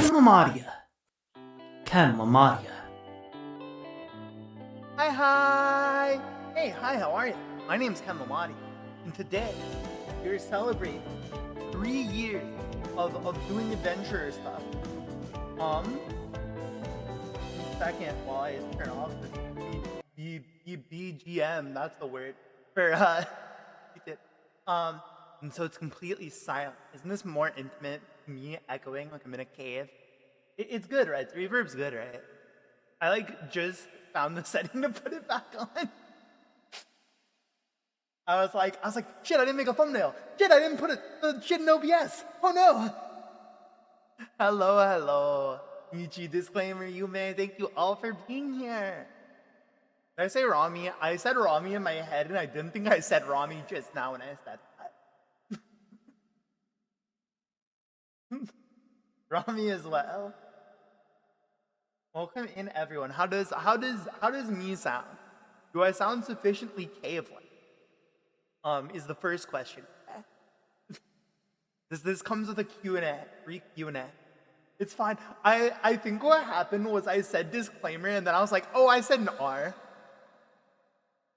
Ken Lamadia. Hi! Hey, hi, how are you? My name's Ken Lamati, and today we're celebrating 3 years of doing adventure stuff. Second, while I turn off the BGM, that's the word, for, and so it's completely silent. Isn't this more intimate, me echoing like I'm in a cave? It's good, right? The reverb's good, right? I just found the setting to put it back on. I was like, shit, I didn't make a thumbnail. Shit, I didn't put the shit in OBS. Oh no. Hello. Michi, disclaimer, yuhei, thank you all for being here. Did I say Rami? I said Rami in my head, and I didn't think I said Rami just now when I said that. Rami as well. Welcome in, everyone. How does me sound? Do I sound sufficiently cave-like? Is the first question. This comes with a Q&A, free Q&A. It's fine. I think what happened was I said disclaimer, and then I was like, oh, I said an R.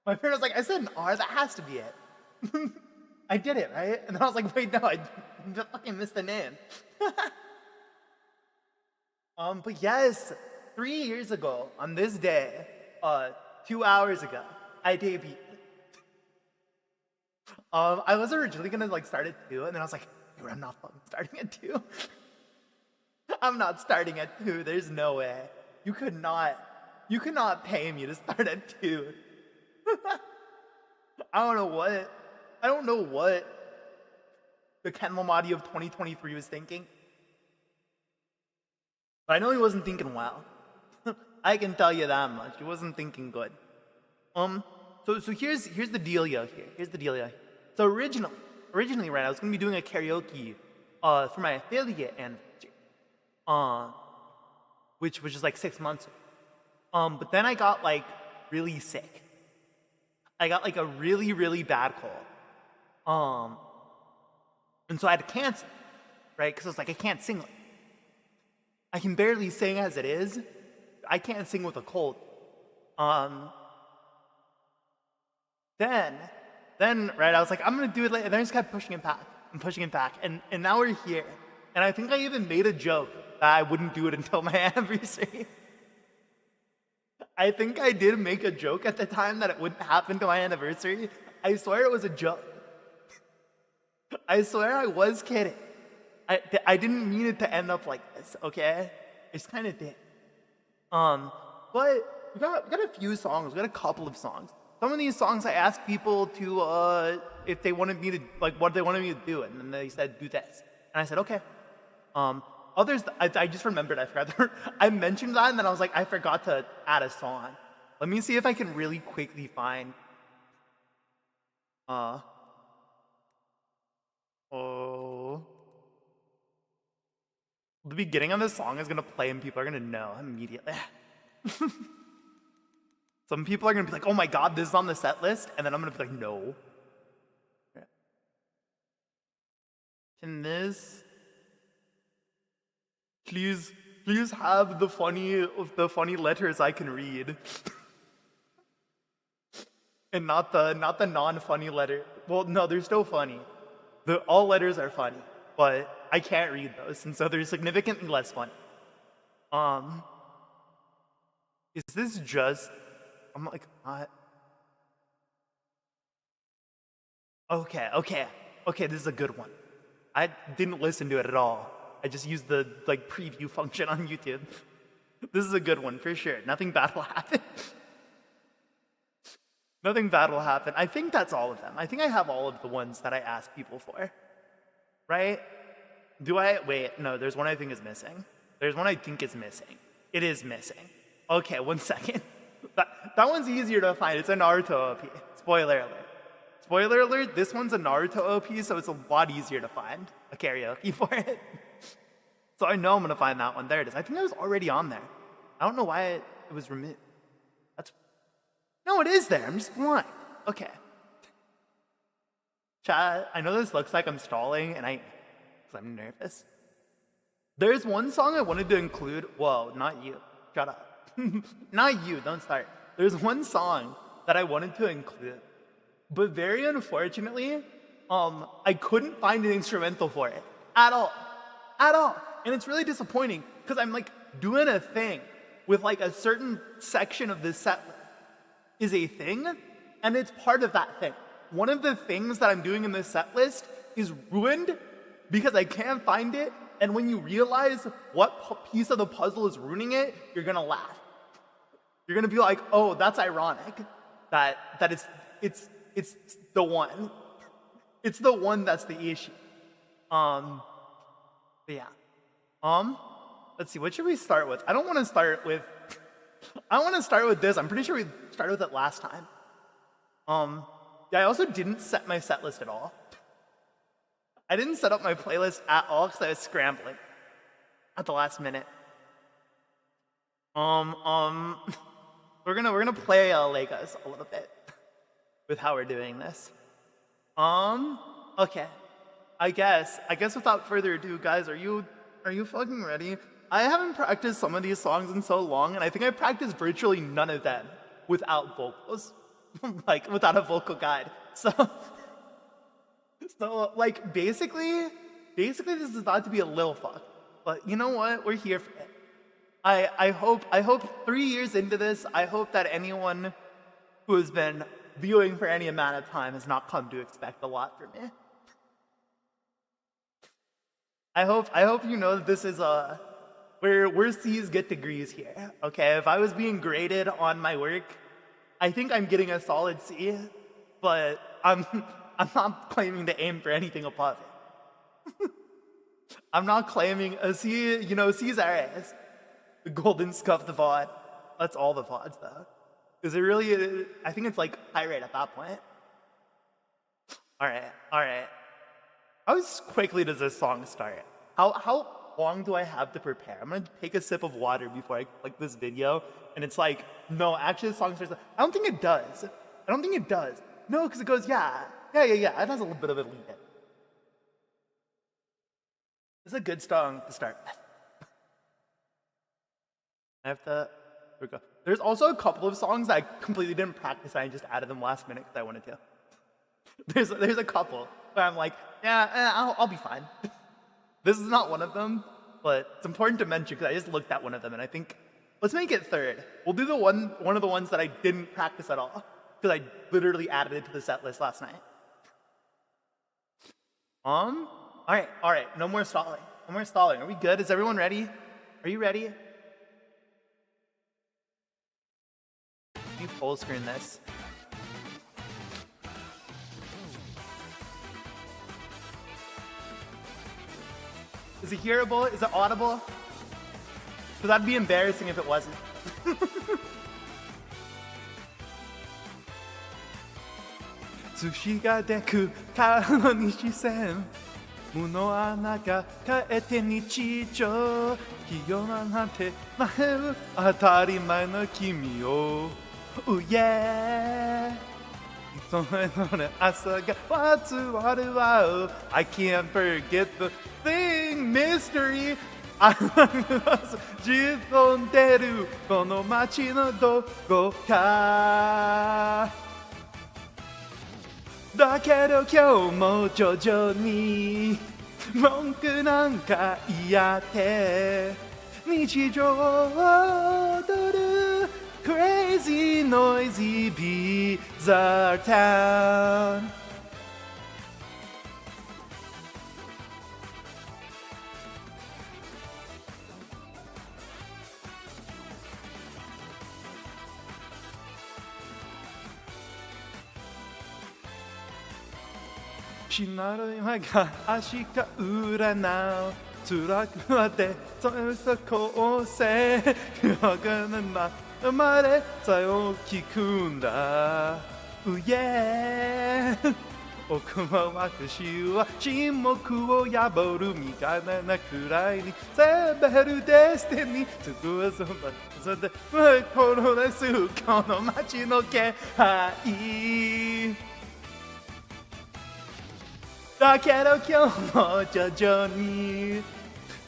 My friend was like, I said an R, that has to be it. I did it, right? And then I was like, wait, no, I fucking missed the name. But yes, 3 years ago, on this day, 2 hours ago, I debuted. I was originally gonna start at 2, and then I was like, dude, I'm not fucking starting at 2. I'm not starting at 2, there's no way. You could not pay me to start at 2. I don't know what the Ken Lamati of 2023 was thinking. But I know he wasn't thinking well. I can tell you that much. He wasn't thinking good. So here's the dealio here. Here's the dealio. So originally, right, I was gonna be doing a karaoke for my affiliate anniversary. Which was just 6 months ago. But then I got really sick. I got a really, really bad cold. And so I had to cancel, right? Because I was like, I can't sing. I can barely sing as it is. I can't sing with a cold. Then, right, I was like, I'm gonna do it later. And then I just kept pushing it back and pushing it back. And now we're here. And I think I even made a joke that I wouldn't do it until my anniversary. I think I did make a joke at the time that it wouldn't happen to my anniversary. I swear it was a joke. I swear I was kidding. I didn't mean it to end up like this, okay? I just kind of did. But we got a few songs. We got a couple of songs. Some of these songs I asked people to, if they wanted me to, what they wanted me to do, and then they said, do this. And I said, okay. Others, I just remembered, I forgot. I mentioned that, and then I was like, I forgot to add a song. Let me see if I can really quickly find, the beginning of the song is gonna play and people are gonna know immediately. Some people are gonna be like, oh my god, this is on the set list, and then I'm gonna be like, no. Can this please have the funny letters I can read? And not the non-funny letter. Well, no, they're still funny. All letters are funny, but I can't read those, and so they're significantly less funny. Is this just? I'm like, not. Okay, this is a good one. I didn't listen to it at all. I just used the preview function on YouTube. This is a good one for sure. Nothing bad will happen. Nothing bad will happen. I think that's all of them. I think I have all of the ones that I asked people for. Right? Do I? Wait, no, there's one I think is missing. There's one I think is missing. It is missing. Okay, 1 second. That one's easier to find. It's a Naruto OP. Spoiler alert. Spoiler alert, this one's a Naruto OP, so it's a lot easier to find a karaoke for it. So I know I'm gonna find that one. There it is. I think it was already on there. I don't know why it was removed. No, it is there. I'm just blind. Okay. Chat, I know this looks like I'm stalling, and I'm nervous. There's one song I wanted to include. Whoa, not you. Shut up. Not you, don't start. There's one song that I wanted to include, but very unfortunately, I couldn't find an instrumental for it at all. At all. And it's really disappointing because I'm like doing a thing with like a certain section of this set list is a thing, and it's part of that thing. One of the things that I'm doing in this set list is ruined because I can't find it, and when you realize what piece of the puzzle is ruining it, you're gonna laugh. You're gonna be like, oh, that's ironic. That it's the one. It's the one that's the issue. But yeah. Let's see, what should we start with? I want to start with this. I'm pretty sure we started with it last time. Yeah, I also didn't set my set list at all. I didn't set up my playlist at all because I was scrambling at the last minute. We're gonna play Legos a little bit with how we're doing this. Okay. I guess without further ado, guys, are you fucking ready? I haven't practiced some of these songs in so long, and I think I practiced virtually none of them without vocals. Like, without a vocal guide. So like, basically, this is about to be a little fuck. But you know what? We're here for it. I hope 3 years into this, I hope that anyone who has been viewing for any amount of time has not come to expect a lot from me. I hope you know that this is where C's get degrees here. Okay, if I was being graded on my work, I think I'm getting a solid C, but I'm not claiming to aim for anything above it. I'm not claiming a C, C's are A's. The golden scuff the VOD. That's all the VODs though. Is it really, I think it's like high rate at that point. Alright. How quickly does this song start? How long do I have to prepare? I'm gonna take a sip of water before I click this video, and it's like, no, actually the song starts. I don't think it does. No, because it goes, yeah. It has a little bit of a lead in. This is a good song to start with. Here we go. There's also a couple of songs that I completely didn't practice, and I just added them last minute because I wanted to. There's a couple where I'm like, yeah, I'll be fine. This is not one of them, but it's important to mention because I just looked at one of them, and I think, let's make it third. We'll do one of the ones that I didn't practice at all because I literally added it to the set list last night. All right. No more stalling. Are we good? Is everyone ready? Are you ready? Let me full screen this. Is it hearable? Is it audible? Because that'd be embarrassing if it wasn't. 月が出く顔に視線無の穴が変えて日常器用なんて迷う当たり前の君を Oh yeah それぞれ朝が集まるわ I can't forget the thing mystery あなた自分でるこの街のどこかだけど今日も徐々に文句なんか言って日常を踊る Crazy noisy bizarre town しなる今が明日占う辛くなってそれそこせわがな生まれさを聞くんだ Oh yeah 奥は私は沈黙を破る身軽なくらいに攻めるデスティニー作るそばそれで心ですこの街の気配だけど今日も徐々に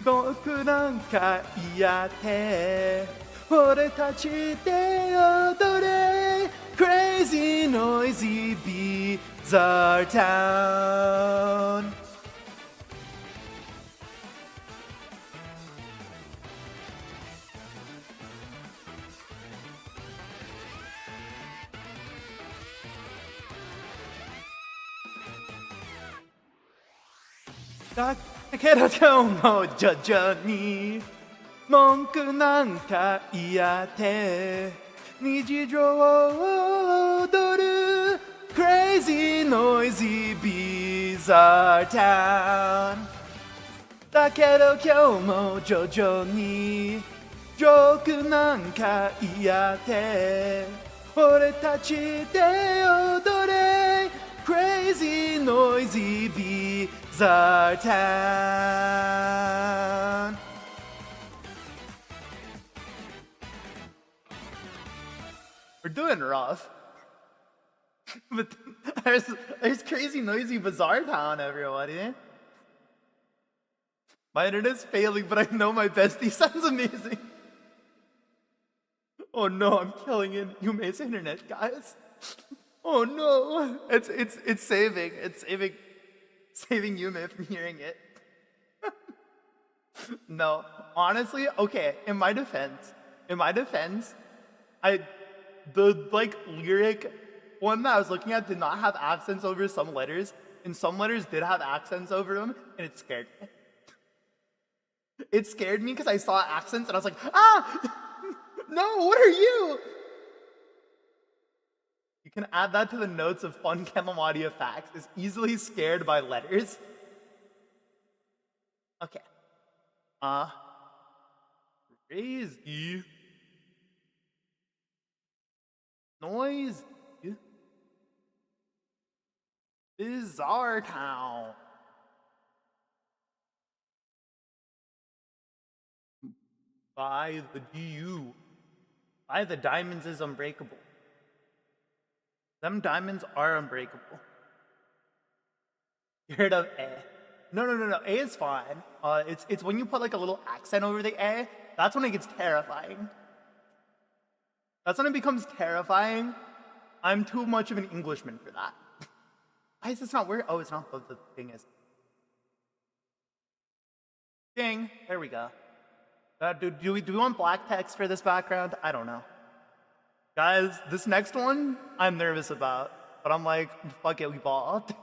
僕なんか嫌って俺たちで踊れ Crazy noisy bizarre town だけど今日も徐々に文句なんか言って日常を踊る Crazy noisy bizarre town だけど今日も徐々にジョークなんか言って俺たちで踊れ Crazy noisy bizarre town We're doing rough. But there's crazy noisy bizarre town, everybody. My internet's failing, but I know my bestie sounds amazing. Oh no, I'm killing it. Yuhei's internet, guys. Oh no. It's saving. It's saving Yuhei from hearing it. No, honestly, okay, in my defense, the lyric one that I was looking at did not have accents over some letters, and some letters did have accents over them, and it scared me. It scared me because I saw accents and I was like, no, what are you? You can add that to the notes of fun Kemamadia facts, is easily scared by letters. Okay. Crazy. Noise. Bizarre town. By the DU. By the diamonds is unbreakable. Them diamonds are unbreakable. You heard of A? No. A is fine. It's when you put like a little accent over the A, that's when it gets terrifying. That's when it becomes terrifying. I'm too much of an Englishman for that. Why is this not where? Oh, it's not what the thing is. Ding. There we go. Do we want black text for this background? I don't know. Guys, this next one I'm nervous about. But I'm like, fuck it, we balled.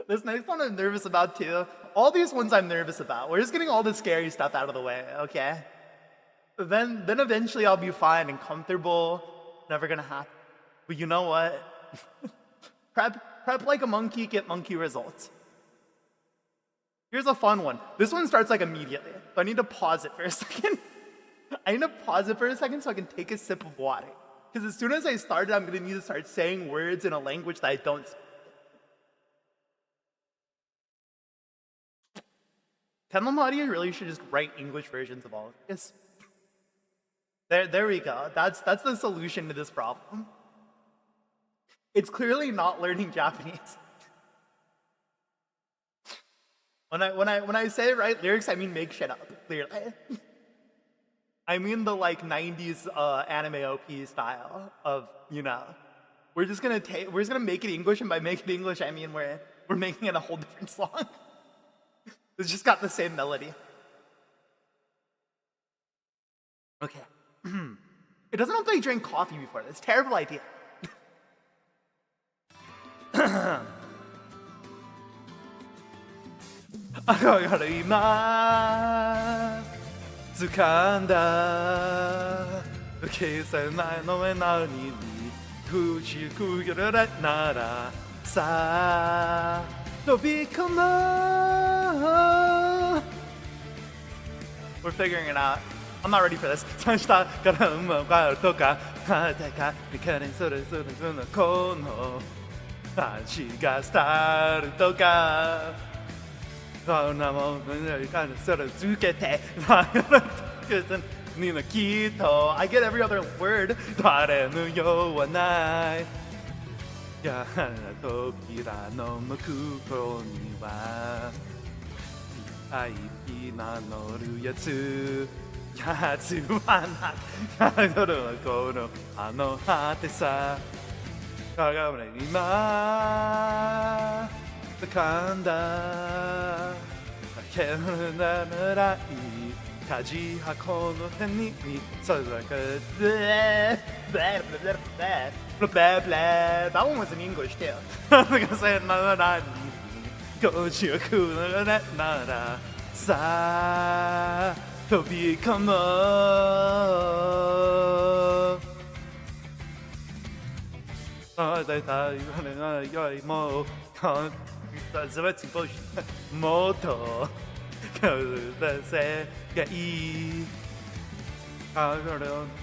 This next one I'm nervous about too. All these ones I'm nervous about. We're just getting all the scary stuff out of the way, okay? Then eventually I'll be fine and comfortable. Never gonna happen. But you know what? Prep like a monkey, get monkey results. Here's a fun one. This one starts like immediately. So I need to pause it for a second. I need to pause it for a second so I can take a sip of water. Because as soon as I start it, I'm gonna need to start saying words in a language that I don't speak. Kemamadia really should just write English versions of all of this. There we go. That's the solution to this problem. It's clearly not learning Japanese. When I say write lyrics, I mean make shit up, clearly. I mean the like 90s anime OP style of, we're just gonna make it English, and by make it English I mean we're making it a whole different song. It's just got the same melody. Okay. It doesn't look like you drank coffee before. That's a terrible idea. We're figuring it out. I'm not ready for this. I get every other word. IP 名乗るやつやつはな名乗るこのあの果てさ鏡で今掴んだけどならいい舵箱の手にそれだけで That one was in English too. Like I said, na na go to na na sa to become moto世界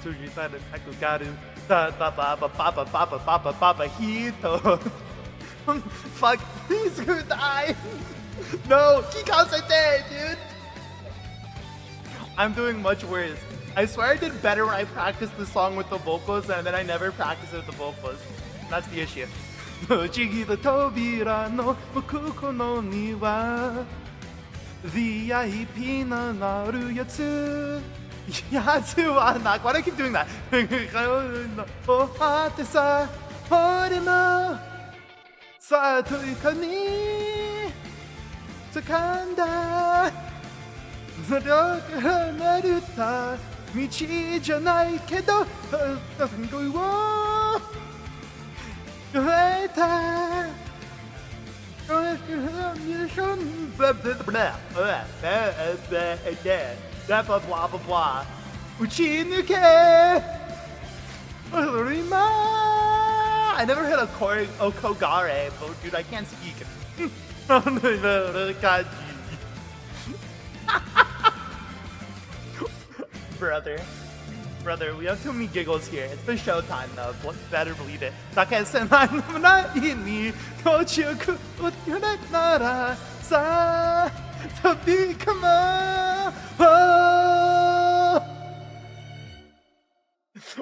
数字在的太古ガルババババババババババババヒート Fuck, he's gonna die. No, Kikasete, dude. I'm doing much worse. I swear I did better when I practiced the song with the vocals and then I never practiced it with the vocals. That's the issue. 不思議な扉の向こうの庭 VIP のなるやつやつはな Why do I keep doing that? おはてさ俺のさあというかに掴んだそれを離れた道じゃないけど恋を越えた打ち抜け I never hit a kogare, but dude, I can't speak. Brother, we have too many giggles here. It's the showtime though. Better believe it.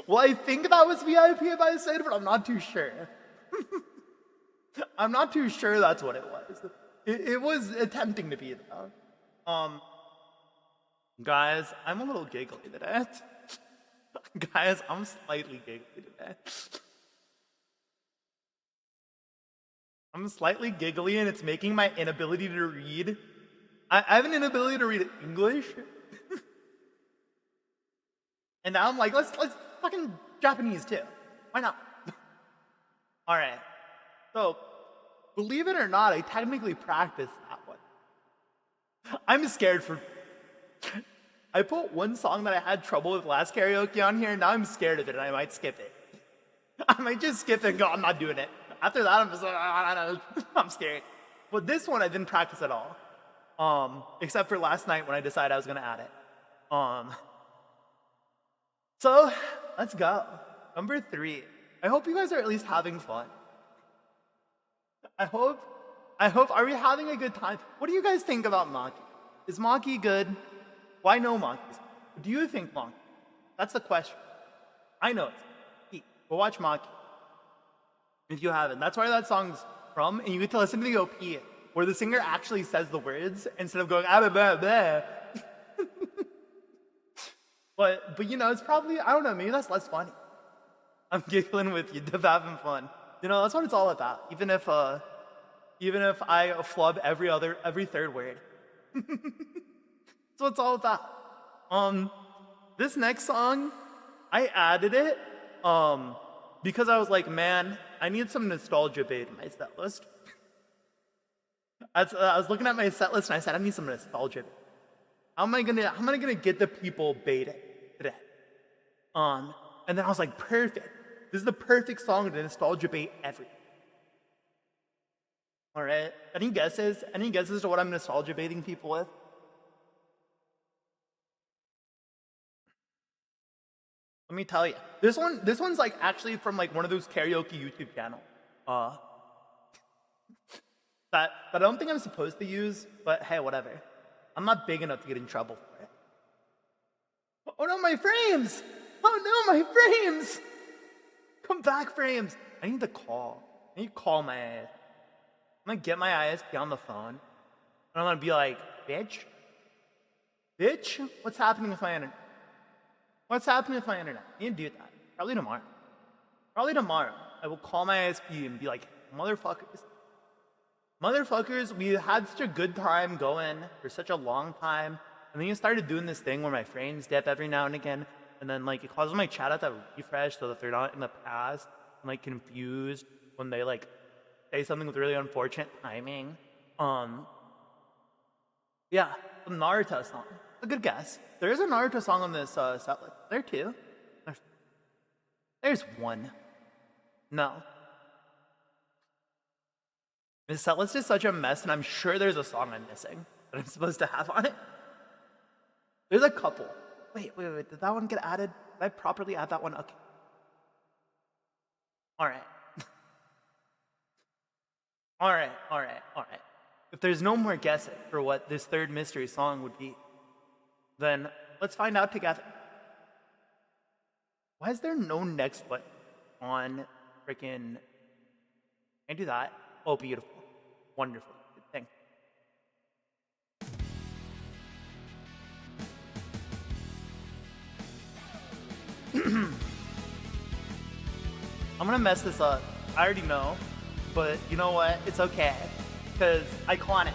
Well, I think that was VIP if I said it, but I'm not too sure. I'm not too sure that's what it was. It was attempting to be though. Guys, I'm a little giggly today. Guys, I'm slightly giggly today. I'm slightly giggly and it's making my inability to read. I have an inability to read English. And now I'm like, let's fucking Japanese too. Why not? Alright. So, believe it or not, I technically practiced that one. I'm scared for... I put one song that I had trouble with last karaoke on here, and now I'm scared of it and I might skip it. I might just skip it and go, I'm not doing it. After that, I'm just like, I'm scared. But this one I didn't practice at all. Except for last night when I decided I was gonna add it. So, let's go. Number 3. I hope you guys are at least having fun. I hope, are we having a good time? What do you guys think about Maki? Is Maki good? Well, I know Maki's. Do you think Maki? That's the question. I know it. Go watch Maki. If you haven't. That's where that song's from, and you get to listen to the OP, where the singer actually says the words instead of going, ah, blah, blah, blah. But you know, it's probably, I don't know, maybe that's less funny. I'm giggling with you, having fun. You know, that's what it's all about. Even if I flub every third word. That's what it's all about. This next song, I added it, because I was like, man, I need some nostalgia bait in my set list. I was looking at my set list and I said, I need some nostalgia bait. How am I gonna get the people baited today? And then I was like, perfect. This is the perfect song to nostalgia bait everything. All right. Any guesses? Any guesses to what I'm nostalgia baiting people with? Let me tell you. This one's like actually from like one of those karaoke YouTube channels. That I don't think I'm supposed to use, but hey, whatever. I'm not big enough to get in trouble for it. Oh no, my frames! Oh no, my frames! Come back, frames! I need to call. I need to call my ass. I'm gonna get my ISP on the phone, and I'm gonna be like, bitch, Bitch, what's happening with my internet? What's happening with my internet? I need to do that. Probably tomorrow. Probably tomorrow. I will call my ISP and be like, motherfuckers, we had such a good time going for such a long time. And then you started doing this thing where my frames dip every now and again. And then like it causes my chat out to refresh so that they're not in the past and like confused when they like say something with really unfortunate timing. Yeah, the Naruto song. A good guess. There is a Naruto song on this set list. There too. There's one. No. This set list is such a mess, and I'm sure there's a song I'm missing that I'm supposed to have on it. There's a couple. Wait. Did that one get added? Did I properly add that one? Okay. All right. All right. If there's no more guessing for what this third mystery song would be, then let's find out together. Why is there no next one on freaking... Can I do that? Oh, beautiful. Wonderful. Good thing. I'm gonna mess this up. I already know. But you know what? It's okay. Because iconic.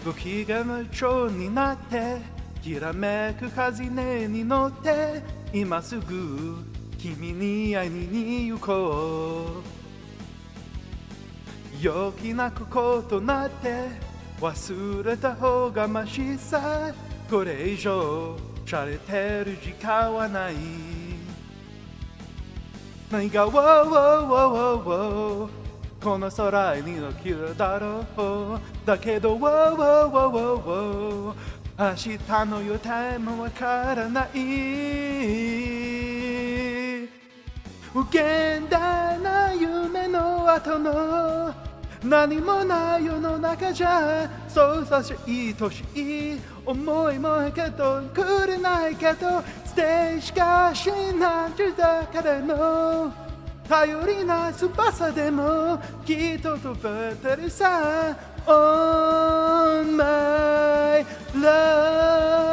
ご機嫌な蝶になってきらめく風に乗って今すぐ君に会いに行こう陽気な心となって忘れた方がましさこれ以上洒落てる時間はない何がこの空に起きるだろうだけど明日の予定もわからない無限大な夢の後の何もない世の中じゃそうさし愛しい思いもけどくれないけどステージしかしないだからの頼りない翼でもきっと飛べてるさ On my love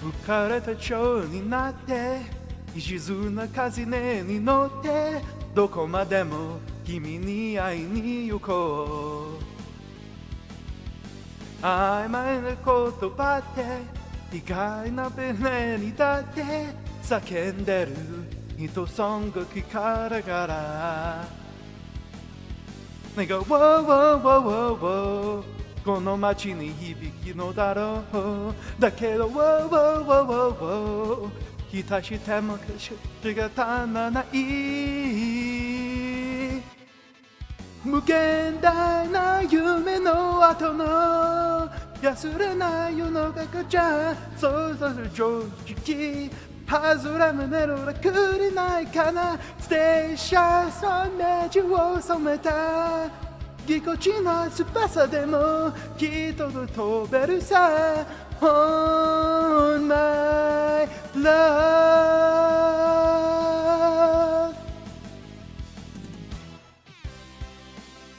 浮かれた蝶になって一途な風に乗ってどこまでも君に会いに行こう曖昧な言葉って意外な船にだって叫んでるヒットソング聞かれがら願おうこの街に響きのだろうだけど期待しても仕方ない無限大な夢の後の安らない世の中じゃそうさせ正直外れ胸の楽にないかなステーシャーイメージを染めたぎこちない翼でもきっと飛べるさ On my love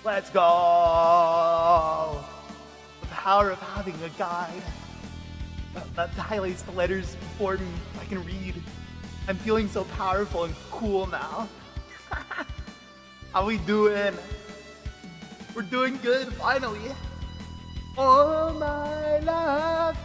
Let's go! The power of having a guide that highlights the letters before me. I can read. I'm feeling so powerful and cool now. How we doing? We're doing good, finally. Oh my love.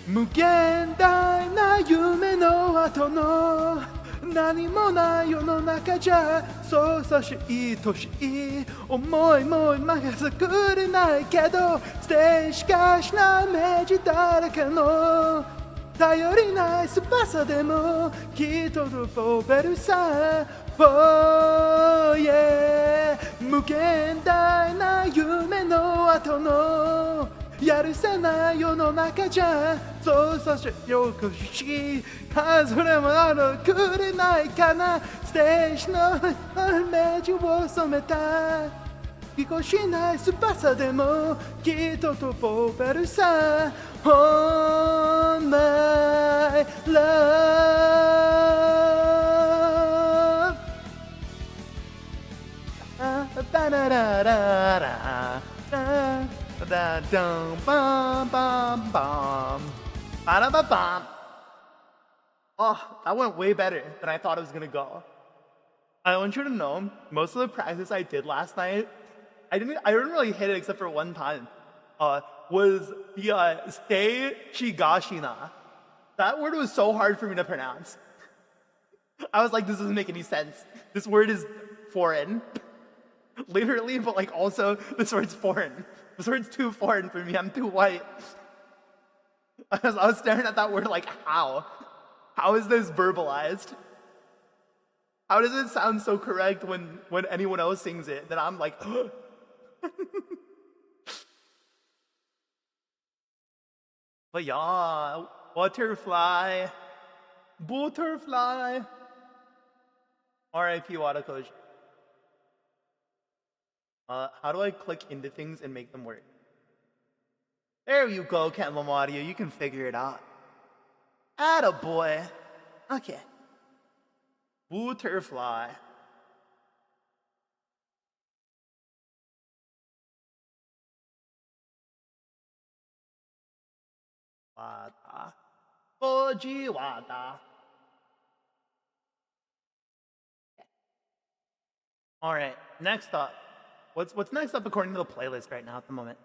無限大な夢の後の何もない世の中じゃそうさし愛しい思いも今が作れないけどステージしかしないイメージだらけの頼りない翼でもきっと飛べるさ Oh yeah 無限大な夢の後のやるせない世の中じゃそうさしよくし外れもくれないかなステージのイメージを染めたぎこしない翼でもきっと飛べるさ Oh my love バララララda dum bum bum bum ba ba bum. Oh, that went way better than I thought it was gonna go. I want you to know, most of the practice I did last night, I didn't really hit it except for one time. Was the stay shigashina. That word was so hard for me to pronounce. I was like, this doesn't make any sense. This word is foreign. Literally, but like also, this word's foreign. This word's too foreign for me. I'm too white. I was staring at that word like, how? How is this verbalized? How does it sound so correct when anyone else sings it? Then I'm like, but yeah, butterfly. R.I.P. Watakoji. How do I click into things and make them work? There you go, Kenlom Audio. You can figure it out. Attaboy. Okay. Butterfly. Wata. Koji wata. All right, next up. What's next up according to the playlist right now at the moment?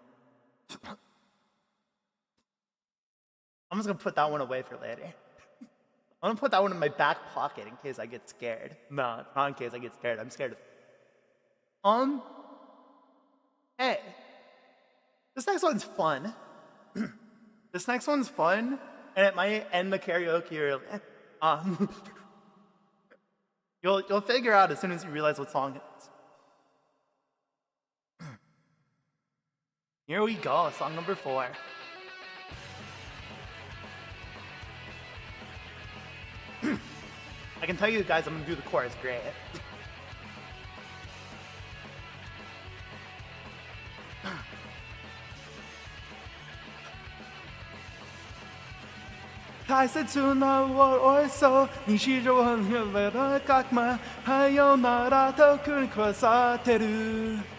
I'm just gonna put that one away for later. I'm gonna put that one in my back pocket in case I get scared. No, not in case I get scared. I'm scared of. Hey, this next one's fun. This next one's fun, and it might end the karaoke early. You'll figure out as soon as you realize what song it is. Here we go, song number 4. I can tell you guys I'm gonna do the chorus great. I said to know what I saw, 日常は揺れる角間、はよならと繰り返されてる。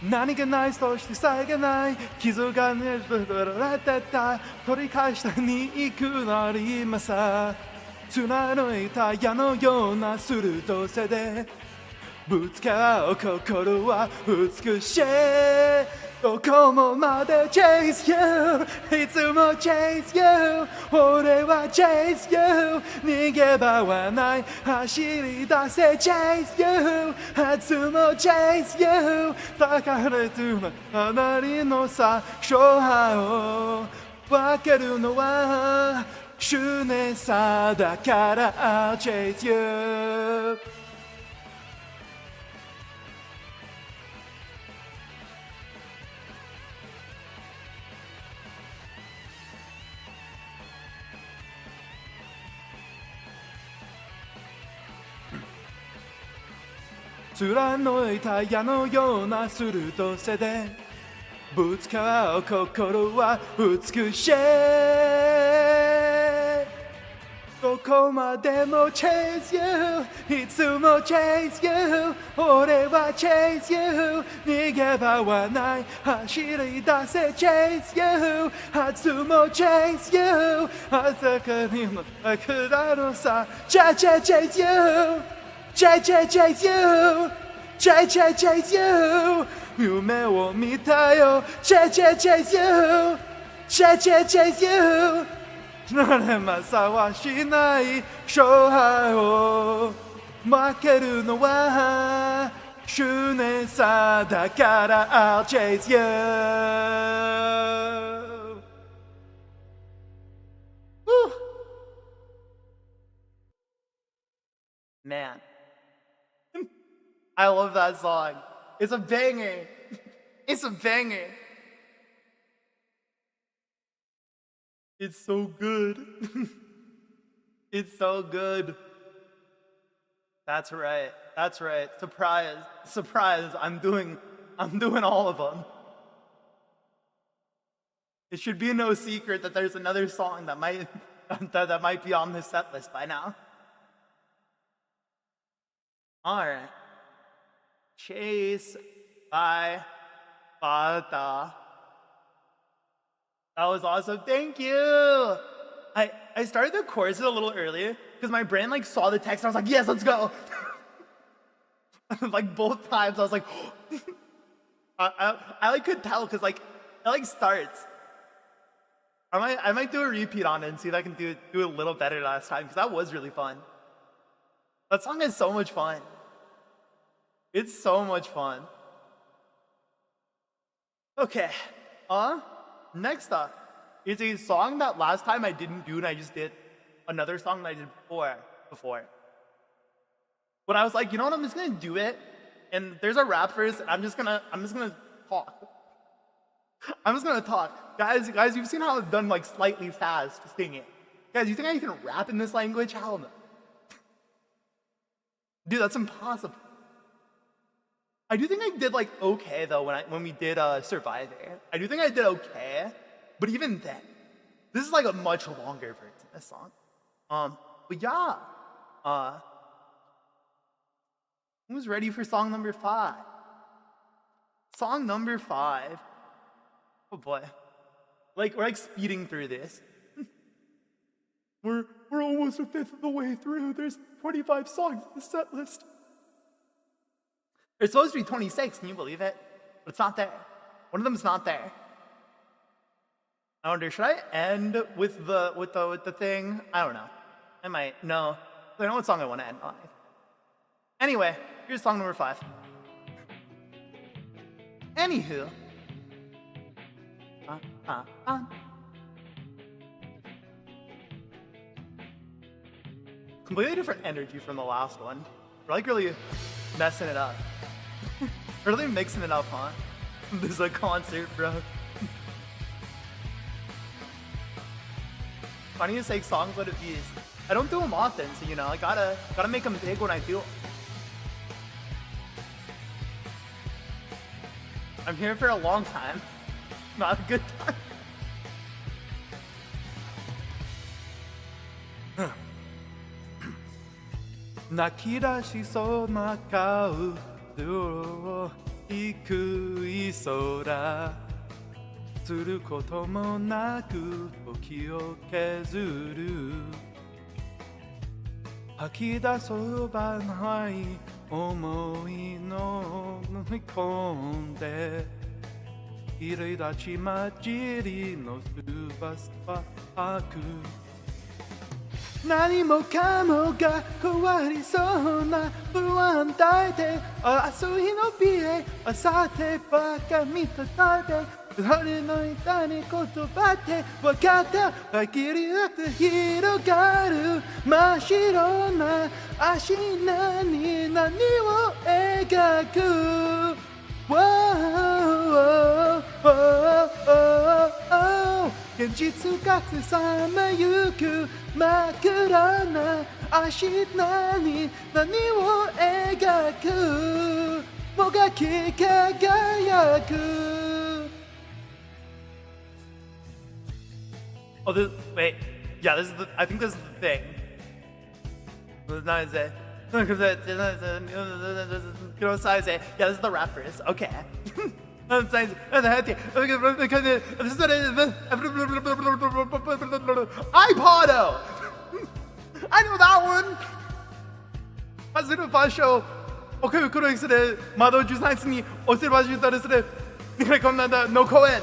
何気ないそしてさえがない傷がねじられてた取り返したに行くなり今さ貫いた矢のような鋭さでぶつかう心は美しいどこもまで Chase you いつも Chase you 俺は Chase you 逃げ場はない走り出せ Chase you 初の Chase you 高れてるあまりのさ勝敗を分けるのは執念さだから Chase you貫いた矢のような鋭さでぶつかう心は美しいどこまでも Chase you いつも Chase you 俺は Chase you 逃げ場はない走り出せ Chase you 初も Chase you 朝霞の桜のさ Chase you Chase you Chase you 夢を見たよ Chase you Chase you 誰もさはしない勝敗を負けるのは執念さだから I'll chase you Man I love that song. It's a banger. It's a banger. It's so good. It's so good. That's right. That's right. Surprise. Surprise. I'm doing all of them. It should be no secret that there's another song that might that might be on this set list by now. All right. Chase by Bata. That was awesome. Thank you. I started the choruses a little earlier because my brain like saw the text and I was like, yes, let's go. Like both times I was like, I like could tell because like it like starts. I might do a repeat on it and see if I can do it a little better last time because that was really fun. That song is so much fun. It's so much fun. Okay. Next up is a song that last time I didn't do and I just did another song that I did before. But I was like, you know what, I'm just gonna do it. And there's a rap verse, and I'm just gonna talk. I'm just gonna talk. Guys, you've seen how I've done like slightly fast singing. Guys, you think I can rap in this language? Hell no. Dude, that's impossible. I do think I did like okay though when we did Survivor. I do think I did okay, but even then, this is like a much longer version of this song. But yeah, who's ready for song number 5? Song number 5. Oh boy, we're like speeding through this. We're almost a fifth of the way through. There's 25 songs in the set list. There's supposed to be 26, can you believe it? But it's not there. One of them's not there. I wonder, should I end with the thing? I don't know. I might. No. I know what song I want to end on. Anyway, here's song number 5. Anywho. Completely different energy from the last one. We're like really messing it up. We're really mixing it up, huh? This is a concert, bro. Funny to say songs what it is. I don't do them often, so you know, I gotta make them big when I do. I'm here for a long time, not a good time. Nakira shiso na kau duro ikui sora Tsuru koto mo naku toki o kezuru Hakidaso banai omoi no noikonde Iridachi majiri no subasa haku 何もかもが変わりそうな不安定で明日日の美へ朝てばか見たたで誰の痛み言葉って分かった限りなく広がる真っ白な足に何を描く 現実がさまゆく真っ暗な明日に何を描くもがき輝く Oh, wait. Yeah, I think this is the thing. Yeah, this is the reference. Okay. iPodo! I know that one! 初の場所を送るする窓13におせばしゅたるするこんなの公園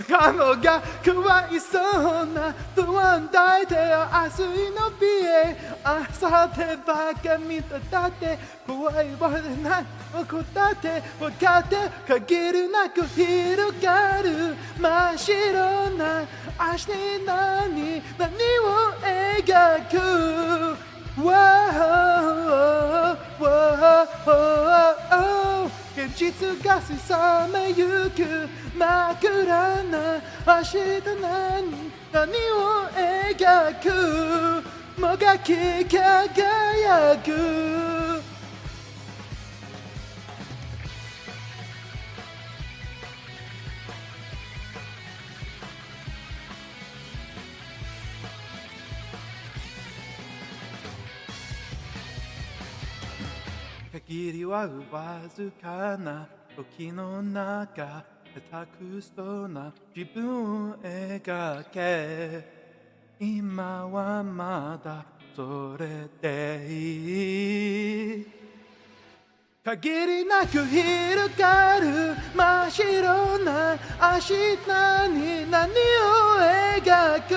彼がかわいそうな不安定で明日の美へ朝てばか見ただって怖いわれない答えて分かって限りなく広がる真っ白な明日に何を描く現実が潜めゆく真っ暗な明日何を描くもがき輝く限りはわずかな時の中下手くそな自分を描け今はまだそれでいい限りなく広がる真っ白な明日に何を描く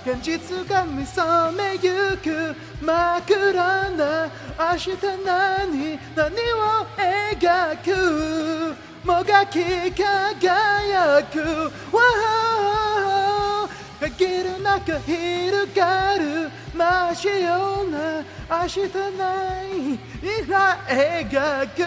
現実が見覚めゆく真っ暗な明日何を描くもがき輝く限りなく広がる真っ白な明日何が描く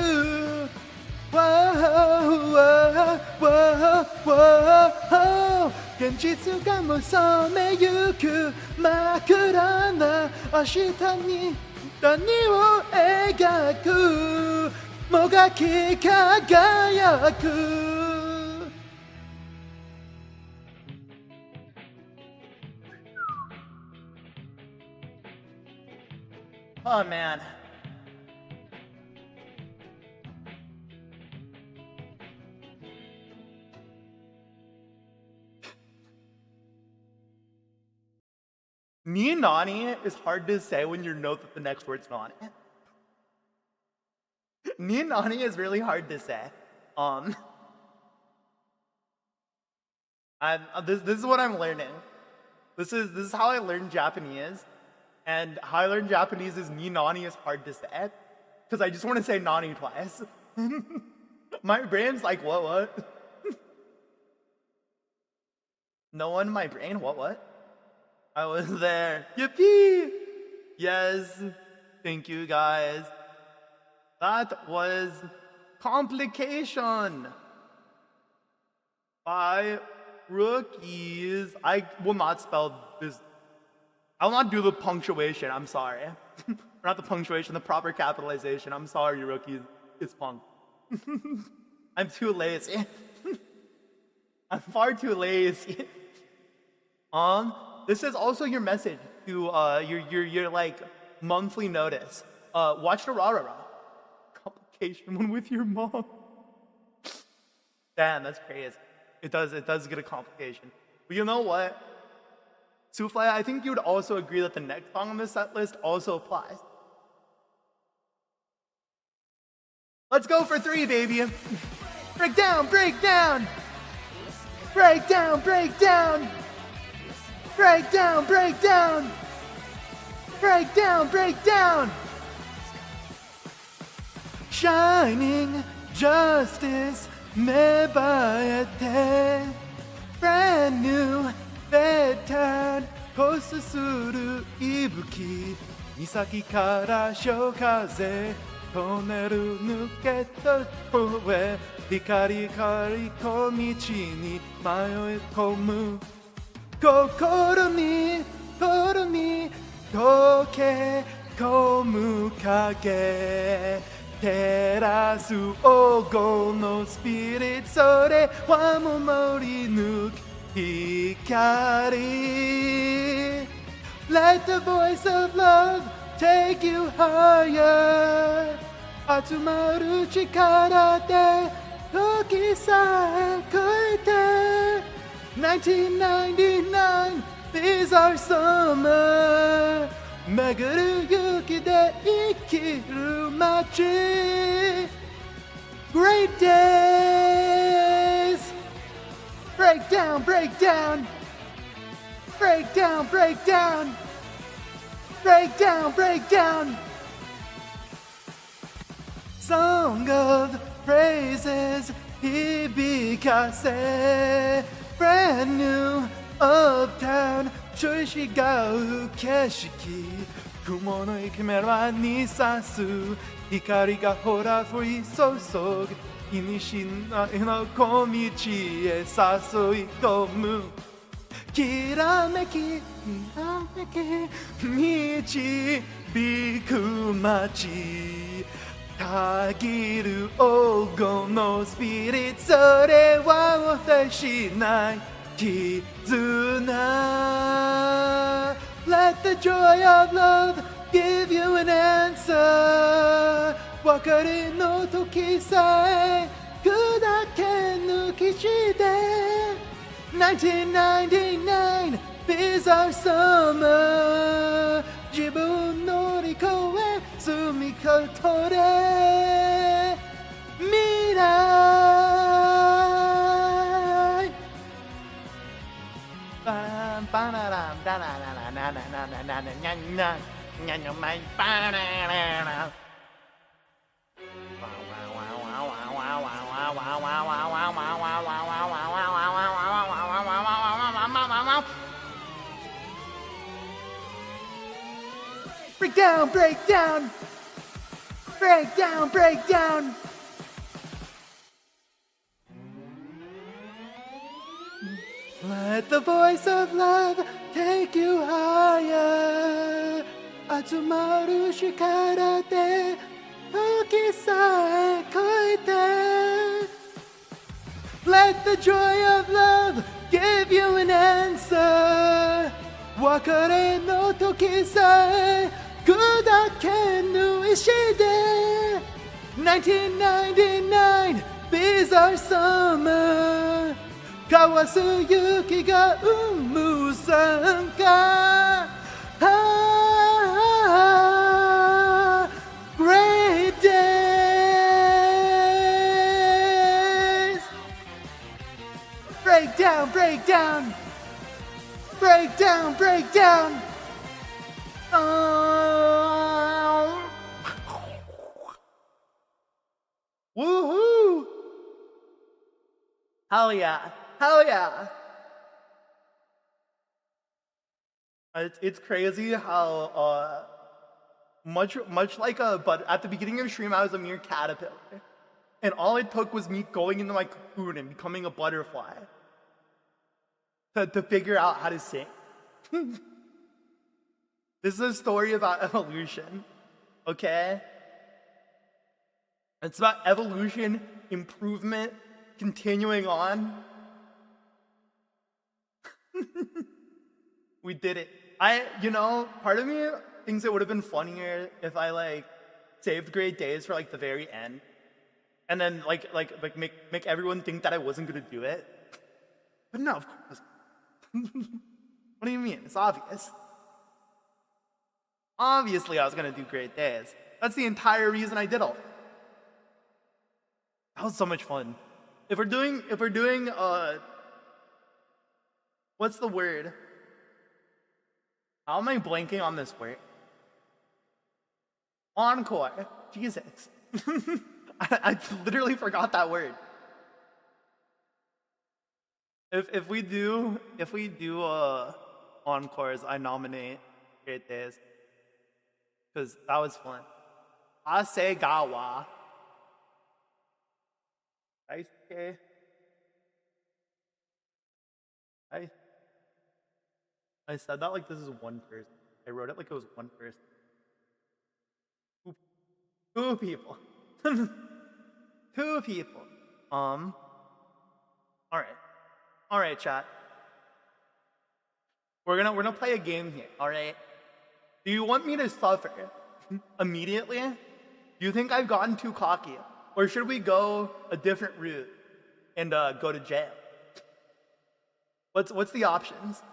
現実が覚めゆく真っ暗な明日に何を描くもがき輝くOh man. Ni and Nani is hard to say when you know that the next word's Nani. Ni and Nani is really hard to say. This is what I'm learning. This is how I learned Japanese. And how I learned Japanese is ni nani is hard to say. Because I just want to say nani twice. My brain's like, what? No one in my brain, what? I was there. Yippee! Yes. Thank you, guys. That was Complication by Rookies. I will not spell this. I will not do the punctuation. I'm sorry. Not the punctuation, the proper capitalization. I'm sorry, Rookies. It's punk. I'm too lazy. I'm far too lazy. This is also your message to your like monthly notice. Watch the rah rah rah. Complication one with your mom. Damn, that's crazy. It does get a complication. But you know what? Souffle, I think you would also agree that the next song on this set list also applies. Let's go for 3, baby. Break down, break down. Break down, break down. Break down, break down. Break down, break down. Shining justice, mebaete. Brand new bedtime, コスする息吹。岬から潮風。トンネル抜けた声。光小道に迷い込む。心に溶け込む影。照らす黄金のスピリッツ、それは守り抜く光。Let the voice of love take you higher。集まる力で時さえ超えて。1999 is our summer。巡る勇気で生きる街。Great days. Break down, break down. Break down, break down. Break down, break down. Song of praises 響かせ。Brand new uptown ちょい違う景色。雲の駅メラに差す光がほら降り注ぐ意味深なの小道へ誘い込むきらめき導く街たぎる黄金のスピリッツそれは私しない絆 Let the joy of love give you an answer 別れの時さえ砕け抜きして1999 This our summer 自分乗り越え積み重ね未来バランバラランダラララナナナナナナニャンニャンニャンニャンマイバラララBreak down, break down, break down, break down. Let the voice of love take you higher. 集まる力で時さえ超えて Let the joy of love give you an answer 別れの時さえ砕け抜いして1999 This our summer 交わす雪が生む参加Great days Break down, break down Break down, break down Woohoo! Hell yeah! Hell yeah! It's crazy how much like but at the beginning of the stream I was a mere caterpillar, and all it took was me going into my cocoon and becoming a butterfly to figure out how to sing. This is a story about evolution, okay? It's about evolution, improvement, continuing on. We did it. Part of me thinks it would have been funnier if I saved great days for the very end, and then make everyone think that I wasn't gonna do it. But no, of course. What do you mean? It's obvious. Obviously, I was gonna do great days. That's the entire reason I did all. That was so much fun. If we're doing, what's the word? How am I blanking on this word? Encore. Jesus. I literally forgot that word. If we do encores, I nominate Great Days. Because that was fun. Asegawa. Daisuke. I said that like this is one person. I wrote it like it was one person. Two people. Two people. Alright, chat. We're gonna play a game here, alright? Do you want me to suffer immediately? Do you think I've gotten too cocky? Or should we go a different route and go to jail? What's the options?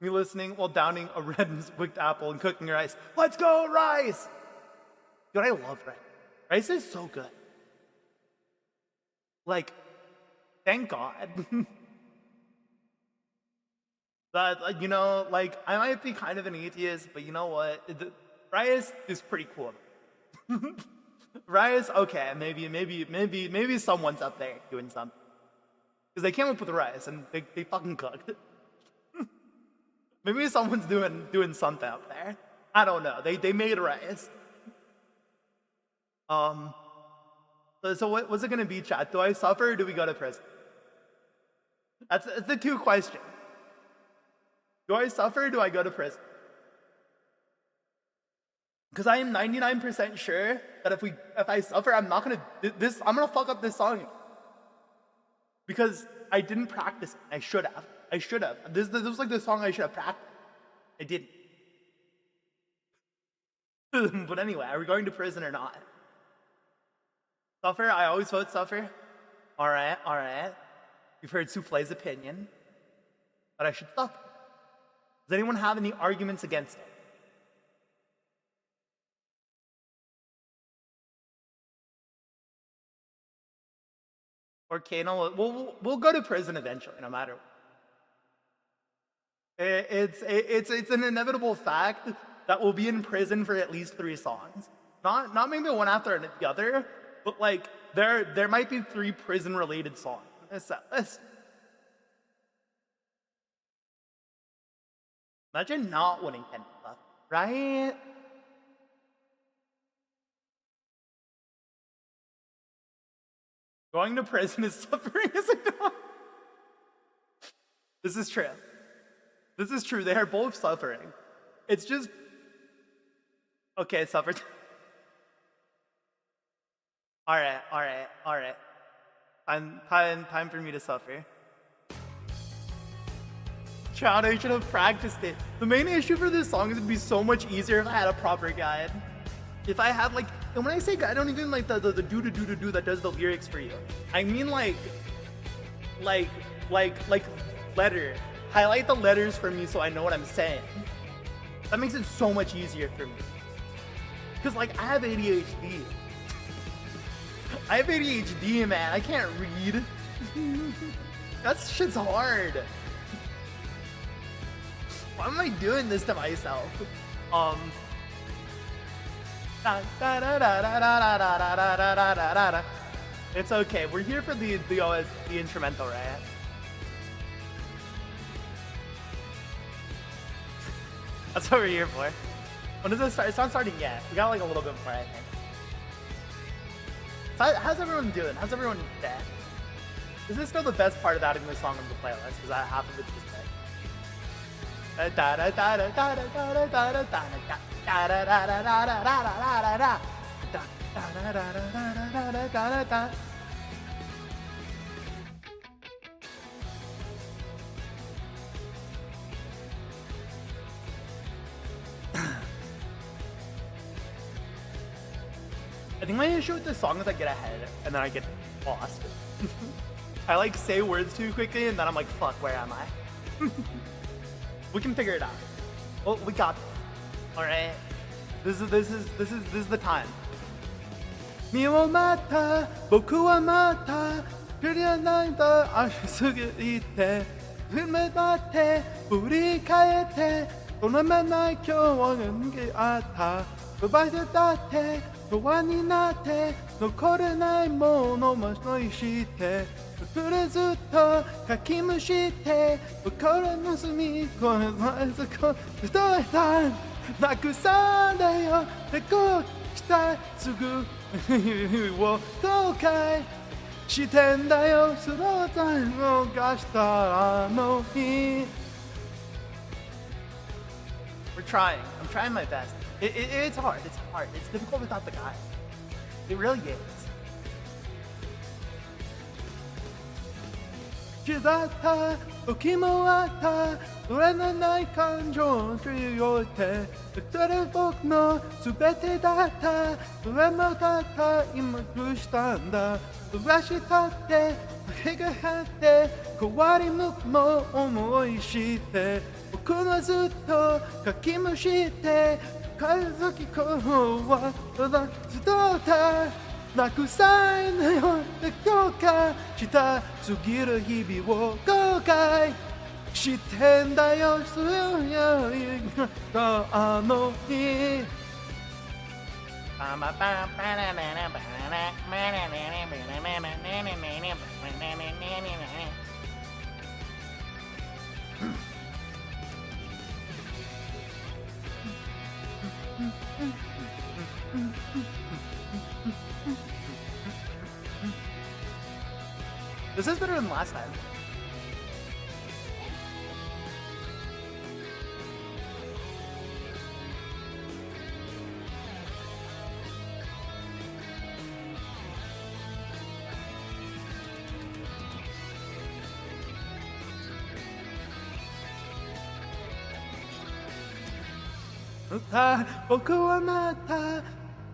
Me listening while downing a red and wicked apple and cooking rice. Let's go, rice! Dude, I love rice. Rice is so good. Thank God. But, I might be kind of an atheist, but you know what? Rice is pretty cool. Rice, okay, maybe someone's up there doing something. Because they came up with rice and they fucking cooked. Maybe someone's doing something up there. I don't know. They made rice. So what's it gonna be, chat? Do I suffer or do we go to prison? That's the two questions. Do I suffer or do I go to prison? Because I am 99% sure that if I suffer, I'm not gonna I'm gonna fuck up this song. Because I didn't practice it. I should have. This was like the song I should have practiced. I didn't. But anyway, are we going to prison or not? Suffer? I always vote suffer. Alright. You've heard Souffle's opinion. But I should suffer. Does anyone have any arguments against it? Or Kano? We'll go to prison eventually, no matter what. It's an inevitable fact that we'll be in prison for at least 3 songs. Not maybe one after the other, but like there might be 3 prison-related songs in this set list. Imagine not winning 10 stuff, right? Going to prison is suffering, is it not? This is true. This is true. They are both suffering. It's just okay. Suffer. All right. Time for me to suffer. Child, I should have practiced it. The main issue for this song is it'd be so much easier if I had a proper guide. If I had and when I say guide, I don't even like the do that does the lyrics for you. I mean like letter. Highlight the letters for me so I know what I'm saying. That makes it so much easier for me. Cause I have ADHD. I have ADHD, man. I can't read. That shit's hard. Why am I doing this to myself? It's okay. We're here for the instrumental, right? That's what we're here for. When does it start? It's not starting yet. We got a little bit more, I think. So how's everyone doing? How's everyone today? Is this still the best part of adding this song on the playlist? Because half of it's just I think my issue with this song is I get ahead and then I get lost. I say words too quickly and then I'm like, fuck, where am I? We can figure it out. Well, we got this. All right. This is the time. 身をまた僕はまたクリアないと足すぎて踏めばって振り返ってとどめない今日は何があった飛ばせたって不安になって残れないものもしてそれずっとかきむして心の隅っこへそこ伝えたなくさんだよでこうしたすぐを後悔してんだよスロータイムを逃したあの日 We're trying. I'm trying my best. It's hard. It's hard. It's difficult without the guy. It really is. 刻った時もあったそれのない感情を強いてそれ僕の全てだったそれもたった今どうしたんだ飛ばしたって手が張って変わり向くも思いして僕はずっとかきむして風吹きこはただ伝えたなくさいなよって後悔した過ぎる日々を後悔してんだよそれをやりがあの日 This is better than last time.僕はまた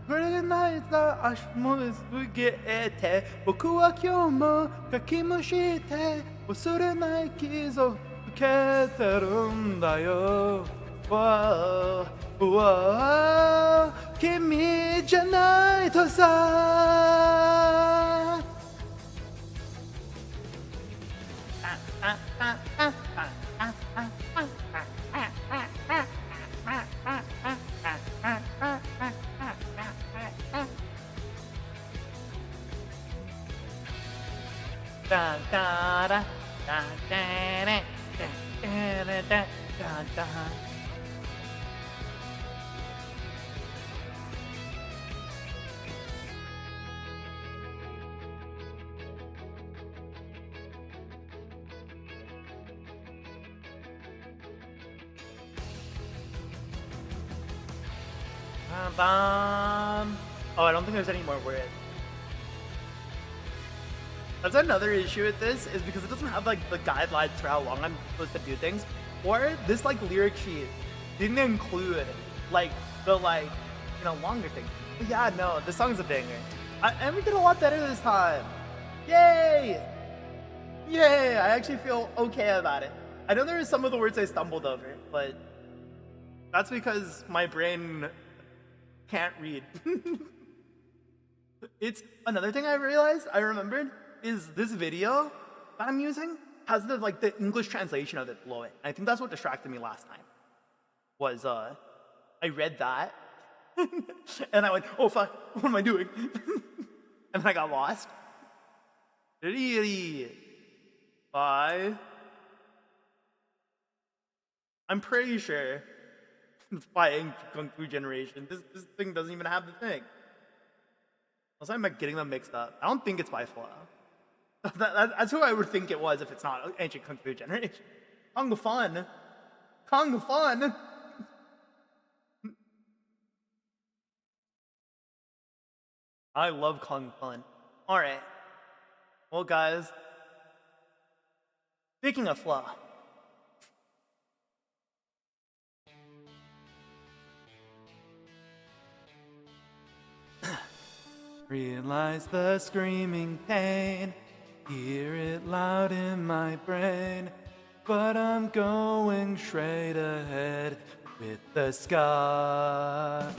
触れないさ足もすげて僕は今日もかきむして忘れない傷を受けてるんだよわーわー君じゃないとさダダラダダレダダラダダダOh, I don't think there's any more words. That's another issue with this, is because it doesn't have like the guidelines for how long I'm supposed to do things, or this like lyric sheet didn't include like the longer thing. But yeah, no, this song's a banger. And we did a lot better this time. Yay! Yay! I actually feel okay about it. I know there are some of the words I stumbled over, but that's because my brain can't read. It's another thing I remembered is this video that I'm using has the English translation of it below it. And I think that's what distracted me last time. Was I read that and I went, oh fuck, what am I doing? And then I got lost. I'm pretty sure it's by Ancient Kung Fu Generation. This thing doesn't even have the thing. Unless I'm getting them mixed up. I don't think it's by Flow. That's who I would think it was if it's not Ancient Kung Fu Generation. Kung Fun. Kung Fun. I love Kung Fun. Alright. Well, guys. Speaking of Flow. Realize the screaming pain, hear it loud in my brain, but I'm going straight ahead with the sky.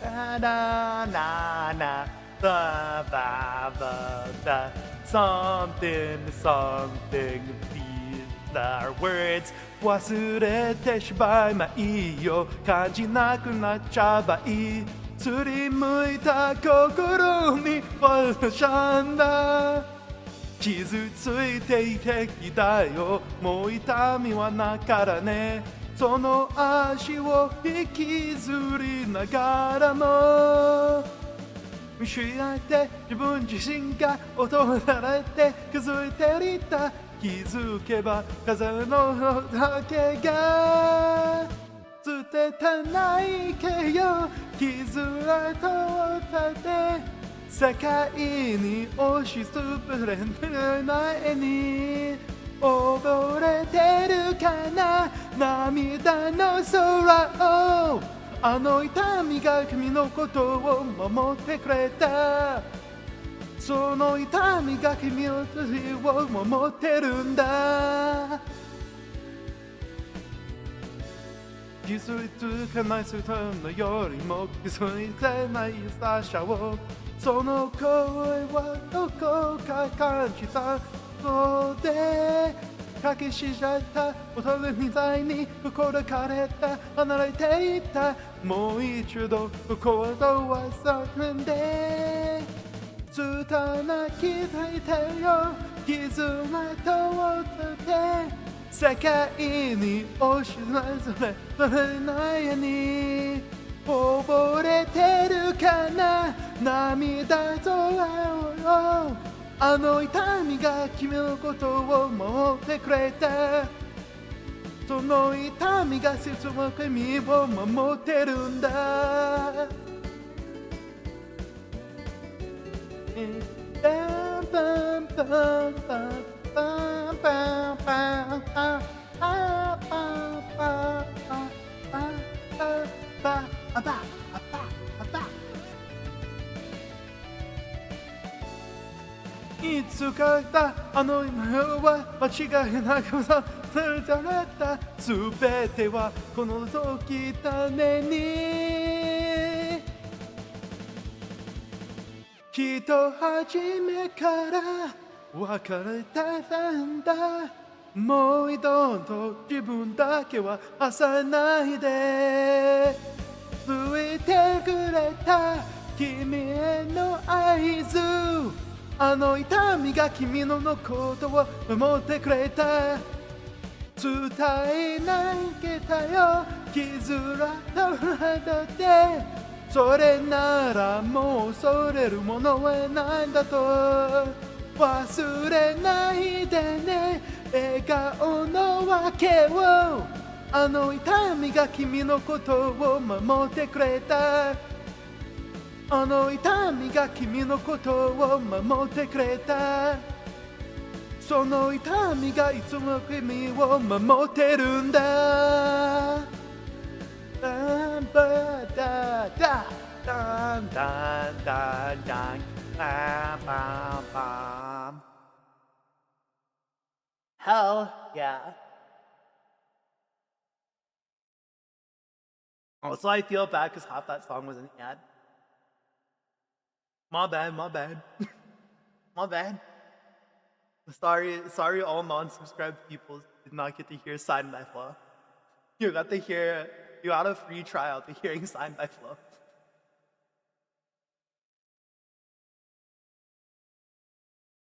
Da da na na da ba ba da something something these are words 忘れてしまいまいよ感じなくなっちゃばいいすりむいた心に私んだ傷ついていてきたよもう痛みはなからねその足を引きずりながらも見知られて自分自身が衰えて崩れていた気づけば風のだけが捨てたないけよ傷跡を立て世界に押しつぶれないに溺れてるかな涙の空をあの痛みが君のことを守ってくれたその痛みが君の筋を守ってるんだ気づいつかない人のよりも気づいてない優しさをその声はどこか感じたのでかきしちゃった乙女みたいに心かれた離れていたもう一度心は叫んで拙き泣いてよ傷跡を立て世界に押しずれないに溺れてるかな涙と青あの痛みが君のことを守ってくれた。その痛みが切な君を守ってるんだ。パンパンパンパンパンパンパンパンパンパンパンパンパンパンいつかだあの今は間違いなくされたすべてはこの時ためにきっと初めから別れたんだ。もう二度と自分だけは焦らないでついてくれた君への合図。あの痛みが君のことを守ってくれた。伝えないけたよ傷らだってそれならもう恐れるものはないんだと忘れないでね笑顔の訳を。あの痛みが君のことを守ってくれた。あの痛みが君のことを守ってくれた。その痛みがいつも君を守ってるんだ。ダンバダダダンダンダンダンパンパンパン Hell yeah. Also, I feel bad because half that song was an ad. My bad. My bad. Sorry, all non-subscribed people did not get to hear Signed by Flo. You got a free trial to hearing Signed by Flo.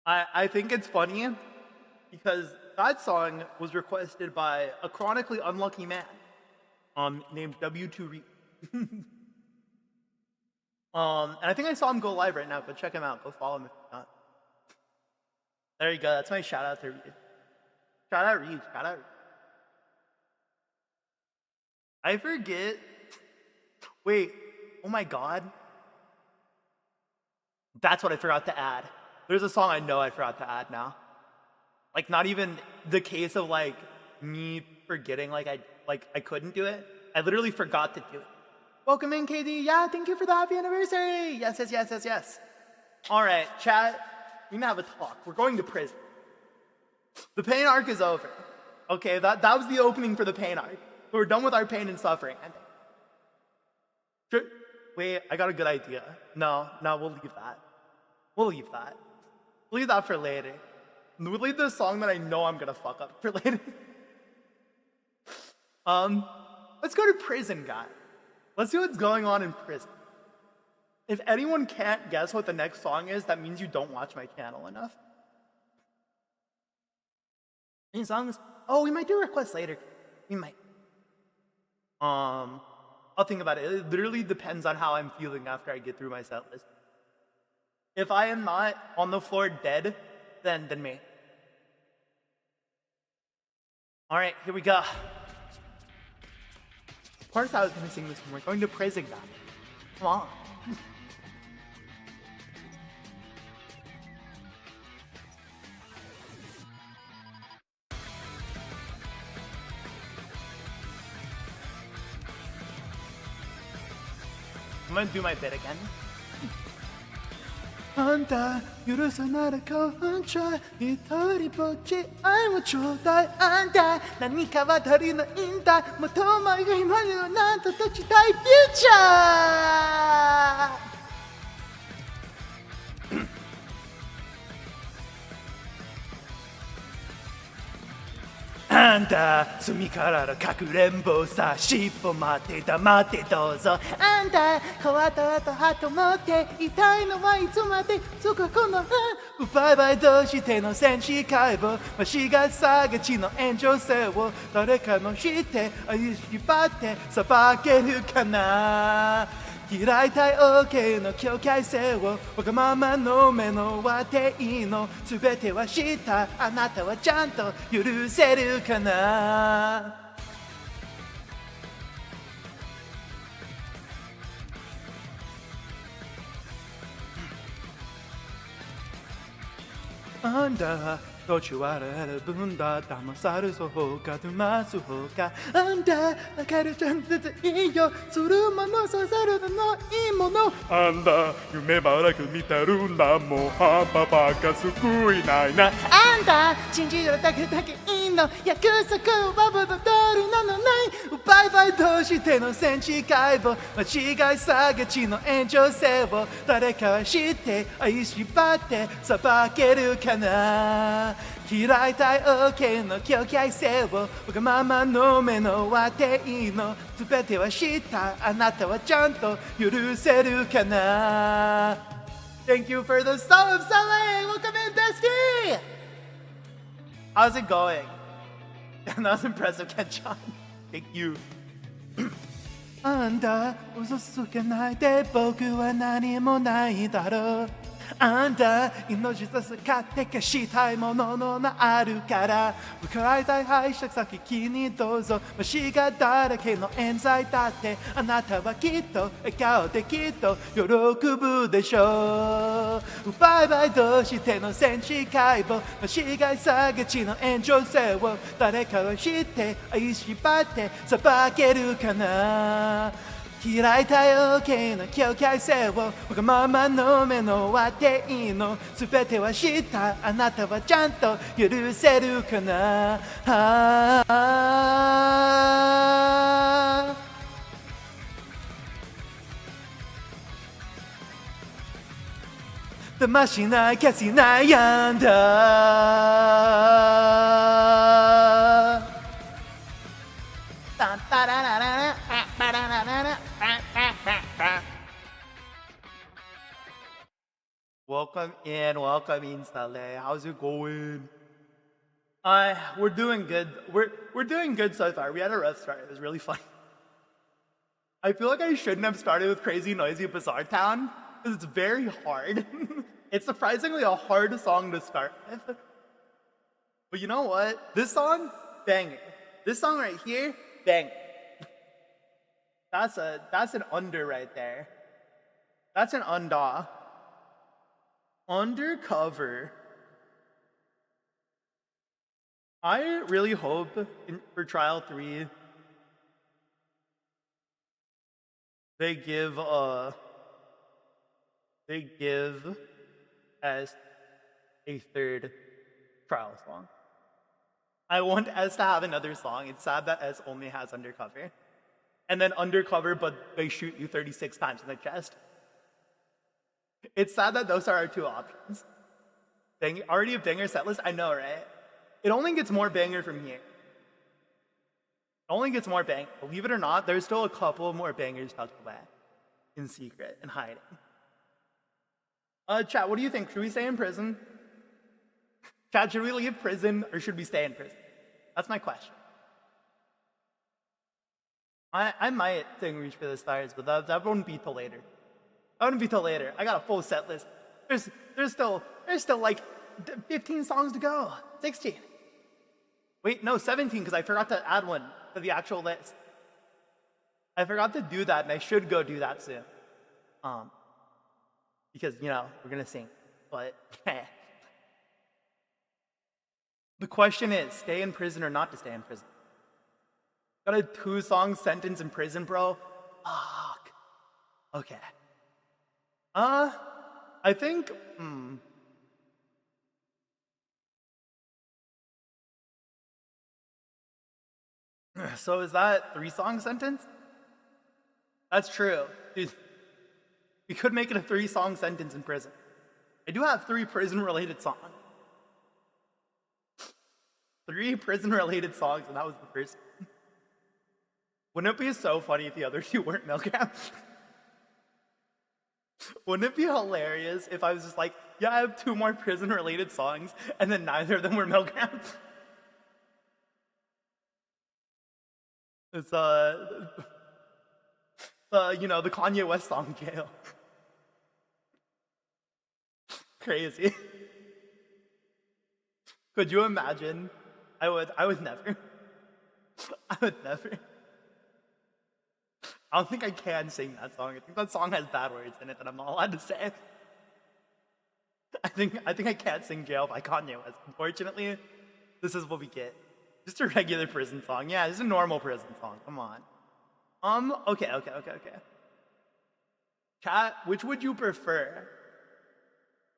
I think it's funny because that song was requested by a chronically unlucky man named W2 Reed. And I think I saw him go live right now. Go check him out. Go follow him if you're not. There you go. That's my shout out to Reed. Shout out Reed. I forget. Wait. Oh my god. That's what I forgot to add. There's a song I know I forgot to add now. Like not even the case of like me forgetting I couldn't do it. I literally forgot to do it. Welcome in, KD. Yeah, thank you for the happy anniversary. Yes. All right, chat. We're gonna have a talk. We're going to prison. The pain arc is over. Okay, that was the opening for the pain arc. We're done with our pain and suffering. Wait, I got a good idea. No, we'll leave that. We'll leave that for later. We'll leave the song that I know I'm gonna fuck up for later. Let's go to prison, guys. Let's see what's going on in prison. If anyone can't guess what the next song is, that means you don't watch my channel enough. Any songs? Oh, we might do requests later. We might. I'll think about it. It literally depends on how I'm feeling after I get through my set list. If I am not on the floor dead, then me. All right, here we go. Of course I was going to sing this one. We're going to prison, guys. Come on. I'm going to do my bit again. あんた許さならこんちゃ一人ぼっち愛をちょうだいあんた何かは足りないんだもっと前が今にはなんと立ちたいフューチャーあんた隅からのかくれんぼさ尻尾待って黙ってどうぞあんた変わった後ハート持って痛いのはいつまでそここのバイバイどうしての戦士解剖わしがさがちの炎上性を誰かのして愛しばってさばけるかな開いたい OK の境界線をわがままの目の当ていいの全ては知ったあなたはちゃんと許せるかなあんだ途中笑える分だ騙されそうか騙す方かあんだ分かるちゃんといいよするものさせるのいいものあんだ夢ばらく見てるんだもう半端ばか救いないなあんだ信じるだけいいの約束はボトルなのないバイバイどうしての戦地解剖間違いさがちの炎上性を誰かは知って愛しばって裁けるかな開いたい OK の境界線をわがままの目の当ていいの全ては知ったあなたはちゃんと許せるかな Thank you for the song of Saleh! Welcome in, bestie! How's it going? That was impressive, Ken-chan. Thank you. あんた嘘つけないで僕は何もないだろうあんた命さすかってかしたいもののあるから向かいたい拝借先にどうぞ虫がだらけの冤罪だってあなたはきっと笑顔できっと喜ぶでしょうバイバイどうしての戦地解剖間違いさがちの炎上性を誰かは知って愛しばって裁けるかな開いたい OK の境界線をわがままの目の当ていいの全ては知ったあなたはちゃんと許せるかなだましないかし悩んだパンパララララパララララ Welcome in, Saleh. How's it going? We're doing good. We're doing good so far. We had a rough start. It was really fun. I feel like I shouldn't have started with Crazy Noisy Bizarre Town because it's very hard. It's surprisingly a hard song to start with. But you know what? This song, banger. This song right here, banger. That's an under right there. That's an undaw. Undercover. I really hope for trial 3 they give us a third trial song. I want S to have another song. It's sad that S only has Undercover. And then Undercover, but they shoot you 36 times in the chest. It's sad that those are our two options. Already a banger setlist? I know, right? It only gets more banger from here. It only gets more bang. Believe it or not, there's still a couple more bangers tucked away in secret and hiding. Chat, what do you think? Should we stay in prison? Chat, should we leave prison or should we stay in prison? That's my question. I might sing Reach for the Stars, but that wouldn't be till later. That wouldn't be till later. I got a full set list. There's still like 15 songs to go. 16. Wait, no, 17, because I forgot to add one to the actual list. I forgot to do that, and I should go do that soon. Because, you know, we're gonna sing. But, the question is, stay in prison or not to stay in prison? Got a 2-song sentence in prison, bro? Fuck. Okay. I think, So is that 3-song sentence? That's true. Dude, we could make it a 3-song sentence in prison. I do have 3 prison-related songs. 3 prison-related songs, and that was the first. Wouldn't it be so funny if the other 2 weren't Milgram? Wouldn't it be hilarious if I was just like, yeah, I have 2 more prison-related songs, and then neither of them were Milgram? It's, The Kanye West song Jail. Crazy. Could you imagine? I would never. I would never. I don't think I can sing that song. I think that song has bad words in it that I'm not allowed to say. I think I can't sing Jail by Kanye West. Unfortunately, this is what we get. Just a regular prison song. Yeah, just a normal prison song. Come on. Okay. Chat, which would you prefer?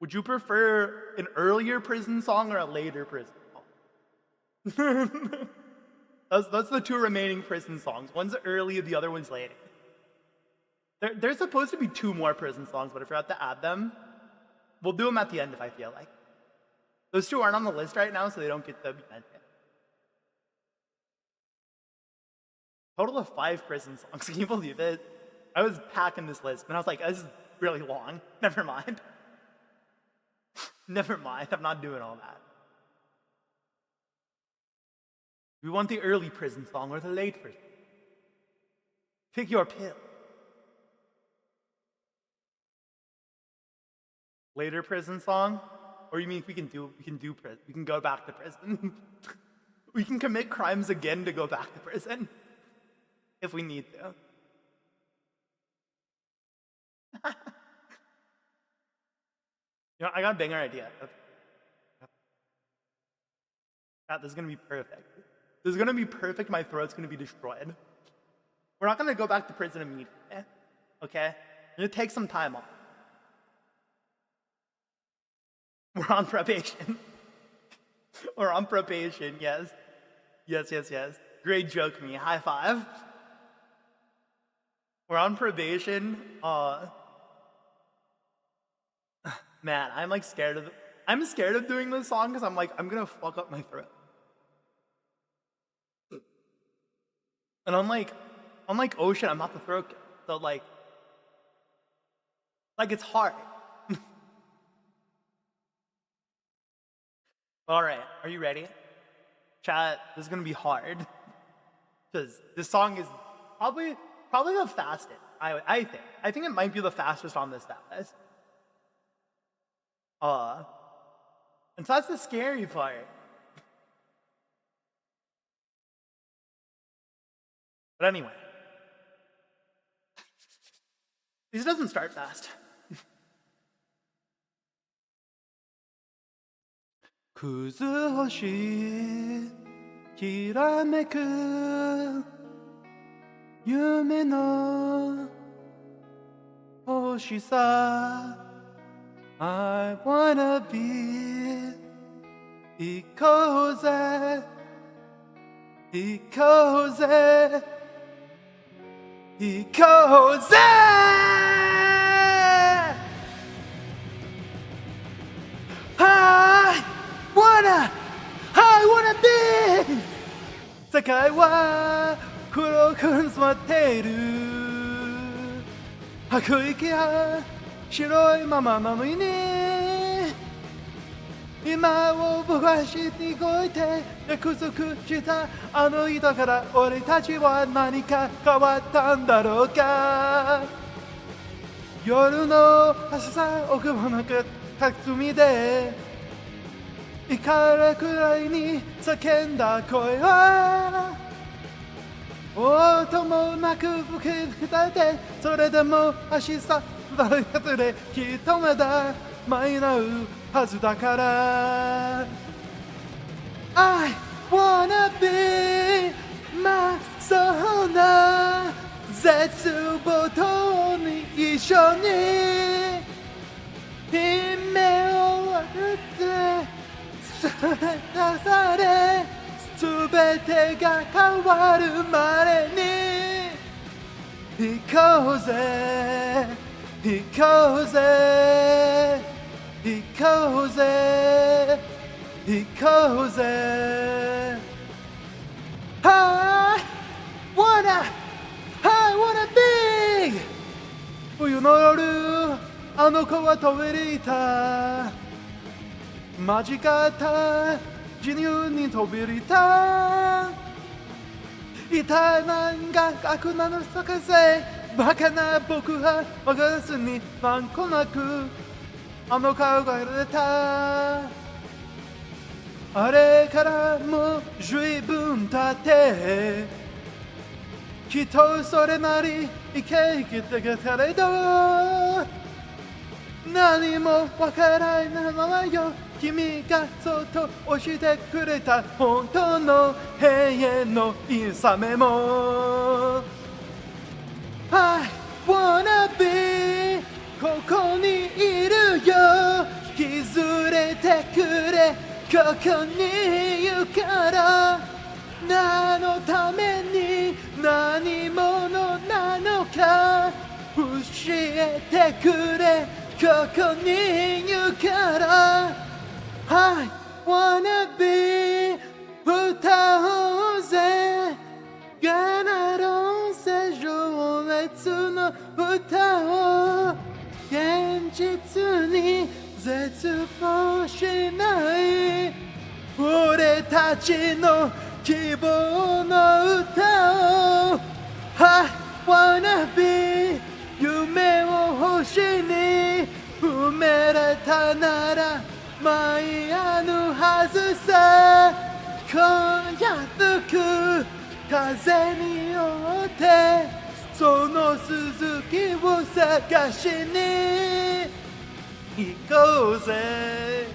Would you prefer an earlier prison song or a later prison song? That's the two remaining prison songs. One's early, the other one's later. There's supposed to be two more prison songs, but I forgot to add them. We'll do them at the end if I feel like. Those two aren't on the list right now, so they don't get to be mentioned. Total of 5 prison songs. Can you believe it? I was packing this list, and I was like, this is really long. Never mind. Never mind. I'm not doing all that. We want the early prison song or the late prison. Pick your pill. Later prison song? Or you mean we can go back to prison? We can commit crimes again to go back to prison if we need to. I got a banger idea. This is gonna be perfect. This is gonna be perfect. My throat's gonna be destroyed. We're not gonna go back to prison immediately. Okay? We're gonna take some time off. We're on probation. We're on probation, yes. Yes. Great joke, me. High five. We're on probation. Man, I'm scared of doing this song because I'm gonna fuck up my throat. And unlike Ocean, I'm not the throat kid. So it's hard. Alright, are you ready? Chat, this is gonna be hard. Because this song is probably the fastest, I think. I think it might be the fastest on this set list. And so that's the scary part. But anyway. This doesn't start fast. くず星きらめく夢の星さ I wanna be 行こうぜ行こうぜ行こうぜI wanna be 世界は黒く染まっている吐く息は白いままなのに今を僕は知って動いて約束したあの人から俺たちは何か変わったんだろうか夜の朝さ奥歯の霞で怒るくらいに叫んだ声は音もなく吹き吹き立てそれでも明日誰かできっとまだ舞い合うはずだから I wanna be まっそうな絶望とに一緒に夢を割って出され全てが変わるまでに行こうぜ行こうぜ行こうぜ行こうぜ I wanna be 冬の夜あの子は飛び出た間違った自由に飛び降りた痛いなんか悪魔の逆せバカな僕は分からずになんとなくあの顔が揺れた。あれからもう随分経ってきっとそれなり生きてきたけれど何もわからないままよ。君がそっと教えてくれた本当の永遠のいさめも I wanna be ここにいるよ。引きずれてくれここにいるから何のために何者なのか教えてくれここにいるから I wanna be 歌おうぜ叶ろうぜ情熱の歌を現実に絶望しない俺たちの希望の歌を I wanna be 夢を星に埋めれたなら舞いあるはずさ。今夜吹く風によってその続きを探しに行こうぜ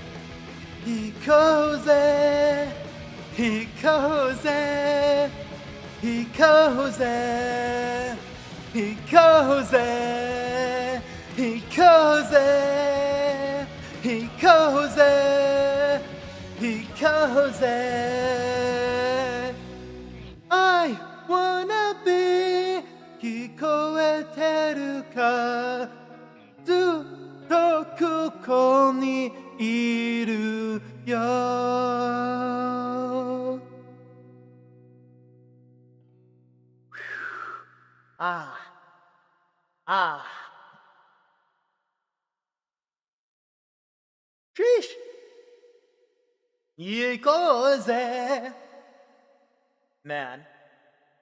行こうぜ行こうぜ行こうぜ行こうぜ行こうぜ行こうぜ行こうぜ I wanna be 聞こえてるかずっとここにいるよ。ああああSheesh! 行こうぜ Man,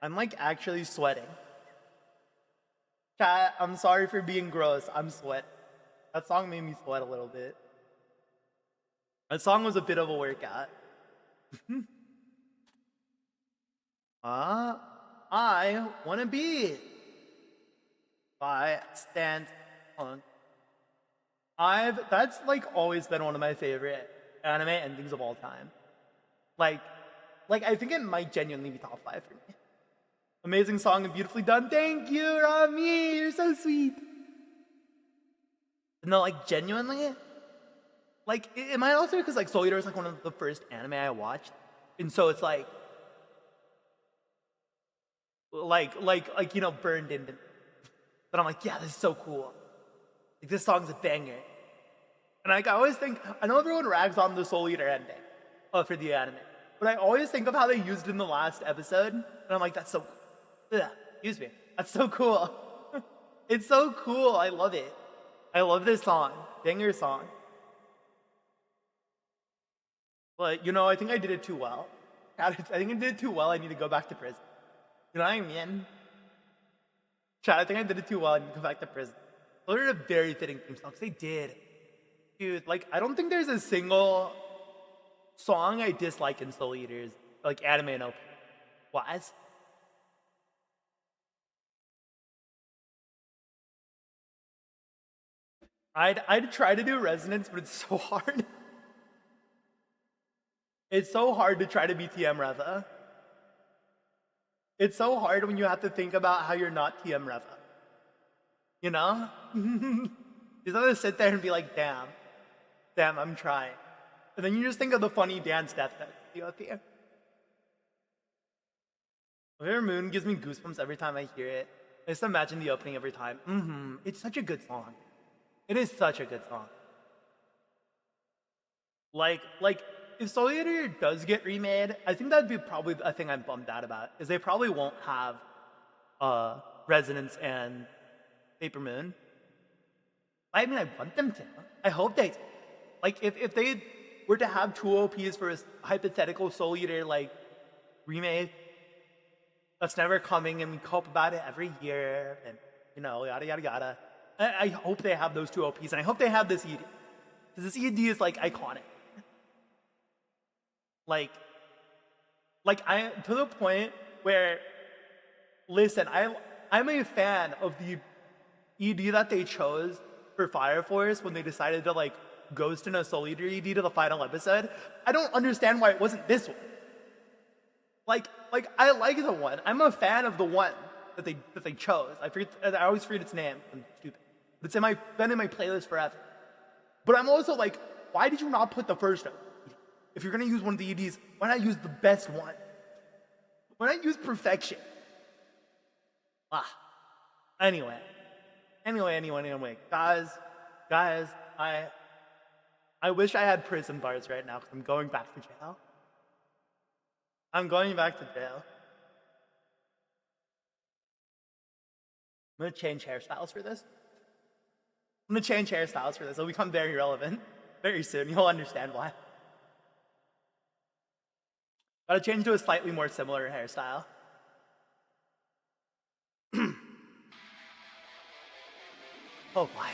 I'm like actually sweating. Chat, I'm sorry for being gross. I'm sweating. That song made me sweat a little bit. That song was a bit of a workout. I wanna be. By Stan Punk. That's like always been one of my favorite anime endings of all time. Like I think it might genuinely be top 5 for me. Amazing song and beautifully done. Thank you, Rami. You're so sweet. No, like genuinely, like it might also because like Soul Eater is like one of the first anime I watched, and so it's like you know burned in. But I'm like, yeah, this is so cool. Like this song's a banger. And like I always think, I know everyone rags on the Soul Eater ending for the anime, but I always think of how they used it in the last episode, and I'm like, that's so, excuse me, that's so cool. It's so cool. I love it. I love this song, banger song. But you know, I think I did it too well. I think I did it too well. I need to go back to prison. You know what I mean? Chat, I think I did it too well. I need to go back to prison. Those are a very fitting theme songs. They did. Dude, like, I don't think there's a single song I dislike in Soul Eater's, like, anime and opening. Wise? I'd try to do resonance, but it's so hard. It's so hard to try to be TM Reva. It's so hard when you have to think about how you're not TM Reva. You know? You just have to sit there and be like, damn, I'm trying. And then you just think of the funny dance death that you go through. River Moon gives me goosebumps every time I hear it. I just imagine the opening every time. It's such a good song. It is such a good song. Like, if Soul Eater does get remade, I think that'd be probably a thing I'm bummed out about, is they probably won't have Resonance and Paper Moon. I mean, I want them to. I hope they do. Like, if they were to have two OPs for a hypothetical Soul Eater, like, remake, that's never coming, and we cope about it every year, and yada yada yada. I hope they have those two OPs, and I hope they have this ED. Because this ED is like iconic. Like I to the point where, listen, I'm a fan of the ED that they chose for Fire Force when they decided to like ghost in a Soul Eater ED to the final episode. I don't understand why it wasn't this one. Like I like the one. I'm a fan of the one that they chose. I always forget its name. I'm stupid. But it's been in my playlist forever. But I'm also like, why did you not put the first one? If you're gonna use one of the EDs, why not use the best one? Why not use perfection? Anyway. Guys, I wish I had prison bars right now because I'm going back to jail. I'm going back to jail. I'm gonna change hairstyles for this. It'll become very relevant very soon. You'll understand why. Gotta change to a slightly more similar hairstyle. Oh my.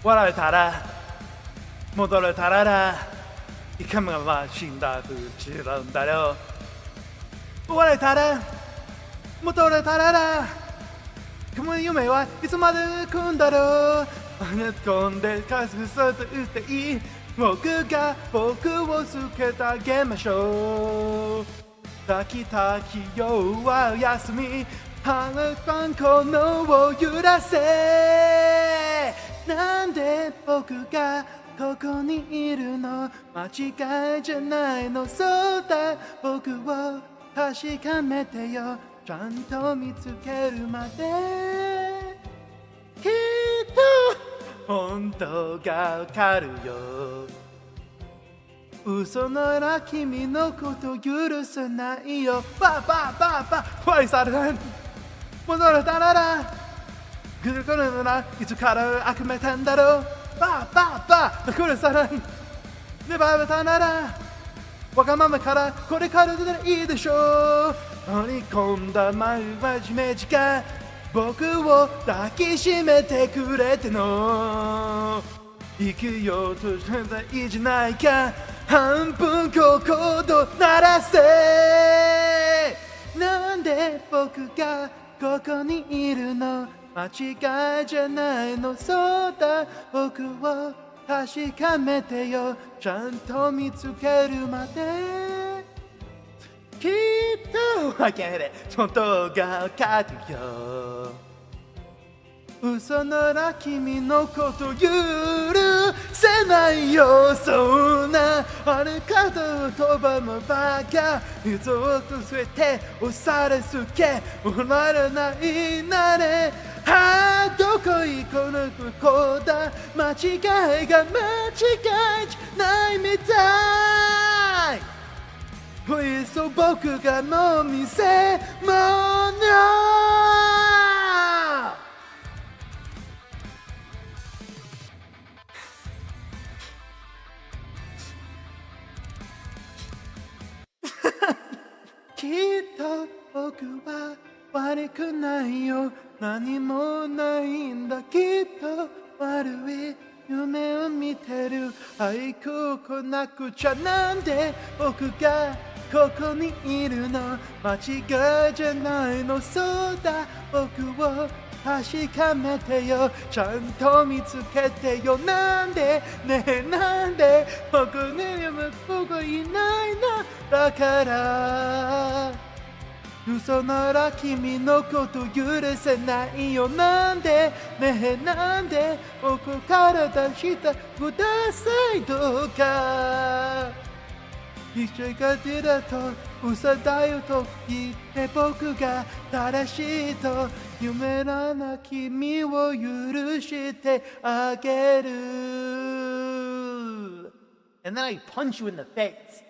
笑えたら戻れたらいかがは死んだ不知らんだろう笑えたら戻れたらこの夢はいつまで来るんだろう飛んで加速すると言っていい僕が僕を救けてあげましょう炊き炊き夜は休み花パンこのを揺らせなんで僕がここにいるの間違いじゃないのそうだ僕を確かめてよちゃんと見つけるまできっと本当がわかるよ嘘なら君のこと許さないよバーバーバーバーファイサル戻れたなら来る頃ならいつから悪めたんだろうバーバーバー来るさらに粘れたならわがままからこれからでいいでしょう乗り込んだ真面目時間僕を抱きしめてくれての生きようとしてたいいじゃないか半分心鳴らせなんで僕がここにいるの間違いじゃないのそうだ僕を確かめてよちゃんと見つけるまできっと I can't hit it 本当がわかるよ嘘なら君のこと許せないよそんなあれ方を飛ばむバカ人を据えて押されすけ終わらないなれはあどこ行このここだ間違いが間違いじゃないみたいPlease そう僕がの見せ物きっと僕は悪くないよ何もないんだきっと悪い夢を見てる愛く来なくちゃなんで僕がここにいるの間違いじゃないのそうだ僕を確かめてよちゃんと見つけてよなんでねえなんで僕には僕いないのだから嘘なら君のこと許せないよなんでねえなんで僕から出してくださいどうか一緒が出だと嘘だよと言って僕が正しいと夢らな君を許してあげる And then I punch you in the face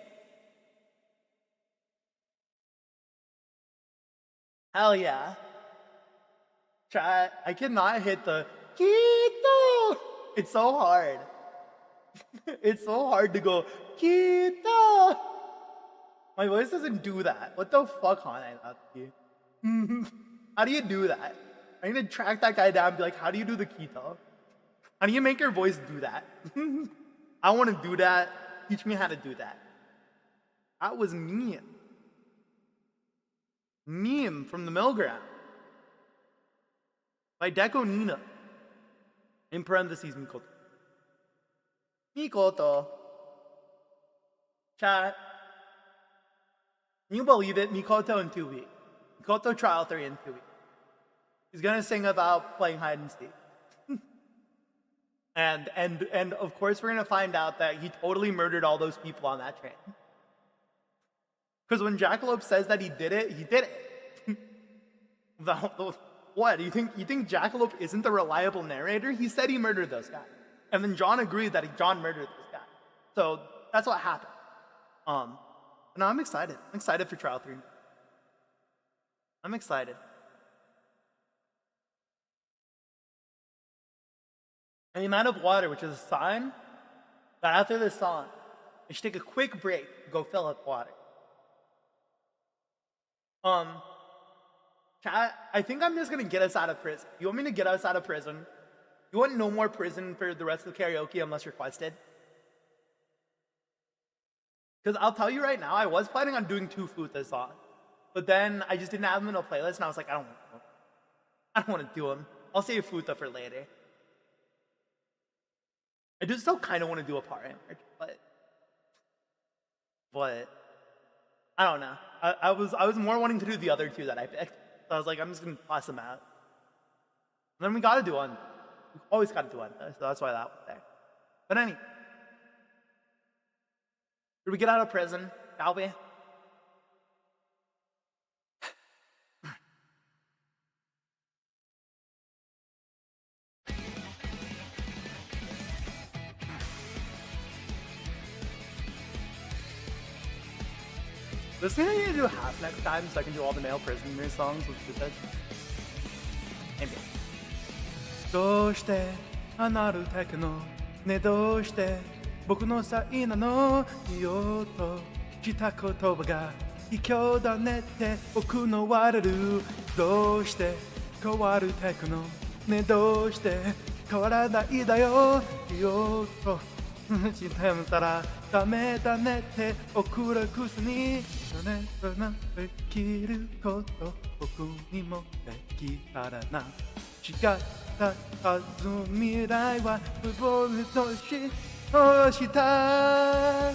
Hell yeah. Chat, I cannot hit the Kito. It's so hard. It's so hard to go Kito. My voice doesn't do that. What the fuck, Hana? How do you do that? I need to track that guy down and be like, how do you do the Kito? How do you make your voice do that? I want to do that. Teach me how to do that. That was meme. Meme from the Millground. By Deco Nina. In parentheses, Mikoto. Mikoto. Chat. Can you believe it? Mikoto in 2 weeks. Mikoto trial 3 in 2 weeks. He's gonna sing about playing hide and seek. And of course we're gonna find out that he totally murdered all those people on that train. Because when Jackalope says that he did it, he did it. What? You think Jackalope isn't the reliable narrator? He said he murdered those guys. And then John agreed that John murdered those guys. So that's what happened. No, I'm excited. I'm excited for trial 3. I'm excited. And the amount of water, which is a sign that after this song, I should take a quick break, go fill up water. Chat, I think I'm just gonna get us out of prison. You want me to get us out of prison? You want no more prison for the rest of the karaoke unless requested? Because I'll tell you right now, I was planning on doing 2 food this song. But then I just didn't have them in a playlist, and I was like, I don't want to do them. I'll save Futa for later. I do still kind of want to do a part image, but I don't know. I was more wanting to do the other 2 that I picked. So I was like, I'm just gonna toss them out. And then we gotta do one. We always gotta do one, so that's why that was there. But anyway, did we get out of prison, shall we? This thing I need to do half next time so I can do all the male prisoner songs with Futa. Maybe. どうして離るテクノねどうして僕の才なの言おうとした言葉が卑怯だねって僕の割れるどうして変わるテクノねどうして変わらないだよ言おうとしてみたらダメだねって送るくせにそれとなできること僕にもできたらな違ったはず未来は無謀とした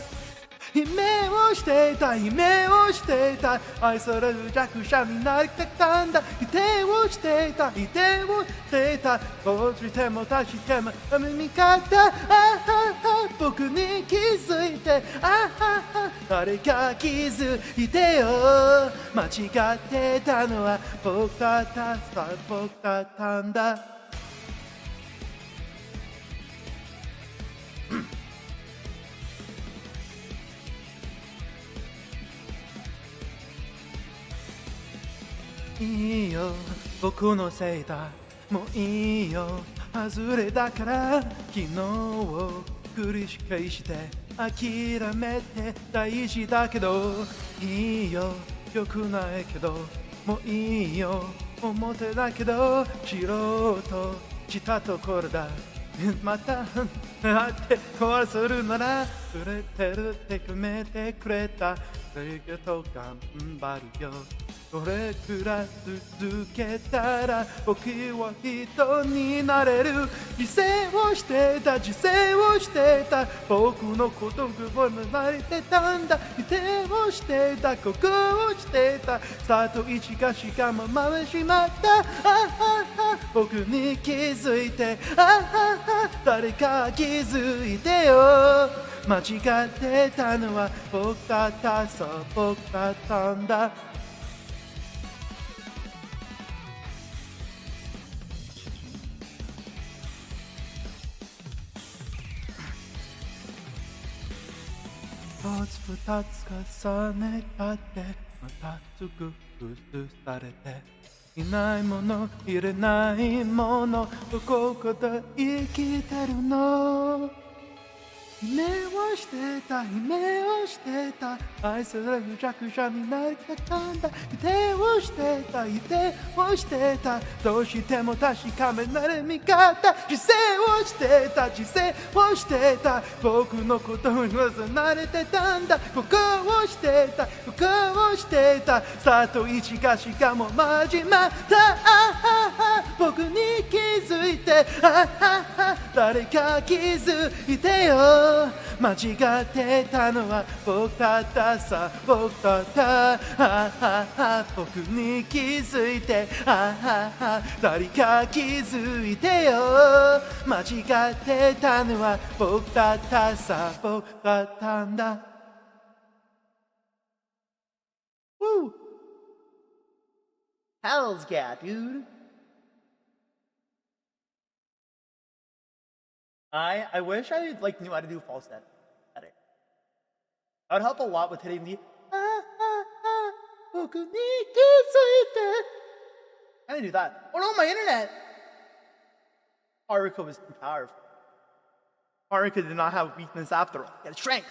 夢をしていた夢をしていた愛される弱者になりたかったんだ否定をしていた否定をしていたこうしても足しても味方僕に気づいて誰か気づいてよ間違ってたのは僕だったんだいいよ僕のせいだもういいよ外れだから昨日を繰り返して諦めて大事だけどいいよ良くないけどもういいよ表だけど知ろうとしたところだまた会って壊するなら触れてるって決めてくれたそれと頑張るよこれくらい続けたら僕は人になれる犠牲をしていた自制をしていた僕のことをなれてたんだ否定をしていたここをしていたスタート一がしかも回しまった僕に気づいて誰か気づいてよ間違ってたのは僕だったそう僕だったんだ一つ二つ重ねたってまたすぐ崩されていないものいれないものどこかで生きてるの夢をしてた夢をしてた愛する弱者になりたかった否定をしてた否定をしてたどうしても確かめられみ方自制をしてた自制をしてた僕のことに慣れてたんだここをしてたここをしてたさと一がしかも始まった僕に気づいて誰か気づいてよ間違ってたのは僕だったさ僕だった僕に気づいて誰か気づいてよ間違ってたのは僕だったさ僕だったんだWoo! Hell's yeah, dude. I wish I like knew how to do falsetto better. That would help a lot with hitting the How do I do that? Oh no, my internet! Haruka was too powerful. Haruka did not have weakness after all. He had strength.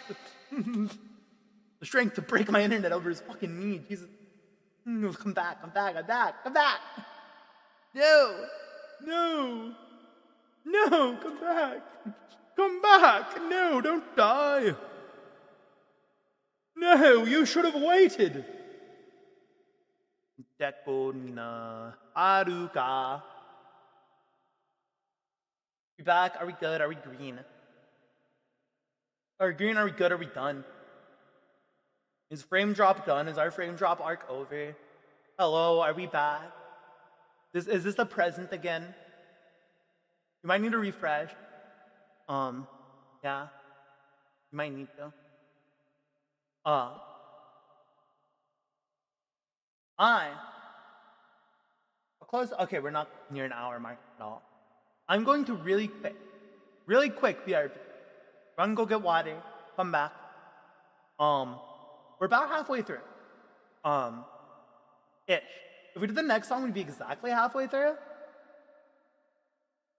The strength to break my internet over his fucking knee. Jesus. Come back, come back, come back, come back! No! No! No, come back! Come back! No, don't die! No, you should have waited! Deko na Haruka. We back? Are we good? Are we green? Are we green? Are we good? Are we done? Is frame drop done? Is our frame drop arc over? Hello, are we back? Is this the present again? You might need to refresh. Yeah. You might need to. I'll close. Okay, we're not near an hour mark at all. I'm going to really quick, BRB. Run, go get water. Come back. We're about halfway through. Ish. If we did the next song, we'd be exactly halfway through.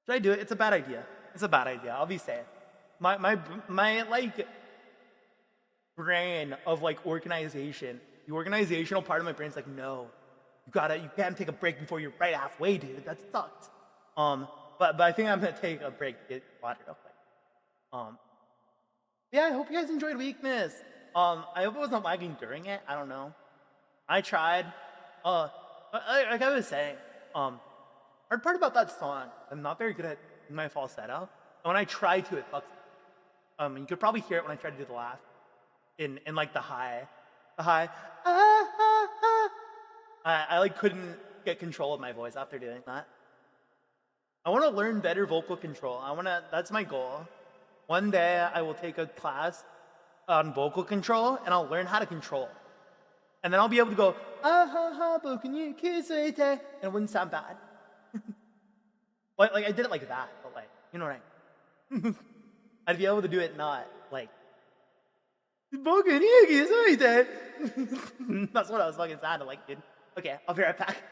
Should I do it? It's a bad idea. It's a bad idea. I'll be safe. My like brain of like organization, the organizational part of my brain's like, no, you can't take a break before you're right halfway, dude. That sucks. But I think I'm gonna take a break to get water real quick. Yeah, I hope you guys enjoyed Weakness. I hope it wasn't lagging during it. I don't know. I tried. Like I was saying, hard part about that song, I'm not very good at my falsetto. And when I try to, it fucks. You could probably hear it when I try to do the laugh, in like the high. I like couldn't get control of my voice after doing that. I want to learn better vocal control. That's my goal. One day I will take a class on vocal control and I'll learn how to control. And then I'll be able to go, and it wouldn't sound bad. Like I did it like that, but like, you know what I mean? I'd be able to do it not like, that's what I was fucking sounding like, dude. Okay, I'll be right back.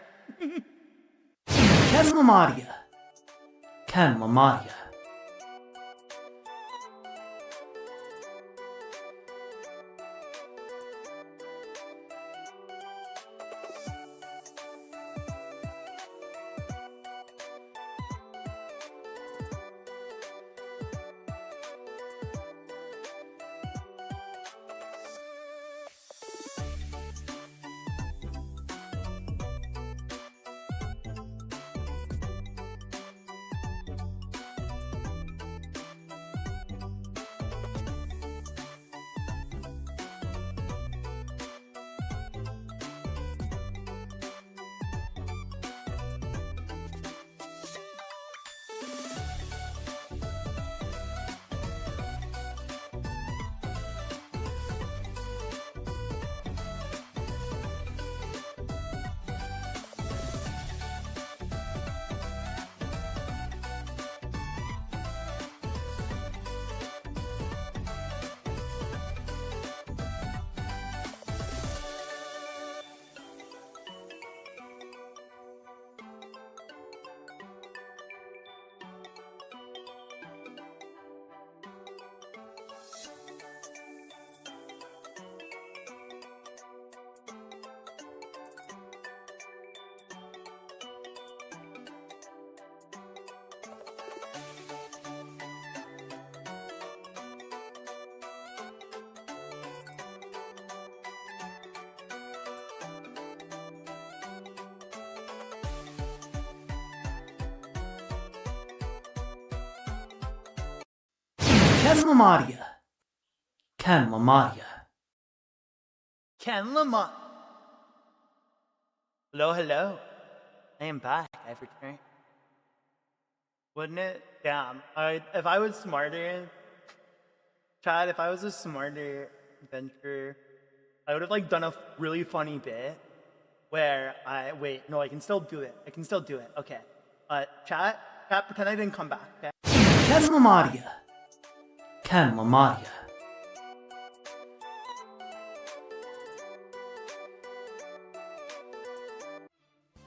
Ken Maria. Ken Lamadia. Ken Lamadia. Ken Lamont. Hello, hello. I am back. I've returned. Wouldn't it? Damn. If I was smarter, Chad, if I was a smarter adventurer, I would have like done a really funny bit where I can still do it. I can still do it. Okay. Chat, pretend I didn't come back. Okay? Ken Lamadia. Ken Lamadia.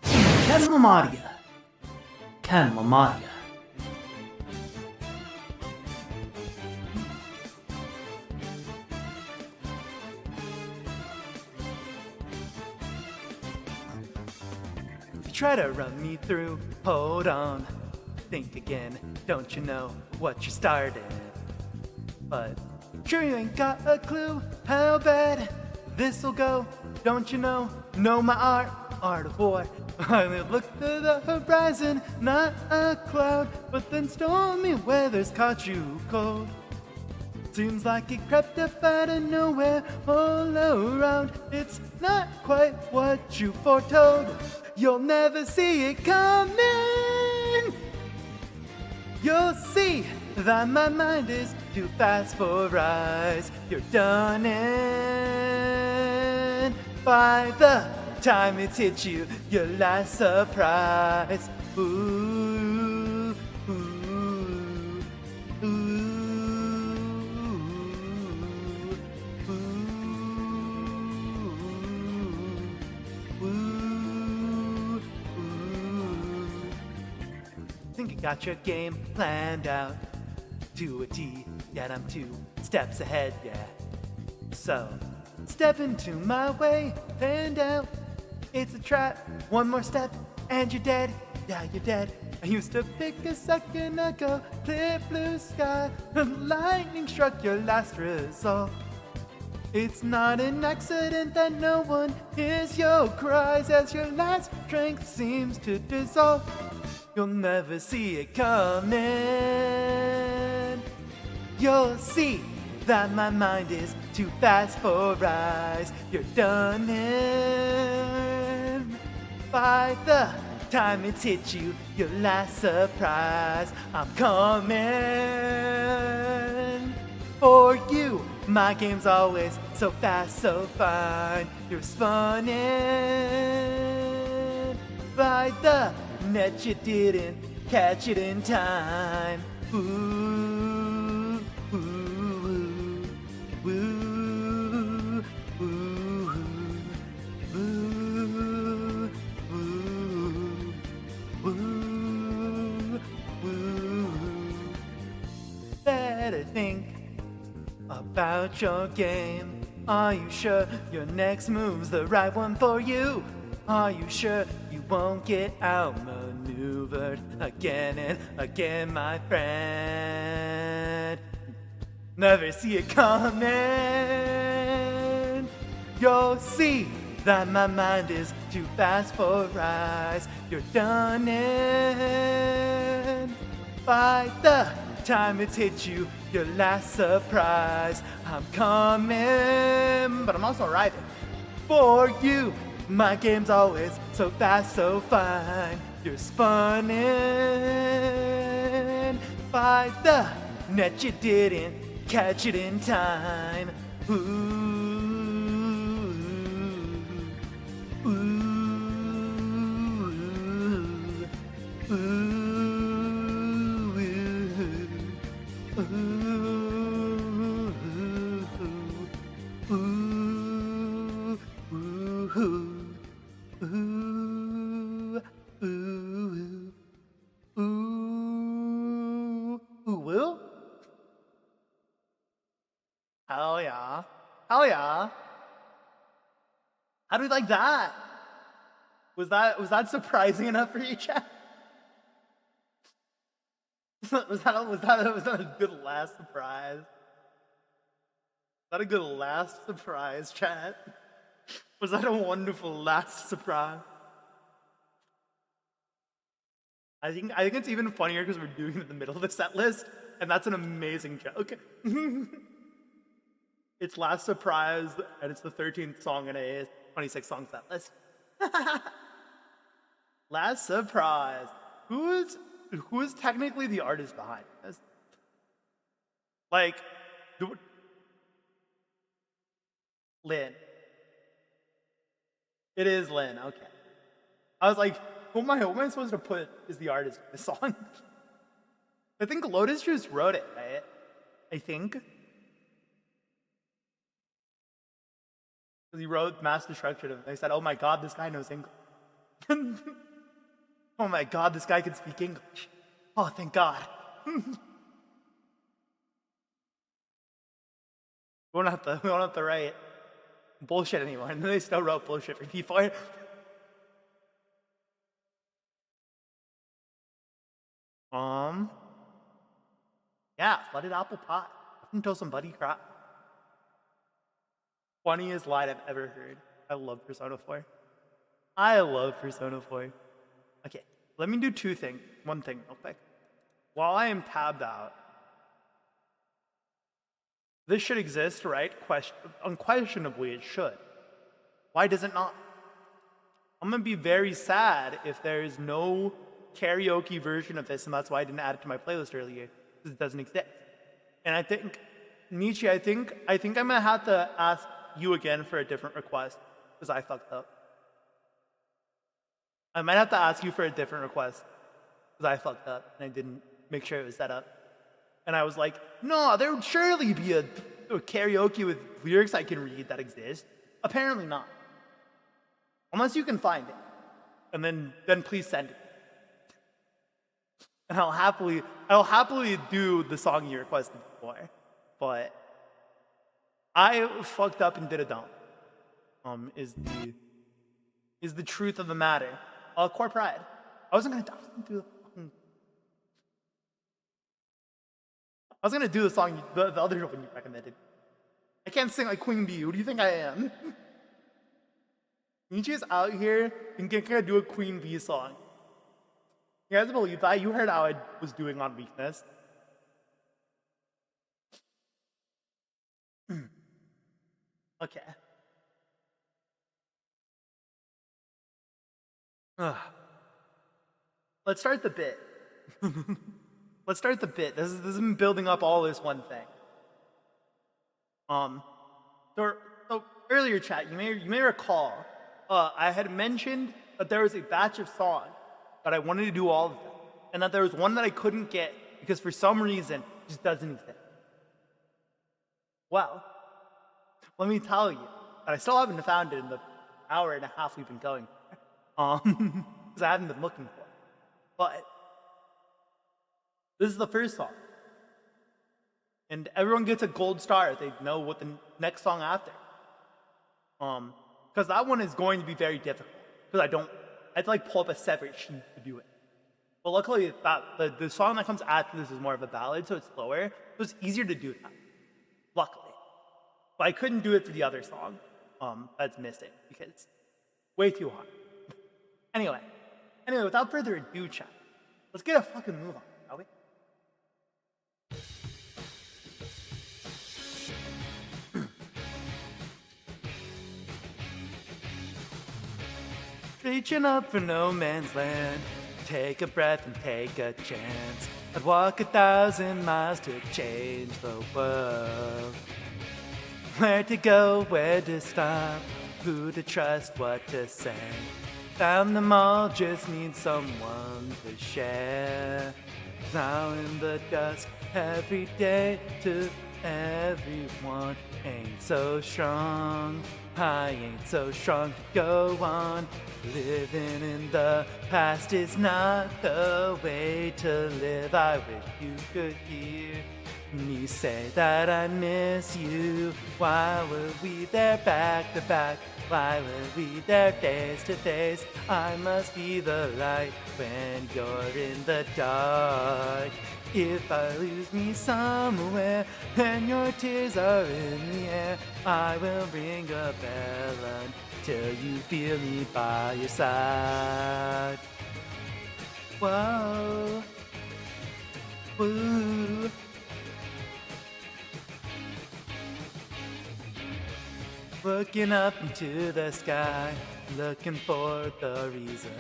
Ken Lamadia. Ken Lamadia. You try to run me through, hold on. Think again, don't you know what you started? But sure you ain't got a clue how bad this'll go. Don't you know my art of war. I look to the horizon, not a cloud, but then stormy weather's caught you cold. Seems like it crept up out of nowhere all around. It's not quite what you foretold. You'll never see it coming. You'll see that my mind is too fast for eyes. You're done in by the time it's hit you, your last surprise. Ooh, ooh, ooh, ooh, ooh, ooh. Think you got your game planned out to a T, yet I'm 2 steps ahead, yeah. So, step into my way, stand out. It's a trap, one more step, and you're dead. Yeah, you're dead. I used to pick a second ago, clear blue sky, and lightning struck your last result. It's not an accident that no one hears your cries as your last strength seems to dissolve. You'll never see it coming. You'll see that my mind is too fast for eyes. You're done in by the time it's hit you, your last surprise. I'm coming for you. My game's always so fast, so fine. You're spun in by the net, you didn't catch it in time. Ooh, ooh, ooh, ooh, ooh, ooh, ooh, ooh. Better think about your game. Are you sure your next move's the right one for you? Are you sure you won't get outmaneuvered again and again, my friend? Never see it coming. You'll see that my mind is too fast for eyes. You're done in by the time it's hit you, your last surprise. I'm coming, but I'm also arriving for you. My game's always so fast, so fine. You're spun in by the net, you didn't catch it in time. Ooh, ooh, ooh, ooh, ooh, ooh, ooh. Ooh, ooh, ooh, ooh, woo? Hell yeah. Hell yeah. How do we like that? Was that surprising enough for you, chat? Was that a good last surprise? Was that a good last surprise, chat? Was that a wonderful last surprise? I think it's even funnier because we're doing it in the middle of the set list. and that's an amazing joke. It's Last Surprise, and it's the 13th song in a 26-song set list. Last Surprise. Who is technically the artist behind this? Like, Lin. It is Lin, okay. I was like, who am I supposed to put as the artist of this song? I think Lotus Juice wrote it, right? I think. Because he wrote Mass Destruction, and they said, oh my god, this guy knows English. Oh my god, this guy can speak English. Oh, thank god. We don't have to write bullshit anymore. And then they still wrote bullshit for people. Yeah, flooded apple pie. Until somebody cried. Funniest line I've ever heard. I love Persona 4. I love Persona 4. Okay, let me do one thing real quick. While I am tabbed out, this should exist, right? Unquestionably, it should. Why does it not? I'm gonna be very sad if there is no karaoke version of this, and that's why I didn't add it to my playlist earlier, because it doesn't exist. And I think, Nietzsche, I think I'm gonna have to ask you again for a different request, because I fucked up. I might have to ask you for a different request, because I fucked up, and I didn't make sure it was set up. And I was like, no, there would surely be a karaoke with lyrics I can read that exists. Apparently not. Unless you can find it. And then please send it. And I'll happily do the song you requested for. But I fucked up and did a dump. Is the truth of the matter. Core Pride. I was gonna do the song, the other one you recommended. I can't sing like Queen Bee. Who do you think I am? Nietzsche's out here thinking I can do a Queen Bee song. You guys believe that? You heard how I was doing on Weakness. Okay. Let's start the bit. Let's start the bit. This has been building up all this one thing. So earlier, chat, you may recall, I had mentioned that there was a batch of songs that I wanted to do all of them, and that there was one that I couldn't get because for some reason it just doesn't exist. Well, let me tell you that I still haven't found it in the hour and a half we've been going, because I haven't been looking for it. But this is the first song. And everyone gets a gold star if they know what the next song after. Because that one is going to be very difficult. Because I have to like pull up a separate sheet to do it. But luckily, the song that comes after this is more of a ballad, so it's slower. So it's easier to do that. Luckily. But I couldn't do it for the other song that's missing because it's way too hard. Anyway, without further ado, chat, let's get a fucking move on, shall we? Reaching up for no man's land. Take a breath and take a chance. I'd walk 1,000 miles to change the world. Where to go, where to stop, who to trust, what to say. Found them all, just need someone to share. Now in the dusk, every day to everyone. Ain't so strong, I ain't so strong to go on. Living in the past is not the way to live. I wish you could hear me say that I miss you. Why were we there back to back? Why were we there face to face? I must be the light when you're in the dark. If I lose me somewhere and your tears are in the air, I will ring a bell until you feel me by your side. Whoa, woo, looking up into the sky, looking for the reason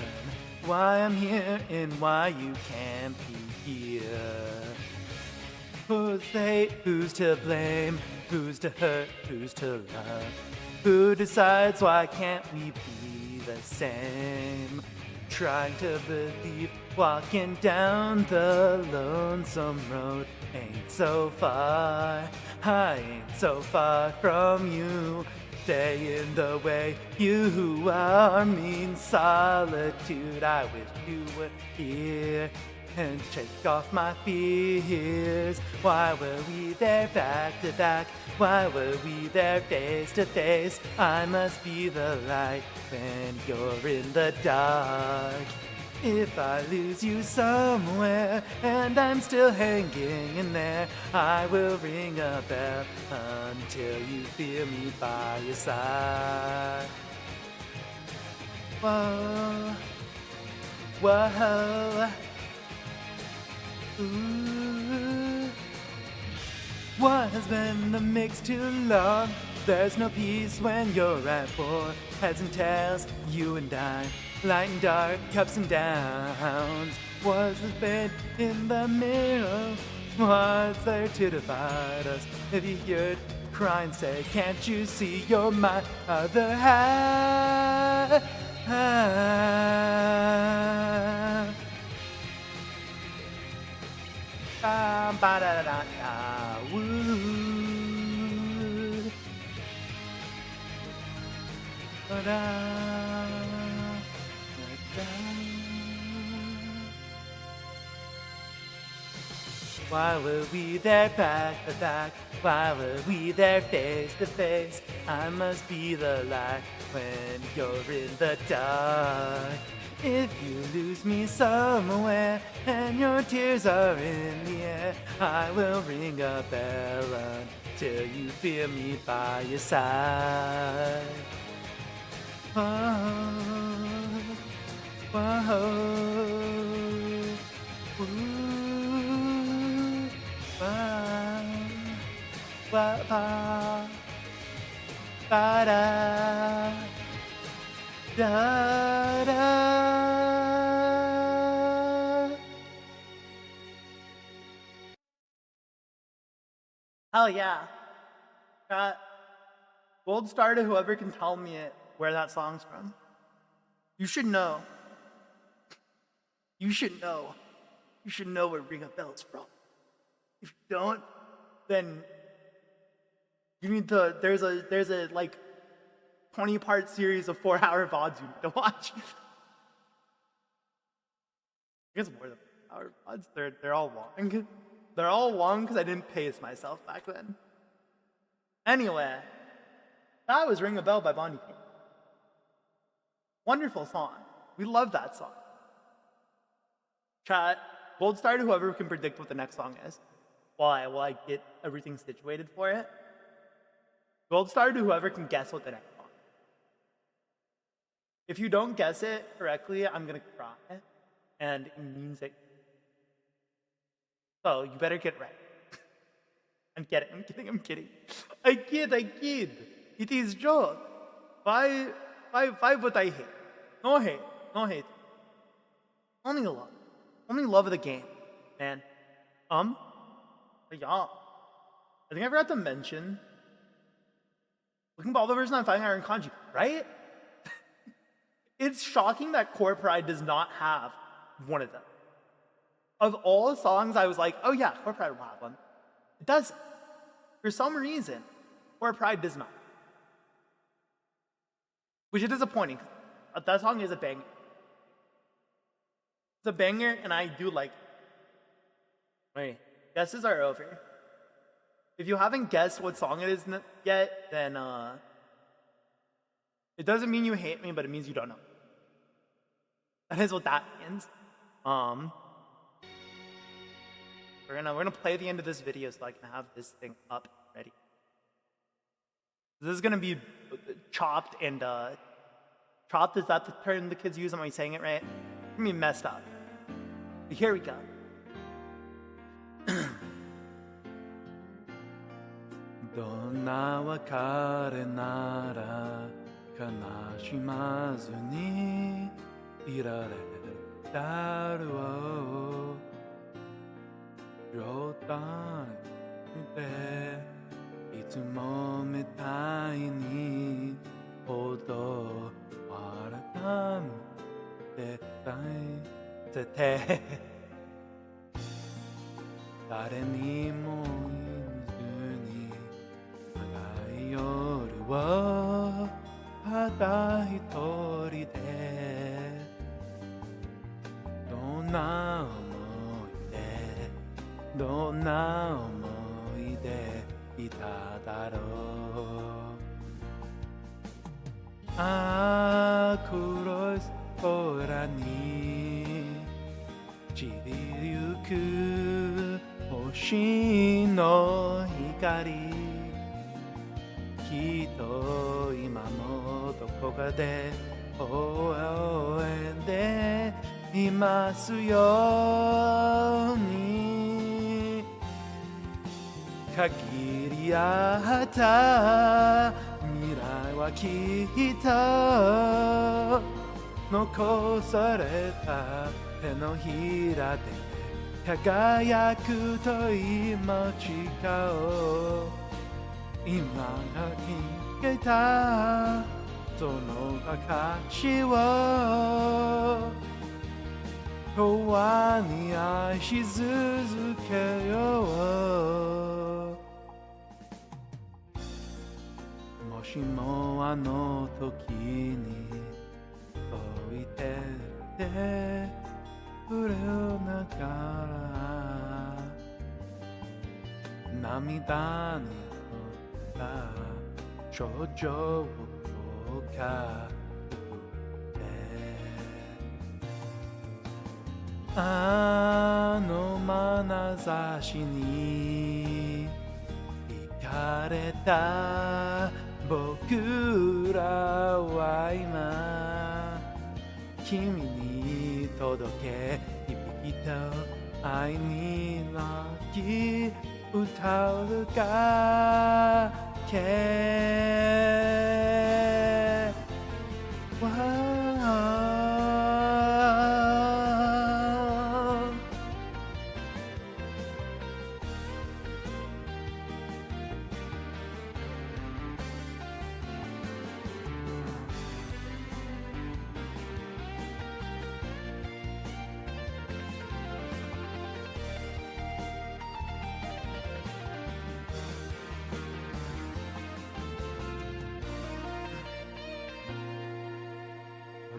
why I'm here and why you can't be here. Who's they? Who's to blame? Who's to hurt? Who's to love? Who decides why can't we be the same? Trying to believe, walking down the lonesome road ain't so far. I ain't so far from you. Stay in the way you are means solitude. I wish you were here and shake off my fears. Why were we there back to back? Why were we there face to face? I must be the light when you're in the dark. If I lose you somewhere and I'm still hanging in there, I will ring a bell until you feel me by your side. Whoa, whoa, ooh. What has been the mix too long? There's no peace when you're at war. Heads and tails, you and I, light and dark, ups and downs. What's been in the middle? What's there to divide us? If you hear it cry and say, can't you see you're my other half? Why were we there back to back? Why were we there face to face? I must be the light when you're in the dark. If you lose me somewhere and your tears are in the air, I will ring a bell until you feel me by your side. Whoa, whoa, ooh, wah, wah, wah, ba-da, da-da. Hell yeah. Gold star to whoever can tell me where that song's from. You should know. You should know. You should know where Ring a Bell's from. If you don't, then you need to, there's a like 20-part series of 4-hour VODs you need to watch. I guess more than 4-hour VODs. They're all long. They're all long because I didn't pace myself back then. Anyway, that was Ring a Bell by Bonnie King. Wonderful song. We love that song. Chat, gold star to whoever can predict what the next song is. While I get everything situated for it. Gold star to whoever can guess what the next song is. If you don't guess it correctly, I'm gonna cry. And it means that. So you better get right. I'm kidding. I kid. It is joke. Why would I hate? No hate. Only love. Only love of the game, man. Yeah. I think I forgot to mention. Looking at all the versions I'm finding are in kanji, right? It's shocking that Core Pride does not have one of them. Of all the songs, I was like, oh yeah, Core Pride will have one. It doesn't. For some reason, Core Pride does not. Which is disappointing. That song is a banger. It's a banger, and I do like it. Wait, guesses are over. If you haven't guessed what song it is yet, then it doesn't mean you hate me, but it means you don't know. That is what that means. We're gonna play the end of this video so I can have this thing up ready. This is gonna be chopped and chopped, is that the term the kids use? Am I saying it right? It's gonna be messed up. But here we go. どんな別れなら悲しまずにいられるだろう冗談でいつもみたいにほど改めて大切誰にも言ずに長い夜をただ一人でどんな思い出いただろう黒い空に散りゆく星の光きっと今もどこかで微笑んでいますように限りあった未来はきっと残された手のひらで輝くと命かを今が消えたその証を永遠に愛し続けようもしもあの時に置いてて触れながら涙に乗った少女をかあの眼差しに惹かれた僕らは今君に届け響きと愛に泣き歌うかけ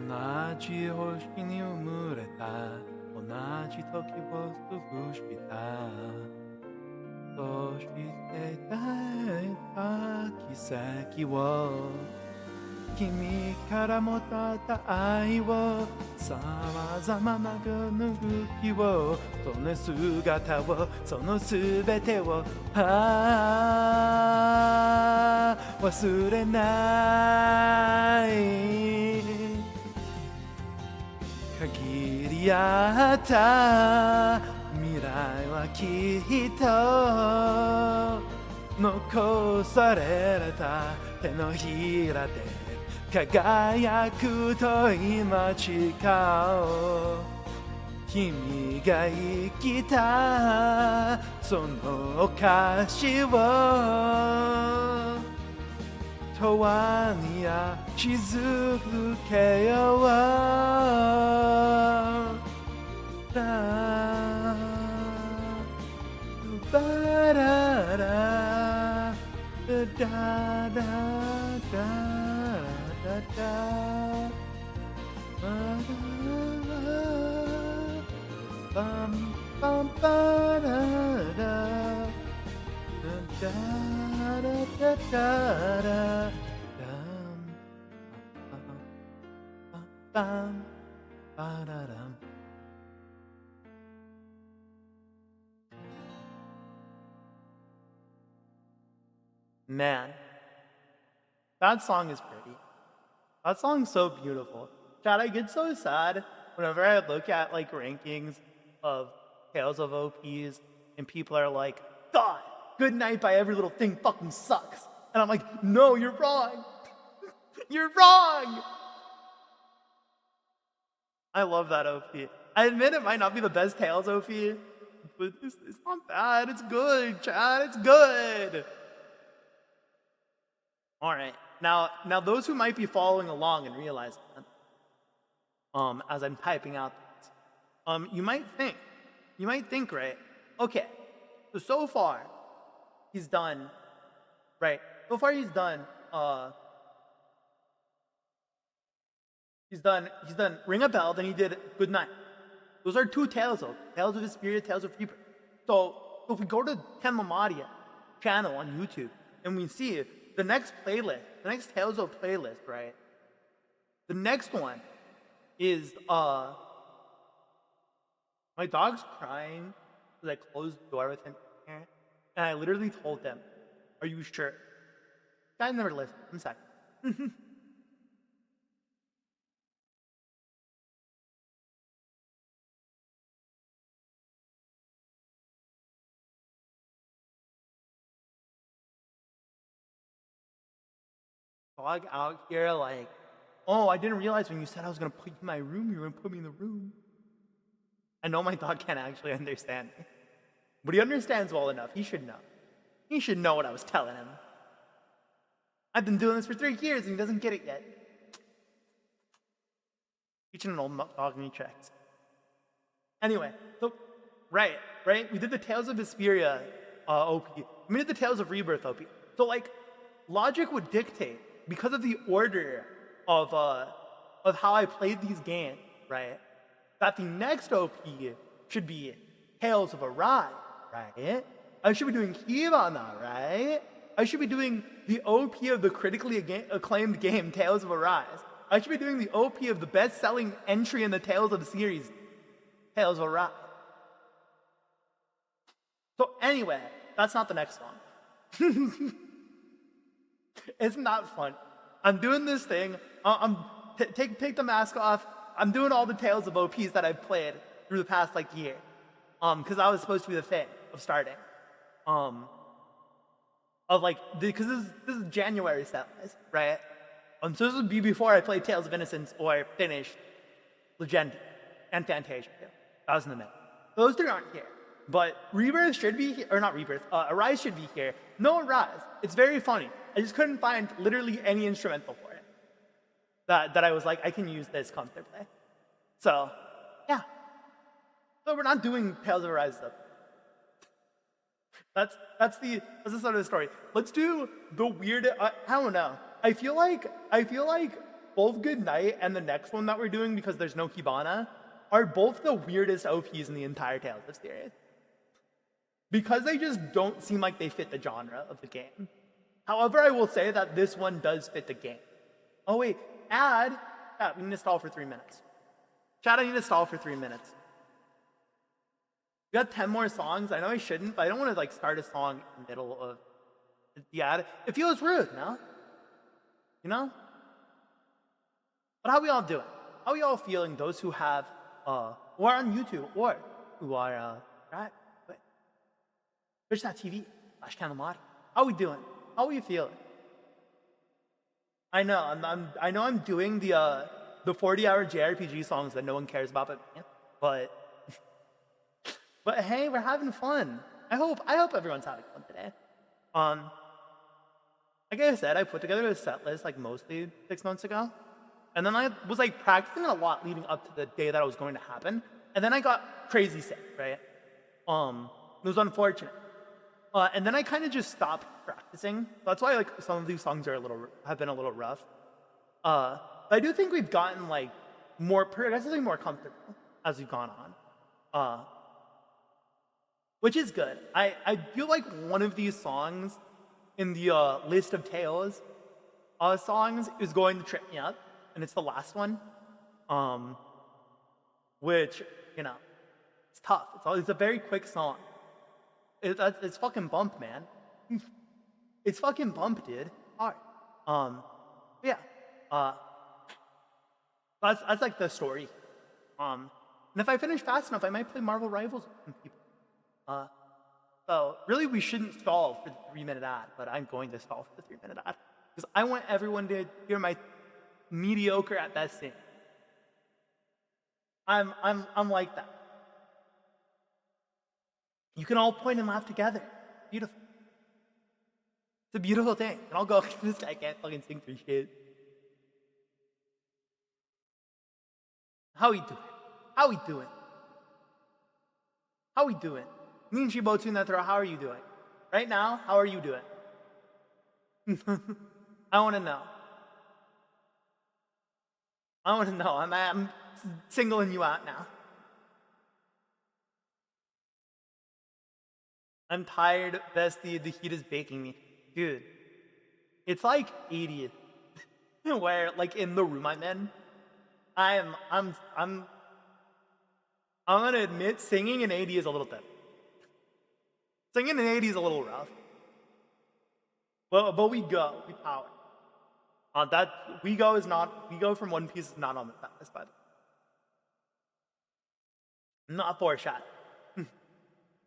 同じ星に埋もれた同じ時を過ごしたそして抱いた奇跡を君からもたった愛をさまざまな動きをその姿をそのすべてを忘れない限りあった未来はきっと残された手のひらで輝くと今誓おう君が生きたその証を永遠に愛し続けようバララダダダバンバンバララダダダダバンバラランMan, that song is pretty. That song's so beautiful. Chad, I get so sad whenever I look at like rankings of Tales of OPs and people are like, God, Good Night by Every Little Thing fucking sucks. And I'm like, no, you're wrong. You're wrong. I love that OP. I admit it might not be the best Tails OP, but it's not bad. It's good, Chad. It's good. All right. Now those who might be following along and realizing that, as I'm typing out this, you might think, right? Okay, so far he's done, right? So far he's done Ring a Bell, then he did Good Night. Those are two Tales of Vesperia, Tales of Rebirth. So if we go to Ken Lamadia channel on YouTube and we see the next playlist, the next Tales of playlist, right? The next one is my dog's crying because I closed the door with him here, and I literally told them, "Are you sure?" Guy never listened. I'm sorry. Dog out here like, oh, I didn't realize when you said I was gonna put you in my room, you were gonna put me in the room. I know my dog can't actually understand me, but he understands well enough. He should know. He should know what I was telling him. I've been doing this for 3 years and he doesn't get it yet. Teaching an old dog new tricks. Anyway, so right, we did the Tales of Vesperia OP. We did the Tales of Rebirth OP. So like, logic would dictate, because of the order of how I played these games, right, that the next OP should be Tales of Arise, right? I should be doing Hibana, right? I should be doing the OP of the critically acclaimed game Tales of Arise. I should be doing the OP of the best-selling entry in the Tales of the series, Tales of Arise. So anyway, that's not the next song. It's not fun. I'm doing this thing. Take the mask off. I'm doing all the Tales of OPs that I've played through the past like year. Because I was supposed to be the thing of starting. Because this is January set list, right? So this would be before I played Tales of Innocence or finished Legend and Fantasia. That was in the middle. Those three aren't here. But Rebirth should be here, or not Rebirth, Arise should be here. No Arise. It's very funny. I just couldn't find literally any instrumental for it that I was like, I can use this comfortably. So, yeah. So we're not doing Tales of Arise stuff. That's the start of the story. Let's do the weird. I don't know. I feel like both Good Night and the next one that we're doing, because there's no Hibana, are both the weirdest OPs in the entire Tales of series. Because they just don't seem like they fit the genre of the game. However, I will say that this one does fit the game. Oh wait, Chat, we need to stall for 3 minutes. Chat, I need to stall for 3 minutes. We got 10 more songs. I know I shouldn't, but I don't want to like start a song in the middle of the ad. It feels rude, no? You know? But how we all doing? How we all feeling, those who have, who are on YouTube, or who are, right? Twitch.tv/Kanamari. How we doing? How are you feeling? I know I'm doing the 40-hour JRPG songs that no one cares about, but hey, we're having fun. I hope everyone's having fun today. Like I said, I put together a set list like mostly 6 months ago, and then I was like practicing a lot leading up to the day that it was going to happen, and then I got crazy sick, right? It was unfortunate. And then I kind of just stopped practicing. That's why like some of these songs have been a little rough. But I do think we've gotten like progressively more comfortable as we've gone on. Which is good. I feel like one of these songs in the list of Tales songs is going to trip me up, and it's the last one. Which, you know, it's tough. It's a very quick song. It's fucking bump, man. It's fucking bump, dude. Hard. Yeah. That's like the story. And if I finish fast enough, I might play Marvel Rivals with people. So really, we shouldn't stall for the 3-minute ad, but I'm going to stall for the 3-minute ad because I want everyone to hear my mediocre at best thing. I'm like that. You can all point and laugh together. Beautiful. It's a beautiful thing. And I'll go, this guy can't fucking sing for shit. How we doing? How we doing? How we doing? Me and Shibotu Nethro, how are you doing? Right now, how are you doing? I want to know. I want to know. I'm singling you out now. I'm tired, bestie. The heat is baking me. Dude, it's like 80 where, like, in the room I'm in, I'm gonna admit singing in 80 is a little different. Singing in 80 is a little rough. But we go, we power. That we go from One Piece is not on the list, by the way. Not for a shot.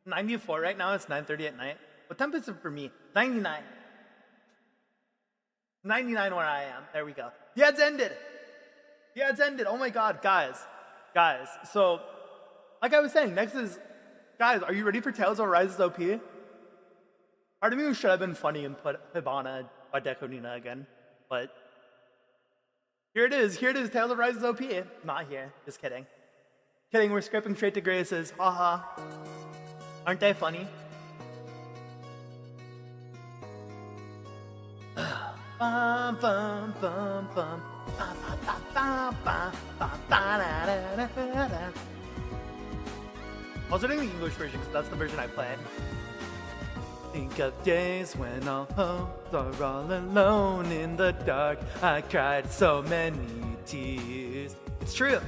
94 right now, it's 9:30 at night. What temp is it for me? 99. 99 where I am. There we go. The ads ended. The ads ended. Oh my god, guys. So, like I was saying, next is, guys, are you ready for Tales of Rise's OP? Part of me should have been funny and put Hibana by Deco Nina again. But here it is, Tales of Rise's OP. Not here, just kidding. Kidding, we're skipping straight to Grace's. Haha. Aren't they funny? Bum, bum, bum, bum. I was doing the English version because that's the version I played. Think of days when all hopes are all alone in the dark. I cried so many tears. It's true.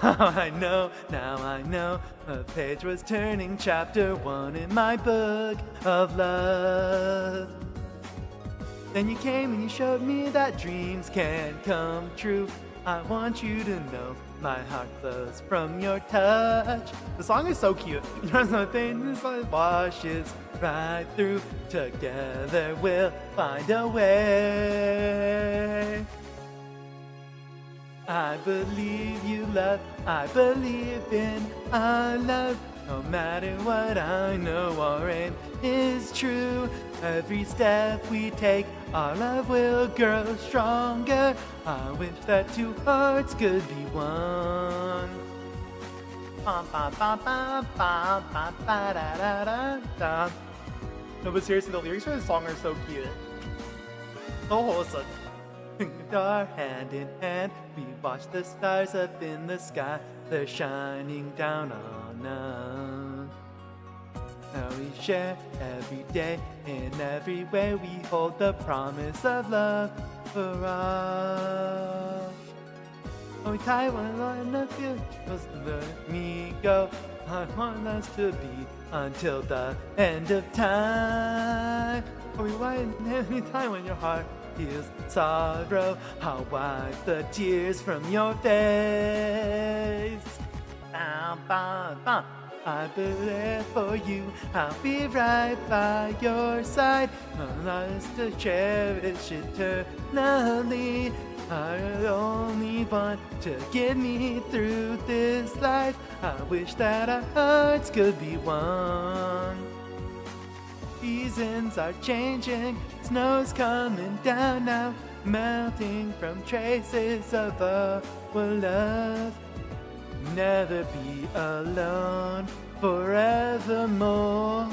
I know, now I know. A page was turning, chapter 1 in my book of love. Then you came and you showed me that dreams can come true. I want you to know my heart glows from your touch. The song is so cute. There's nothing that washes right through. Together we'll find a way. I believe you love, I believe in our love. No matter what, I know our aim is true. Every step we take, our love will grow stronger. I wish that two hearts could be one. No, but seriously, the lyrics for this song are so cute. So wholesome. Our hand in hand, we watch the stars up in the sky. They're shining down on us. Now we share every day, in every way we hold the promise of love for all. Oh, we tie one line of you, just let me go. I want us to be until the end of time. Oh, we wipe every time when your heart feels sorrow. I'll wipe the tears from your face. Bam, bam, bam. I'll be there for you. I'll be right by your side. I'll us to cherish eternally. You're the only one to get me through this life. I wish that our hearts could be one. Seasons are changing, snow's coming down now, melting from traces of our love. Never be alone forevermore.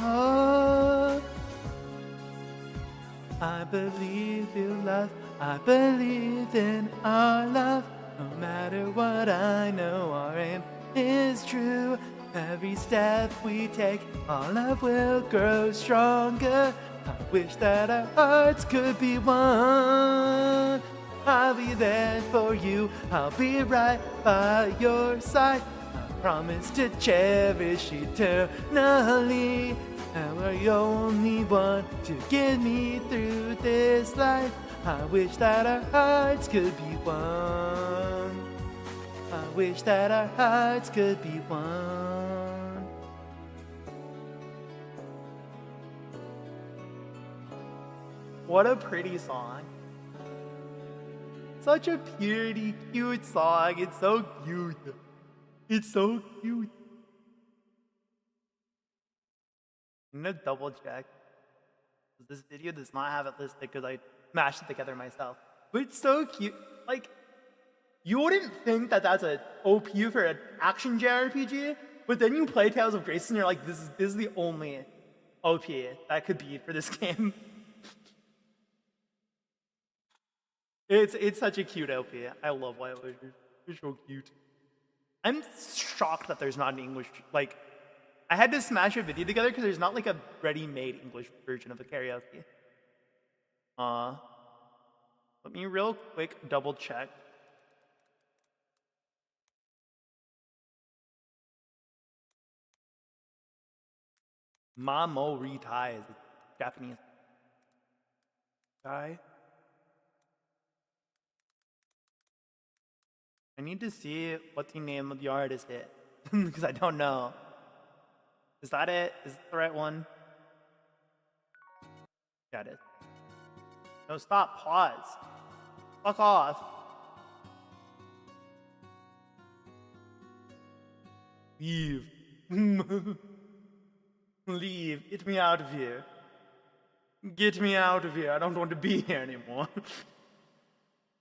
I believe in love, I believe in our love. No matter what, I know our aim is true. Every step we take, our love will grow stronger. I wish that our hearts could be one. I'll be there for you, I'll be right by your side. I promise to cherish eternally. And we're the only one to get me through this life. I wish that our hearts could be one. I wish that our hearts could be one. What a pretty song. Such a pretty, cute song. It's so cute. It's so cute. I'm gonna double check. This video does not have it listed because I mashed it together myself. But it's so cute. Like, you wouldn't think that that's an OP for an action JRPG, but then you play Tales of Grace and you're like, this is the only OP that could be for this game. It's such a cute OP. I love why it was. It's so cute. I'm shocked that there's not an English, like, I had to smash a video together because there's not like a ready-made English version of the karaoke. Let me real quick double check. Mamo Ritai is Japanese. Guy. I need to see what the name of the artist is because I don't know. Is that it? Is it the right one? Yeah, it is. No, stop. Pause. Fuck off. Leave. Leave. Get me out of here. Get me out of here. I don't want to be here anymore.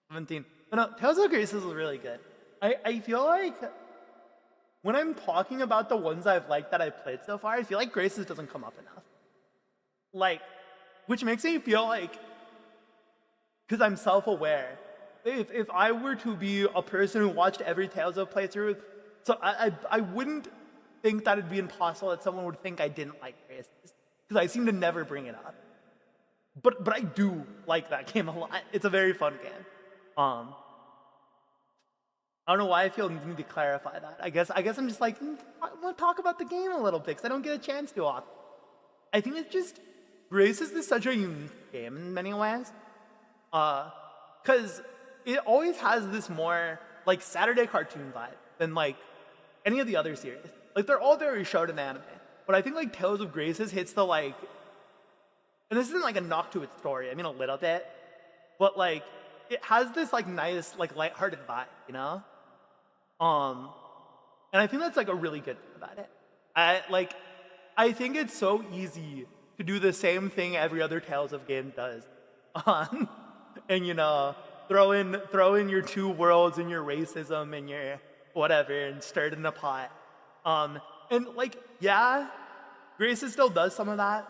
17. But no, Tales of Graces is really good. I feel like when I'm talking about the ones I've liked that I've played so far, I feel like Graces doesn't come up enough. Like, which makes me feel like, because I'm self-aware, if I were to be a person who watched every Tales of playthrough, so I wouldn't think that it'd be impossible that someone would think I didn't like Graces, because I seem to never bring it up. But I do like that game a lot. It's a very fun game. I don't know why I feel the need to clarify that. I guess I'm just like, I want to talk about the game a little bit because I don't get a chance to often. I think it's just, Graces is such a unique game in many ways. Because it always has this more like Saturday cartoon vibe than like any of the other series. Like they're all very shonen anime. But I think like Tales of Graces hits the like, and this isn't like a knock to its story, I mean a little bit, but like, it has this like nice, like lighthearted vibe, you know? And I think that's like a really good thing about it. I think it's so easy to do the same thing every other Tales of game does. And you know, throw in your two worlds and your racism and your whatever and stir it in a pot. And like, yeah, Graces still does some of that.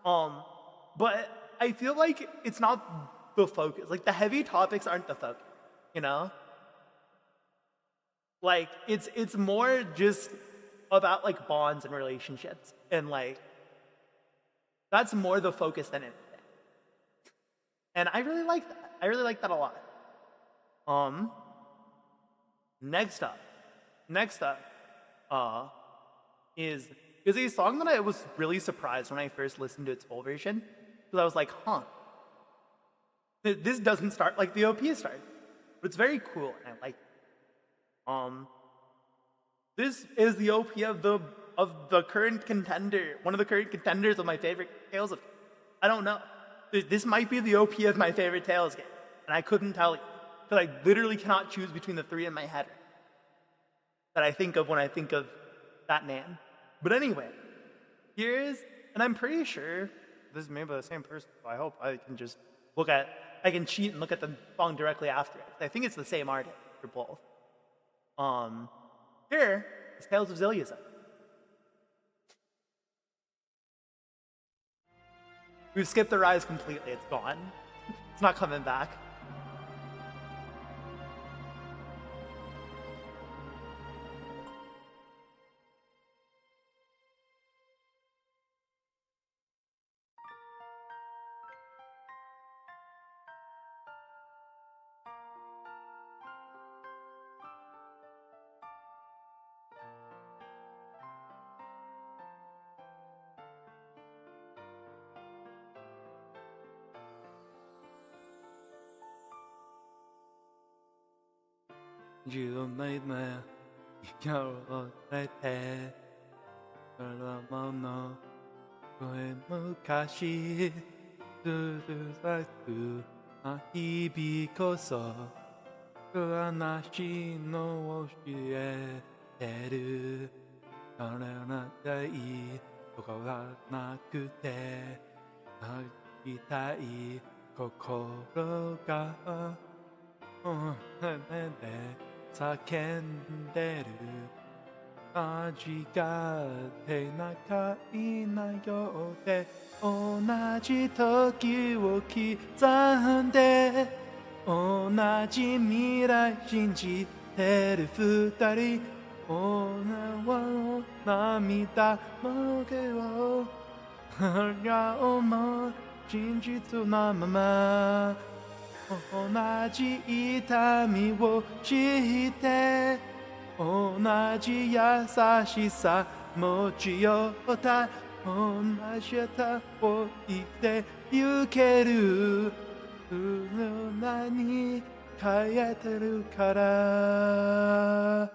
But I feel like it's not the focus. Like the heavy topics aren't the focus, you know? Like it's more just about like bonds and relationships and like that's more the focus than anything. And I really like that. I really like that a lot. Next up is a song that I was really surprised when I first listened to its full version. Because I was like, this doesn't start like the OP starts. But it's very cool and I like it. This is the OP of the current contender, one of the current contenders of my favorite Tales of. I don't know. This might be the OP of my favorite Tales game, and I couldn't tell you because I literally cannot choose between the three in my head that I think of when I think of that name. But anyway, and I'm pretty sure this is maybe the same person. So I hope I can just I can cheat and look at the song directly after it. I think it's the same artist for both. Here is Tales of Xillia's. We've skipped the rise completely. It's gone. It's not coming back. You made me your right Mukashi ずさく日々こそ話の教えてるそれならいいとかはなくて泣きたい心が胸で叫んでる味がって仲いいなようで同じ時を刻んで同じ未来信じてる二人女は涙の毛を顔も真実なまま同じ痛みを知って同じ優しさ持ち寄った同じ明日を生きてゆける何に変えてるから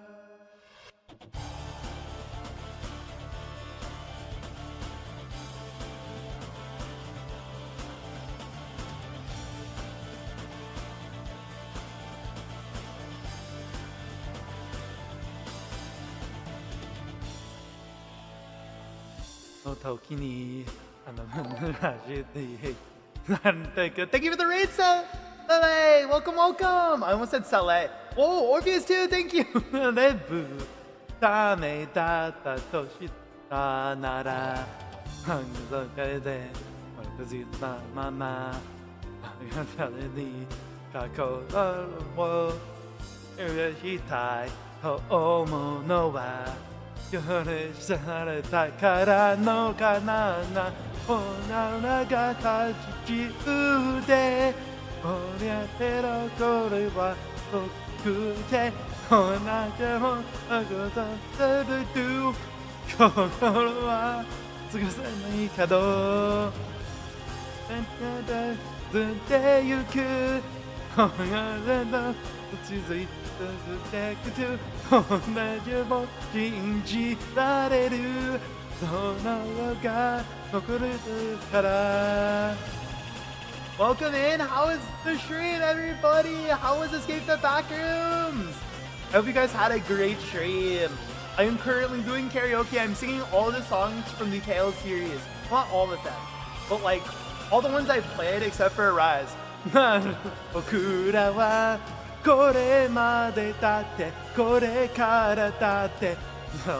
の時にThank you for the raid, Saleh. Welcome, welcome. I almost said Saleh. Whoa, Orpheus too. Thank you. レブダメだったとしたなら半袖で私のまま誰に心を許したいと思うのは許されたからのかなおならが立ち中で俺やってろこれは僕で同じものことすると心は過ごせないけどずってゆく俺の続いてくと同じを信じられるそのが残るから Welcome in. How was the stream, everybody? How was Escape the Backrooms? I hope you guys had a great stream. I am currently doing karaoke. I'm singing all the songs from the Tales series. Not all of them, but like all the ones I've played except for Rise. 僕らはこれまでだってこれからだってそ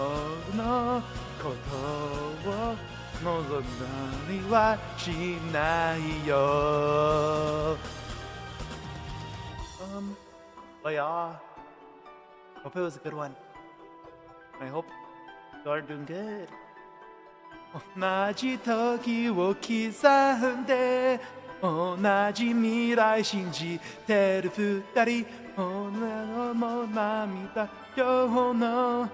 のことを望んだりはしないよ。But yeah, hope it was a good one. I hope you are doing good. 同じ時を刻んで同じ未来信じてる二人女のも涙今日の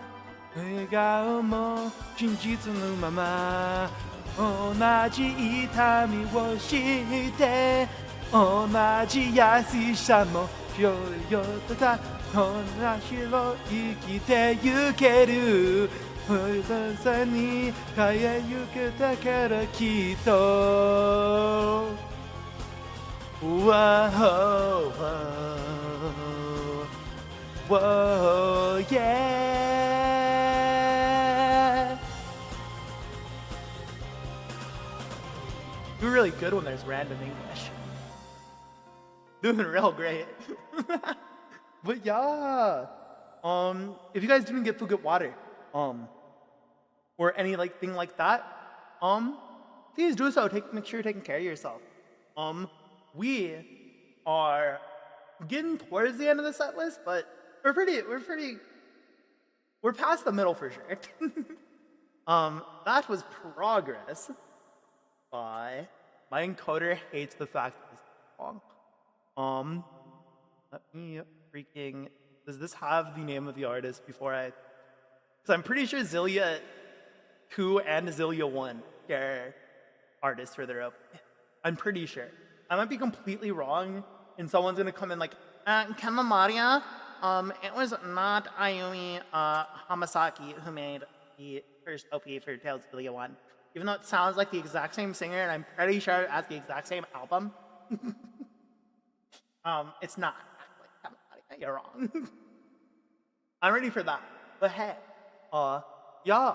笑顔も真実のまま同じ痛みを知って同じ優しさもよよとた同じを生きてゆけるさに変えゆけたからきっと Whoa, whoa, whoa, yeah. You're really good when there's random English. Doing real great. But yeah, if you guys didn't get food, get water, or any like thing like that, please do so. Make sure you're taking care of yourself. We are getting towards the end of the set list, but we're past the middle for sure. That was Progress by my encoder hates the fact that this is long. Let me freaking, does this have the name of the artist before I, because I'm pretty sure Zillia 2 and Zillia 1 are artists for their open. I'm pretty sure. I might be completely wrong, and someone's gonna come in like, Kenma Maria, it was not Ayumi Hamasaki who made the first OP for Tales of Zillia 1. Even though it sounds like the exact same singer, and I'm pretty sure it has the exact same album. It's not. You're wrong. I'm ready for that. But hey, yeah.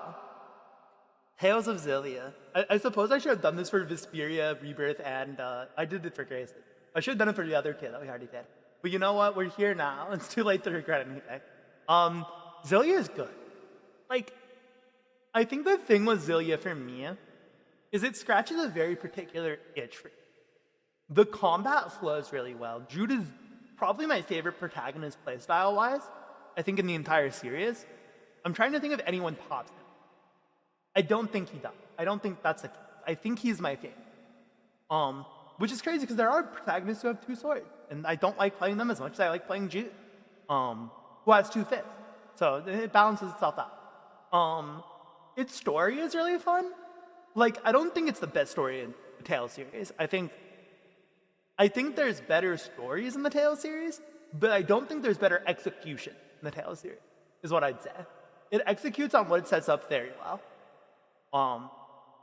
Tales of Xillia. I suppose I should have done this for Vesperia, Rebirth, and I did it for Grace. I should have done it for the other two that we already did. But you know what? We're here now. It's too late to regret anything. Xillia is good. Like, I think the thing with Xillia for me is it scratches a very particular itch for me. The combat flows really well. Jude is probably my favorite protagonist playstyle-wise, I think, in the entire series. I'm trying to think if anyone pops him. I don't think he does. I don't think that's the case. I think he's my favorite. Which is crazy because there are protagonists who have two swords, and I don't like playing them as much as I like playing Jude, who has two fists. So it balances itself out. Its story is really fun. Like, I don't think it's the best story in the Tales series. I think there's better stories in the Tales series, but I don't think there's better execution in the Tales series, is what I'd say. It executes on what it sets up very well.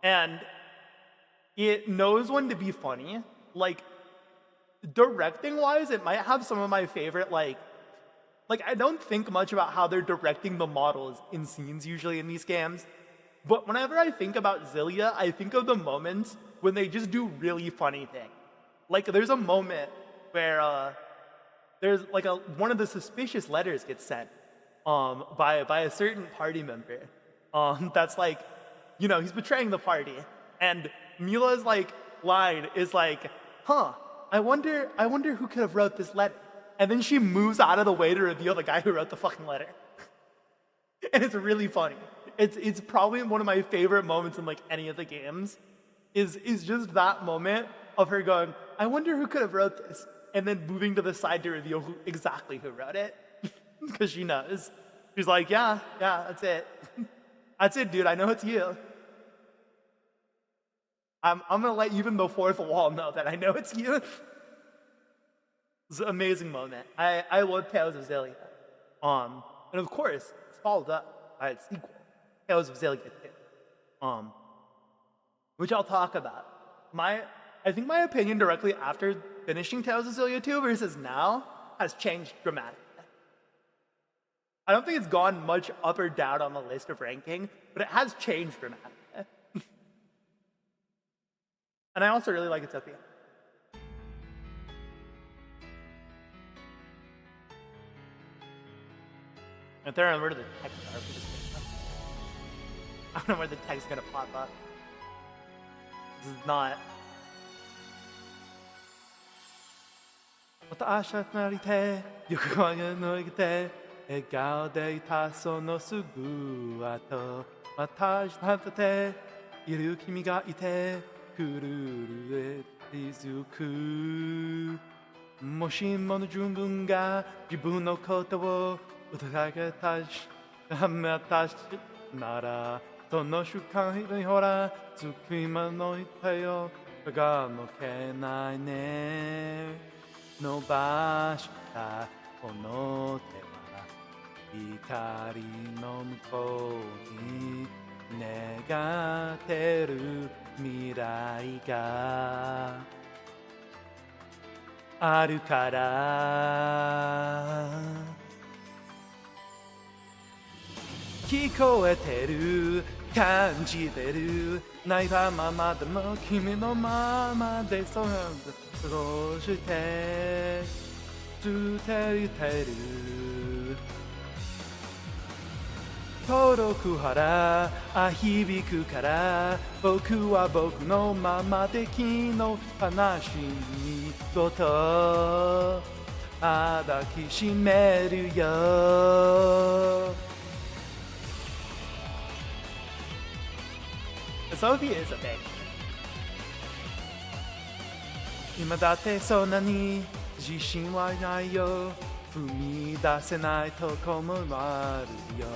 And it knows when to be funny. Like, directing-wise, it might have some of my favorite, like, I don't think much about how they're directing the models in scenes usually in these games. But whenever I think about Xillia, I think of the moments when they just do really funny things. Like, there's a moment where there's like one of the suspicious letters gets sent by a certain party member. That's like, you know, he's betraying the party. And Mila's like line is like, I wonder who could have wrote this letter. And then she moves out of the way to reveal the guy who wrote the fucking letter. And it's really funny. It's probably one of my favorite moments in like any of the games. Is just that moment of her going, I wonder who could have wrote this, and then moving to the side to reveal exactly who wrote it, because she knows. She's like, yeah, that's it. That's it, dude. I know it's you. I'm gonna let even the fourth wall know that I know it's you. It's an amazing moment. I love Tales of Xillia. And of course, it's followed up by its sequel, Tales of Xillia 2, which I'll talk about. I think my opinion directly after finishing Tales of Xillia 2 versus now has changed dramatically. I don't think it's gone much up or down on the list of ranking, but it has changed dramatically. And I also really like its opening. And there, where do the text are for this game? I don't know where the text is gonna pop up. This is not. また明日となりて欲望が抜けて笑顔でいたそのすぐ後私と立てている君がいてくるるえ続くもしもの順分が自分のことを疑けたし私ならその瞬間にほらつく今のいたよがのけないね伸ばしたこの手は光の向こうに願ってる未来があるから聞こえてる感じてる泣いたままでも君のままでそう過ごして捨ててる届く腹響くから僕は僕のままで君の話にごと抱きしめるよSophie is a big. 今だってそんなに自信はないよ踏み出せないとこもあるよ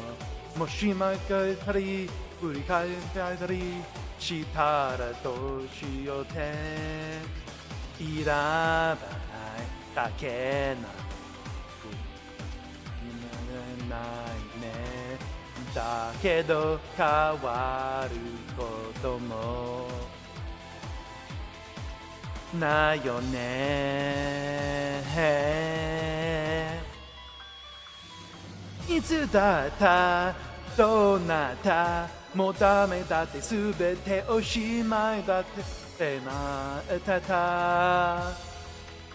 もし間違えたり振り返ったりしたらどうしようっていらないだけなないねだけど変わることもないよねいつだったどうなったもうダメだって全ておしまいだってなってたあ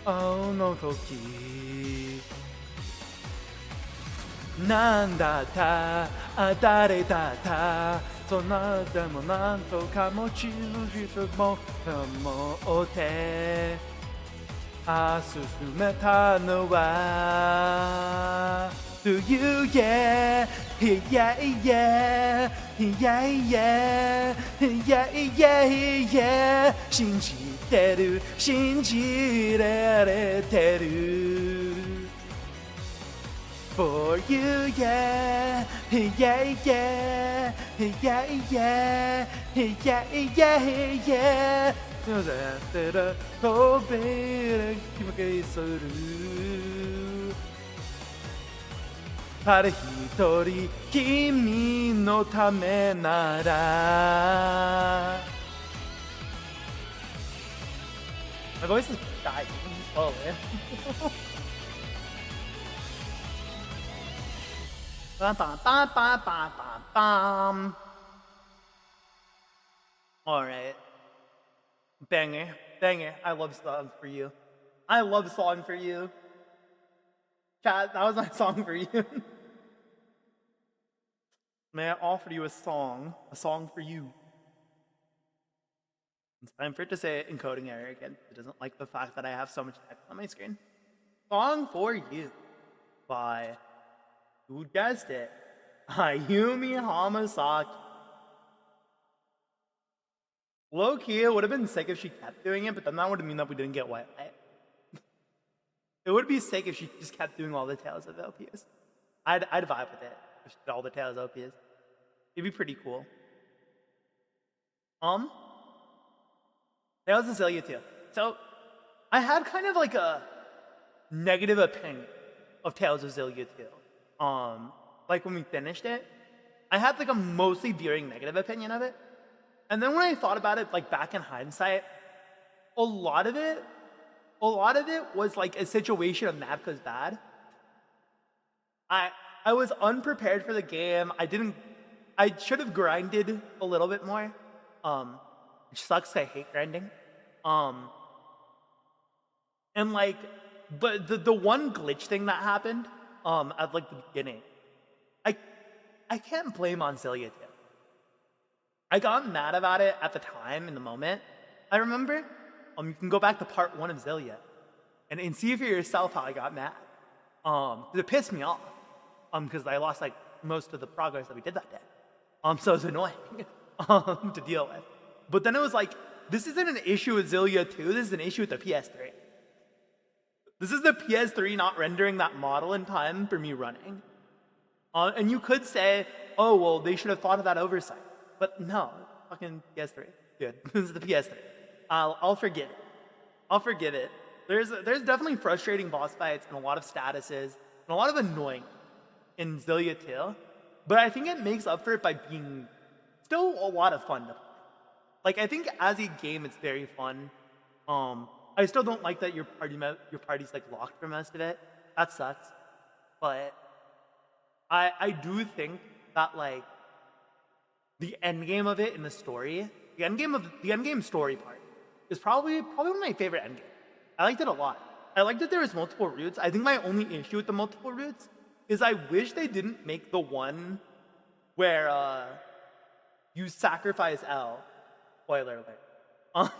の時なんだった誰だったそんなでもなんとか持ち主も思って進めたのは Do you yeah yeah yeah yeah yeah yeah yeah 信じてる信じられてる For you yeah yeah yeah yeah yeah yeah yeah yeah だったら飛べる気もけする誰一人君のためなら My voice is dying slowly. Bum, bum, bum, bum, bum, bum, bum. All right. Banger. I love Song for You. I love Song for You. Chat, that was my song for you. May I offer you a song for you. It's time for it to say it in coding error again. It doesn't like the fact that I have so much text on my screen. Song for You by, who guessed it, Ayumi Hamasaki. Low-key, it would have been sick if she kept doing it, but then that would mean that we didn't get White Light. It would be sick if she just kept doing all the Tales of LPs. I'd vibe with it if she did all the Tales of LPs. It'd be pretty cool. Tales of Zillia too. So, I had kind of like a negative opinion of Tales of Zillia too. Like when we finished it, I had like a mostly veering negative opinion of it. And then when I thought about it, like back in hindsight, a lot of it was like a situation of Napka's bad. I was unprepared for the game. I should have grinded a little bit more. Which sucks, I hate grinding. And like, but the one glitch thing that happened, at like the beginning, I can't blame on Zillia too. I got mad about it at the time, in the moment. I remember, you can go back to part 1 of Zillia and see for yourself how I got mad. It pissed me off. Because I lost like most of the progress that we did that day. So it was annoying to deal with. But then it was like, this isn't an issue with Zillia 2, this is an issue with the PS3. This is the PS3 not rendering that model in time for me running. And you could say, oh, well, they should have thought of that oversight. But no, fucking PS3. Dude, this is the PS3. I'll forgive it. I'll forgive it. There's definitely frustrating boss fights and a lot of statuses and a lot of annoying in Zillia 2. But I think it makes up for it by being still a lot of fun to play. Like, I think as a game, it's very fun. I still don't like that your party's like locked for most of it. That sucks. But I do think that like the end game of it in the story, the end game story part is probably one of my favorite end games. I liked it a lot. I liked that there was multiple routes. I think my only issue with the multiple routes is I wish they didn't make the one where you sacrifice L. Spoiler alert.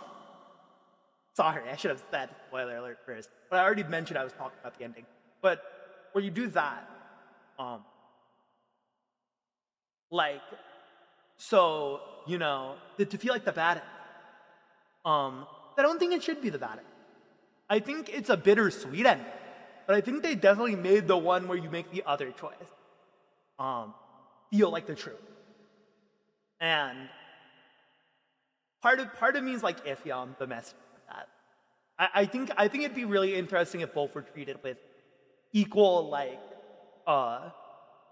Sorry, I should have said spoiler alert first. But I already mentioned I was talking about the ending. But where you do that, like, so, you know, to feel like the bad end. I don't think it should be the bad end. I think it's a bittersweet ending. But I think they definitely made the one where you make the other choice feel like the truth. And part of me is like iffy on the message of that. I think it'd be really interesting if both were treated with equal like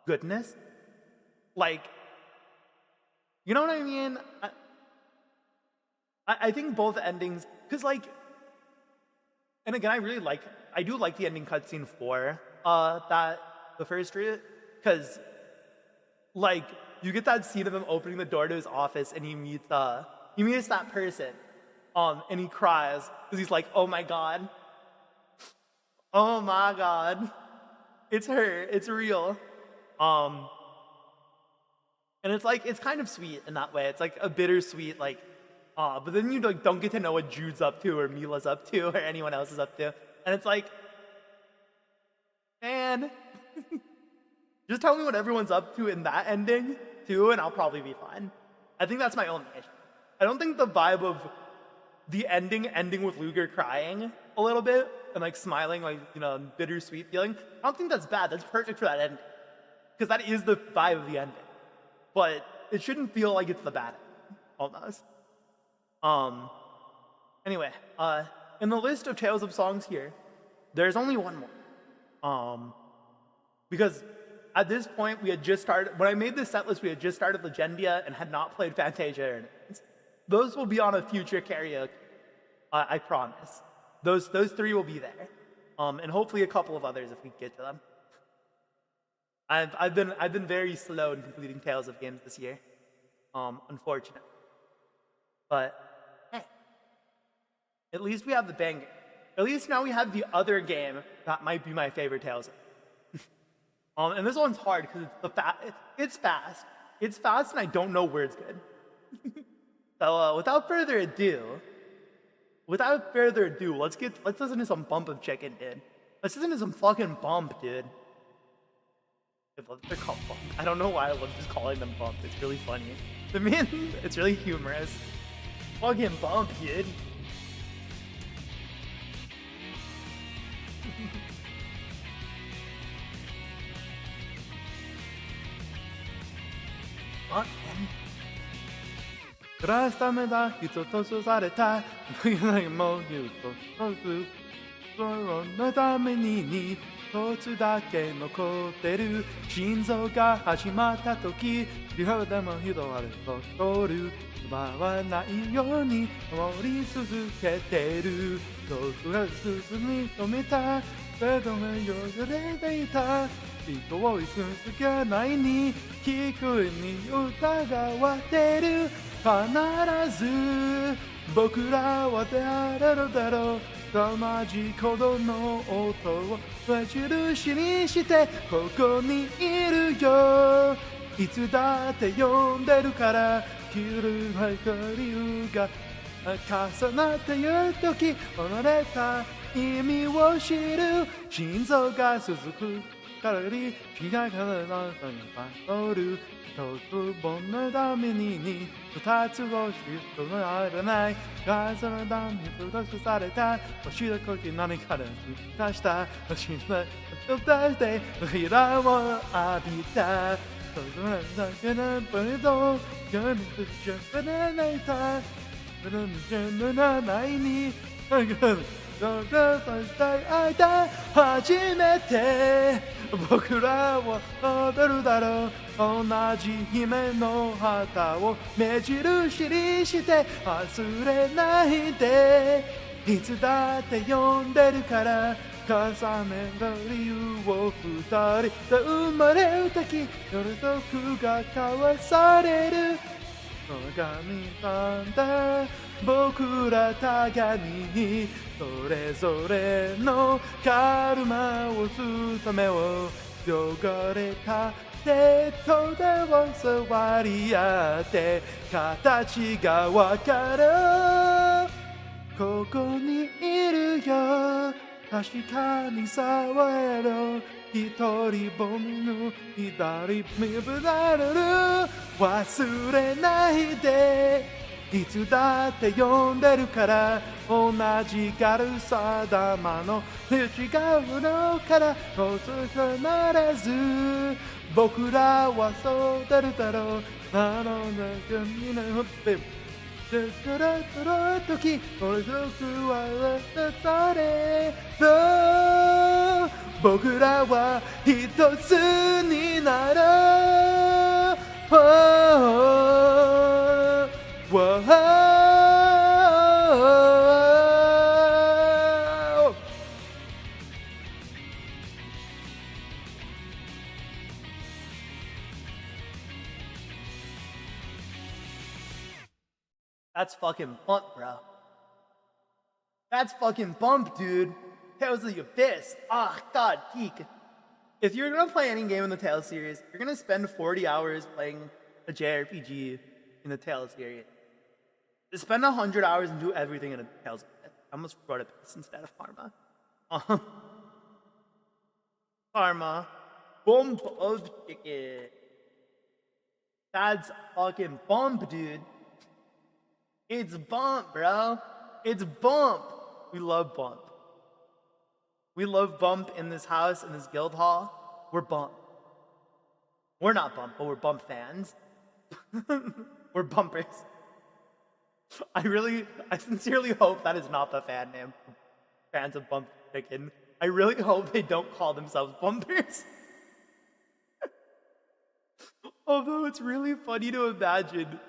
goodness. Like, you know what I mean? I think both endings, because like, and again, I do like the ending cutscene for the first street, because like you get that scene of him opening the door to his office and he meets that person, and he cries because he's like, oh my god, it's her, it's real, and it's like it's kind of sweet in that way. It's like a bittersweet like. But then you like don't get to know what Jude's up to, or Mila's up to, or anyone else is up to, and it's like, man, just tell me what everyone's up to in that ending too, and I'll probably be fine. I think that's my only issue. I don't think the vibe of the ending with Luger crying a little bit and like smiling, like bittersweet feeling. I don't think that's bad. That's perfect for that ending, because that is the vibe of the ending. But it shouldn't feel like it's the bad ending, almost. Anyway, in the list of Tales of songs here, there's only one more. Because at this point we had just started, when I made this set list, we had just started Legendia and had not played Fantasia. Those will be on a future karaoke, I promise. Those three will be there. And hopefully a couple of others if we get to them. I've been very slow in completing Tales of games this year. Unfortunately. But hey, at least we have the banger. At least now we have the other game that might be my favorite Tales of. And this one's hard because it's fast. It's fast and I don't know where it's good. So without further ado, let's listen to some Bump of Chicken, dude. Let's listen to some fucking Bump, dude. They're called Bump. I don't know why I love just calling them Bump. It's really funny. To me, it's really humorous. Fucking Bump, dude. What? 暮らすためだ人とさされたもう言うと心のために一つだけ残ってる心臓が始まった時リハでも人は通る奪わないように守り続けてる遠くが進み止めたそどめよれていた人を続けないに聞くに疑われる必ず僕らは出会えるだろう同じ鼓の音を目印にしてここにいるよいつだって呼んでるから切る光が重なっていう時離れた意味を知る心臓が続くからり気がからの中に守る一つ本のために二つを知るとならない風のために閉ざされた星の時何かで出した星の飛び出してヒラを浴びたそのだけのポイントを夜にしゃべれないたその道のないにどうぞしたい間初めて僕らは踊るだろう同じ夢の旗を目印にして忘れないでいつだって呼んでるから重ねた理由を二人で生まれる時夜族が交わされる鏡なんだ僕ら互いにそれぞれのカルマを進めを汚れた手と手を触り合って形がわかるここにいるよ確かに触れろ一人ぼっの左目ぶられる忘れないでいつだって呼んでるから同じ軽さ玉の違うのからこそ離れず僕らはそう出るだろうなの中に乗ってだからその時俺族は渡れろ僕らは一つになろう That's fucking bump, bro. That's fucking bump, dude. Tales of the Abyss. Ah, god, geek. If you're gonna play any game in the Tales series, you're gonna spend 40 hours playing a JRPG in the Tales series. Just spend 100 hours and do everything in a Tales. I almost wrote Abyss instead of Karma. Karma. Bump of chicken. That's fucking bump, dude. It's bump, bro. It's bump. We love bump. We love bump in this house, in this guild hall. We're bump. We're not bump, but we're bump fans. We're bumpers. I sincerely hope that is not the fan name. Fans of Bump Chicken. I really hope they don't call themselves bumpers. Although it's really funny to imagine.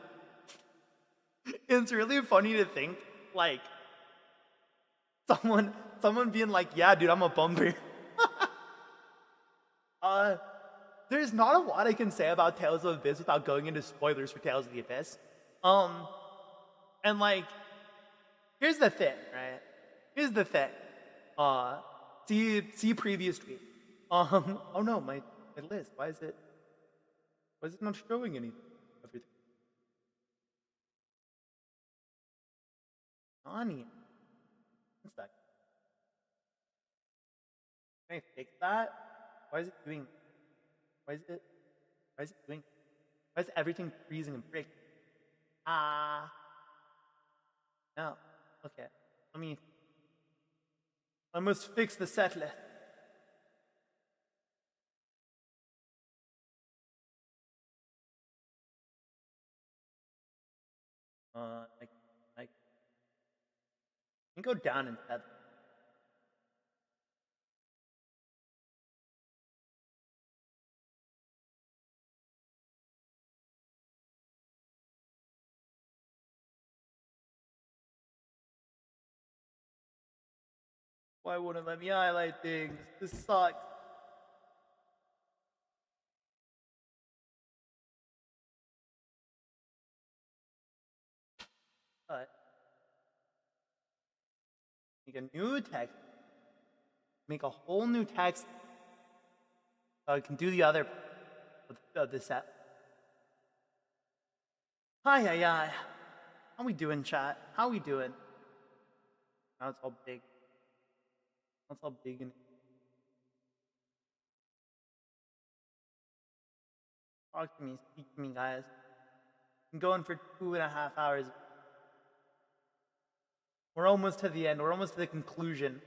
It's really funny to think, like, someone being like, yeah, dude, I'm a bumper. There's not a lot I can say about Tales of the Abyss without going into spoilers for Tales of the Abyss. And like, here's the thing, right? Here's the thing. See previous tweet. Oh no, my list. Why is it not showing anything? Everything. Nani. One sec. Can I fix that? Why is it doing? Why is it doing? Why is everything freezing and breaking? No. Okay. I must fix the set list. I can go down and set. Why wouldn't let me highlight things? This sucks. But make a new text. Make a whole new text. So I can do the other of this set. Hi. How we doing, chat? How we doing? Now it's all big. That's how big and talk to me, speak to me, guys. I'm going for 2.5 hours. We're almost to the end. We're almost to the conclusion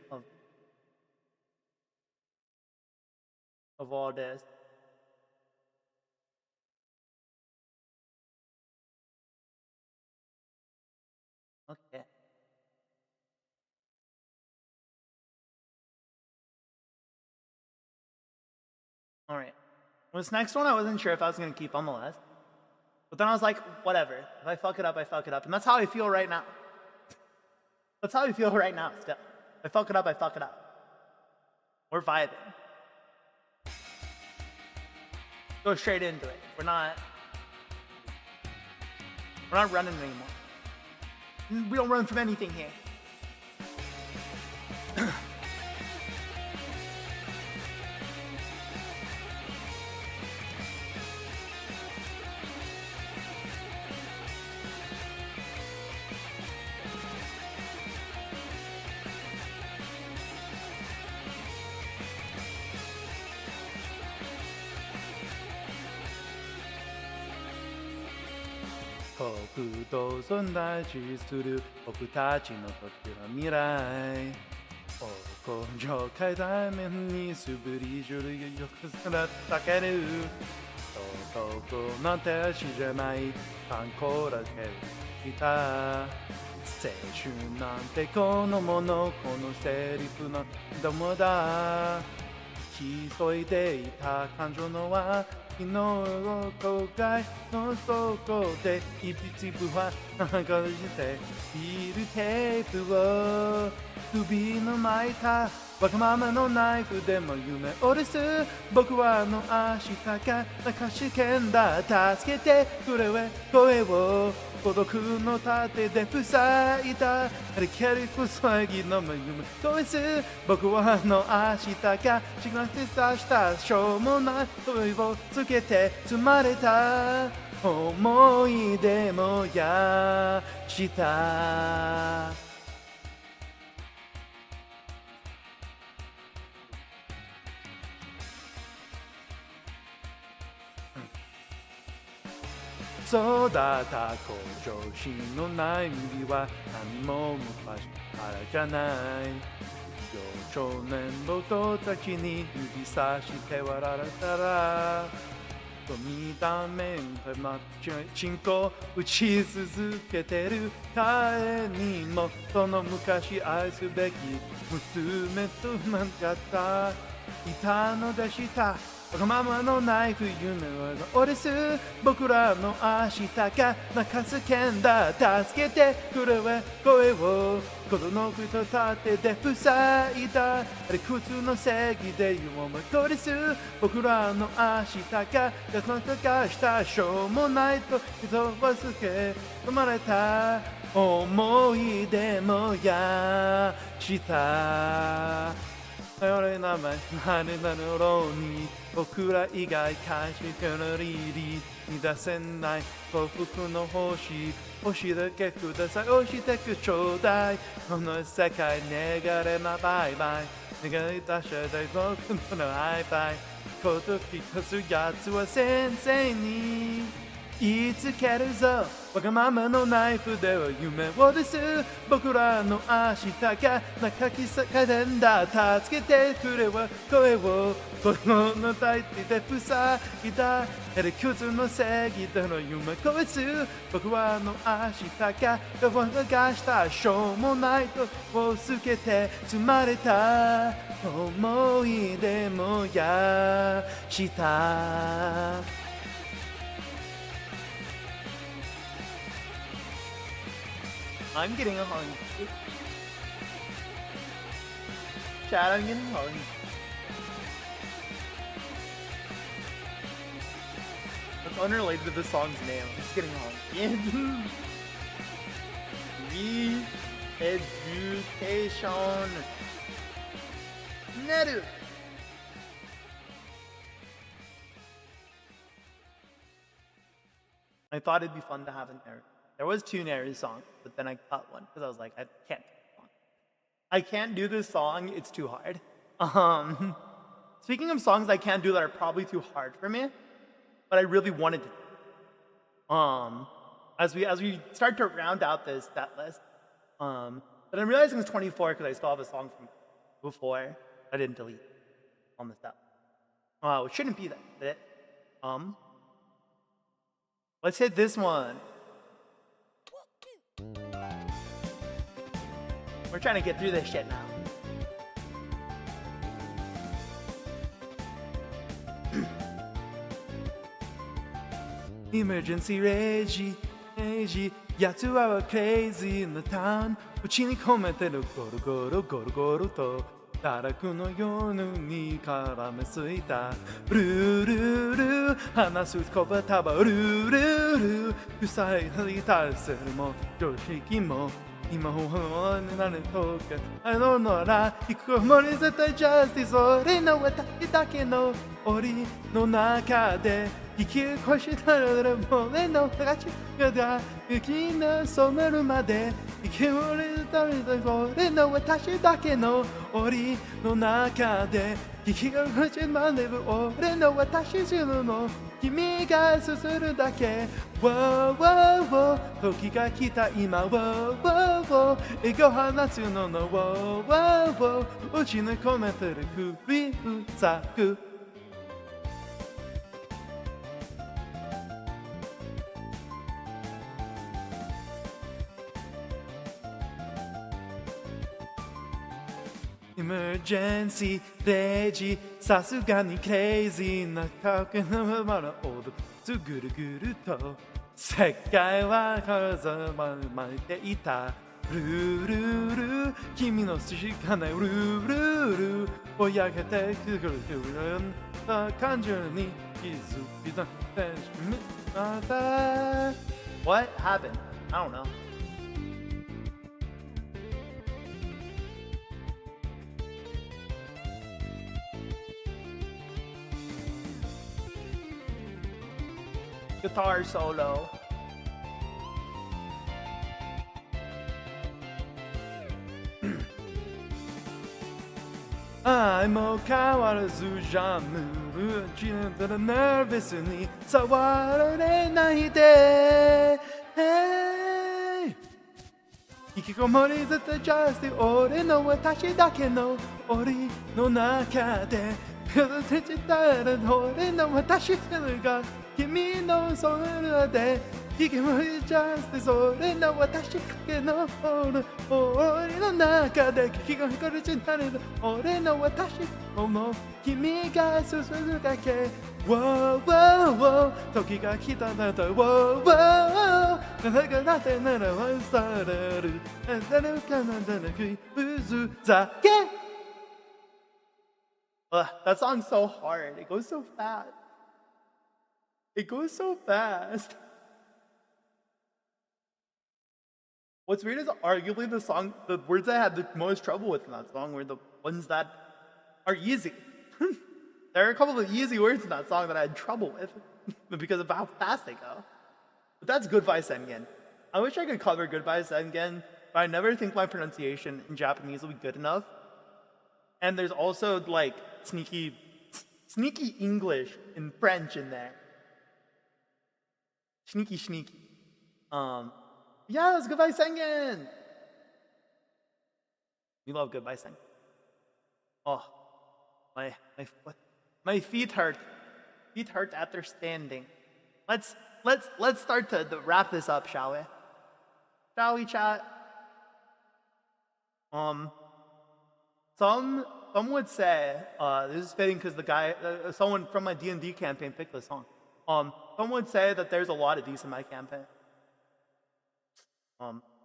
of all this. Okay. All right. This next one, I wasn't sure if I was going to keep on the list. But then I was like, whatever. If I fuck it up, I fuck it up. And that's how I feel right now. That's how I feel right now still. If I fuck it up, I fuck it up. We're vibing. Go straight into it. We're not running anymore. We don't run from anything here.国と存在する僕たちの時の未来根性階段面に素振りジュルよくすらたける男なんて死じゃない観光だけいた青春なんてこのものこのセリフのどもだ急いでいた感情のは昨日後悔の底で一粒は流してビールテープを首の巻いたわがままのナイフでも夢を折れす僕は明日が中試験だ助けてくれ声を孤独の盾で塞いだ蹴り塞ぎの夢恋す僕は明日が違ってさしたしょうもない問いをつけて積まれた思い出もやした育った向上心のない身は何も昔からじゃない少年の人たちに指さして笑われたら見た目がチンコ打ち続けてる彼にもその昔愛すべき娘となんかったいたのでしたわがままのナイフ夢は折れす僕らの明日が中す剣だ助けてくれ声を子供の人立てで塞いだ靴の正義で夢を取りす僕らの明日がなんとかしたしょうもないと人はつけ生まれた思い出もやした頼りなめ何なのろうに僕ら以外返してのリリー出せない幸福の星だけください押してくちょうだいこの世界願れまバイバイ願い出したい僕のハイバイこと聞かすやつは先生に言いつけるぞわがままのナイフでは夢をです僕らの明日が中きさかれんだ助けてくれ声を子供の大地で塞いだ靴の正義での夢恋す僕は明日が僕がしたしょうもないとをつけて積まれた思い出もやしたI'm getting hungry. Chat, I'm getting hungry. That's unrelated to the song's name. I'm just getting hungry. Re-education. Neru. I thought it'd be fun to have an error. There was 2 Neri songs, but then I cut one because I was like, I can't do this song. It's too hard. Speaking of songs I can't do that are probably too hard for me, but I really wanted to. As we start to round out this set list, but I'm realizing it's 24 because I still have a song from before I didn't delete on the set. It shouldn't be that, did it? Let's hit this one. We're trying to get through this shit now. Emergency rage 奴はクレイジーなターンうちに込めてるゴロゴロゴロゴロと堕落の夜に絡めすいたルールール話す言葉束ルールール塞いだせるも常識も今ほどになるとかあのなら引くもに絶対ジャスティス俺の私だけの檻の中で引き越したらも俺の形が雪が染めるまで生き物にたりで俺の私だけの檻の中で引き越しまで俺の私自分の君がすするだけ Wow, wow, wow 時が来た今 Wow, wow, wow エゴ放つのの Wow, wow, wow 打ち抜込めてる首うざくEmergency レジさすがにクレイジーな顔のままのオードつぐるぐると世界は風まいていたルールール君の知らないルールールぼやけてくる感情に気づいたまた What happened? I don't know. Guitar solo. I'm も変わらずジャムちなたらナーベスに触られないで、hey、引きこもりずっとジャスティ俺の私だけの檻の中で崩れちたら俺の私が君のソウルで引きこもりジャスティそれの私だけの檻の中で引きこもりちたら俺の私も君が進むだけ Wow, wow, wow 時が来たなら Wow, wow 誰がなってなら忘れる誰かならくふざけ That song's so hard. It goes so fast. It goes so fast. What's weird is arguably the words I had the most trouble with in that song were the ones that are easy. There are a couple of easy words in that song that I had trouble with because of how fast they go. But that's Goodbye Sengen. I wish I could cover Goodbye Sengen, but I never think my pronunciation in Japanese will be good enough. And there's also like sneaky English in French in there. Sneaky. Yeah, it's Goodbye Sengen. We love Goodbye Sengen. Oh, my feet hurt. Feet hurt after standing. Let's start to wrap this up, shall we? Shall we, chat? Some would say this is fitting because the guy, someone from my D&D campaign picked this song. Some would say that there's a lot of these in my campaign.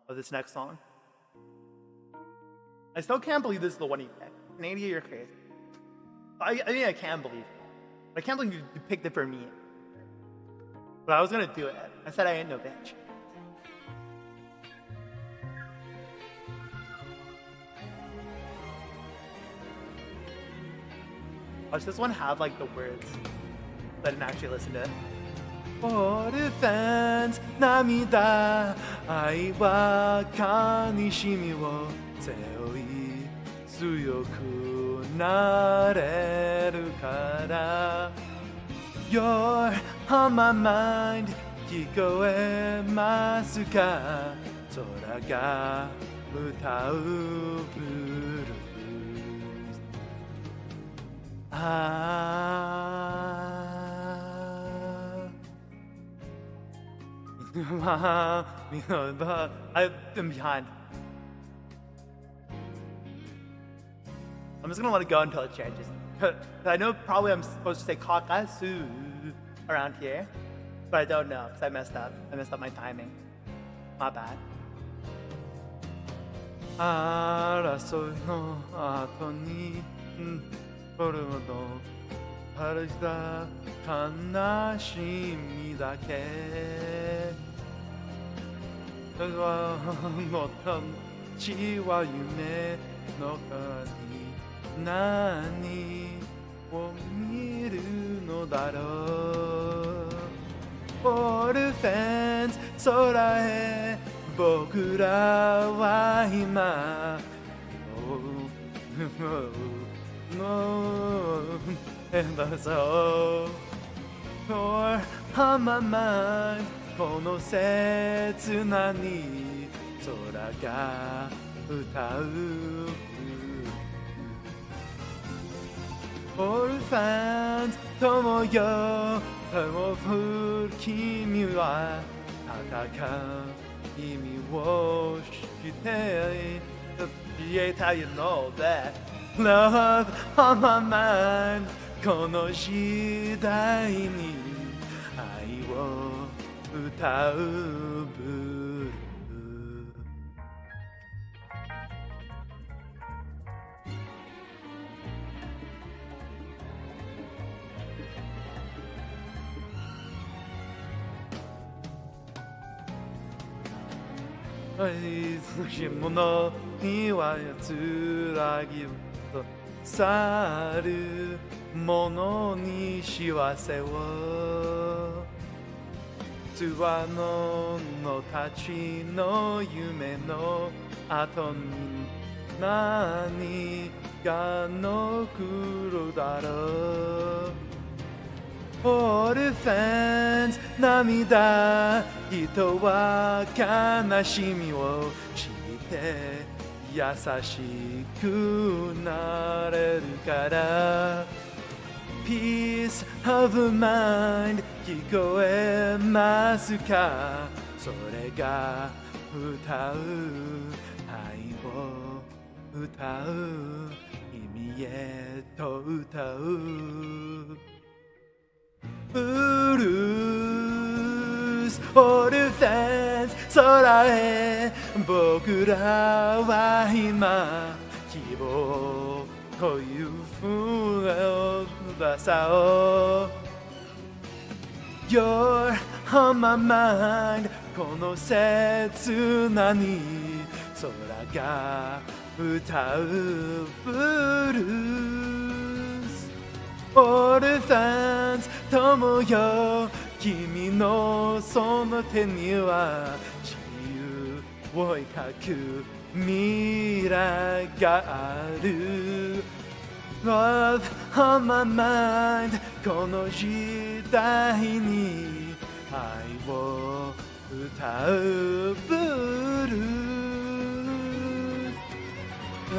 Of this next song. I still can't believe this is the one you picked. Canada, you're crazy. I mean, I can believe it. But I can't believe you picked it for me. But I was gonna do it. I said I ain't no bitch. Does this one have like the words? I didn't actually listen to it. All the fans 涙愛は悲しみを背負い強くなれるから You're on my mind 聞こえますか空が歌うブルースI've been behind. I'm just gonna let it go until it changes. I know probably I'm supposed to say komatsu around here, but I don't know because I messed up. I messed up my timing. My bad. 争いの後にこれほど晴れた悲しみだけのちは夢の中に何を見るのだろう All fans 空へ僕らは今 And so You're on my mind この切なに空が歌う All fans 友よ友ふ君は戦う意味を知ってAppreciate how you know that. Love on my mind この時代に愛を歌うブルーし者には安らぎと去る者に幸せをつわのたちの夢の後に何が残るだろうオルフェンズ涙人は悲しみを知って優しくなれるからPeace of mind 聞こえますかそれが歌う愛を歌う意味へと歌うブルースオルフェンス空へ僕らは今希望という船を出そう You're on my mind この切なに空が歌うブルースオルフェンズ友よ君のその手には自由を描く未来がある Love on my mind この時代に愛を歌うブルースラ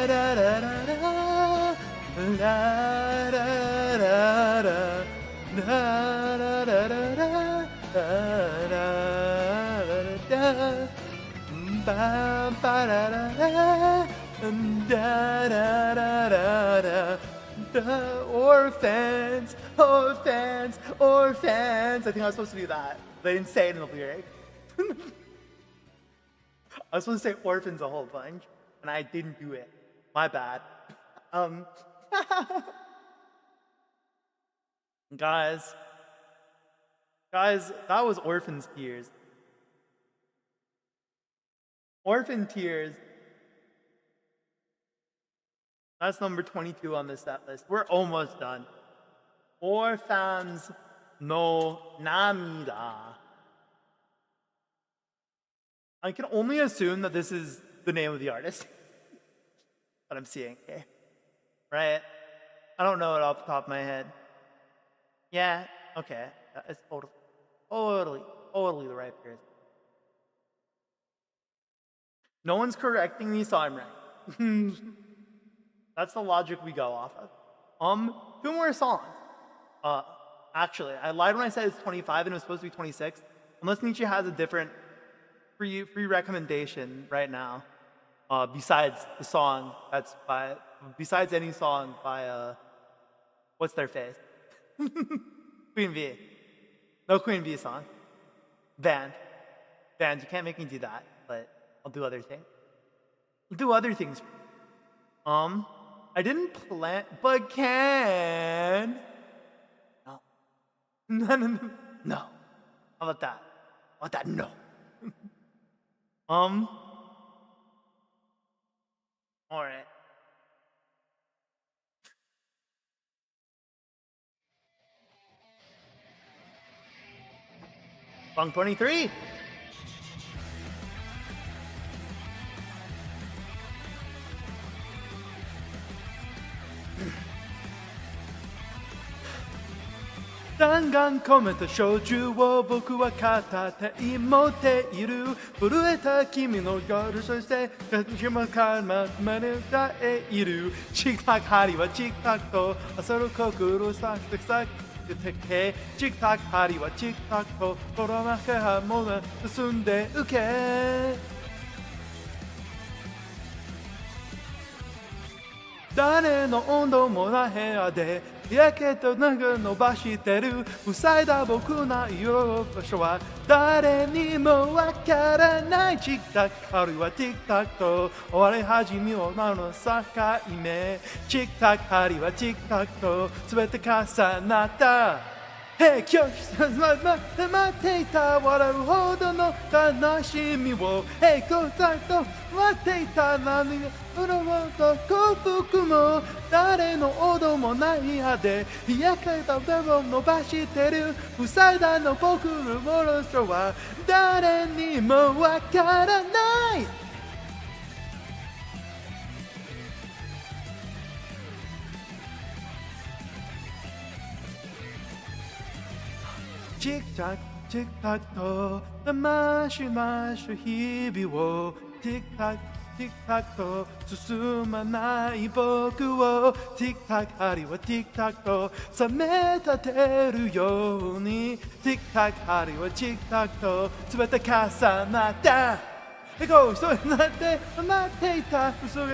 ラララララララララララララバンバラララダララララ Orphans, orphans, orphans. I think I was supposed to do that. They didn't say it in the lyric. I was supposed to say orphans a whole bunch, and I didn't do it. My bad. Guys, that was Orphan's Tears. Orphan Tears. That's number 22 on the set list. We're almost done. Orphans no Namida. I can only assume that this is the name of the artist that I'm seeing here. Right? I don't know it off the top of my head. Yeah, okay. It's totally the right person. No one's correcting me, so I'm right. That's the logic we go off of. 2 more songs. Actually, I lied when I said it's 25 and it was supposed to be 26. Unless Nietzsche has a different free recommendation right now. Besides the song that's by, besides any song by, what's their face? Queen V. No Queen V song. Band, you can't make me do that, but I'll do other things. I'll do other things. I didn't plan, but can. No. How about that? How about that? No. All right. Song 23.弾丸込めた焼酎を僕は片手に持っている震えた君の夜そして今からまで歌えいるチクタク針はチクタクと朝の心さくさくてけチクタク針はチクタクとコロナ禍も進んで受け誰の温度もない部屋でやけとなんか伸ばしてる塞いだ僕のいる場所は誰にもわからないチクタクあるいはティクタクと終わり始めようなの境目チクタク針はチクタクと全て重なった今日待っていた笑うほどの悲しみをこうさと待っていた何がうろうと幸福も誰の音もない歯で焼けた部分を伸ばしてる塞いだの僕のものは誰にもわからないチックタックチックタックと騙しまし日々をティックタックティックタックと進まない僕をティックタック針はティックタックと冷め立てるようにティックタック針はチックタックと全て重なったこう一人になって待っていた嘘が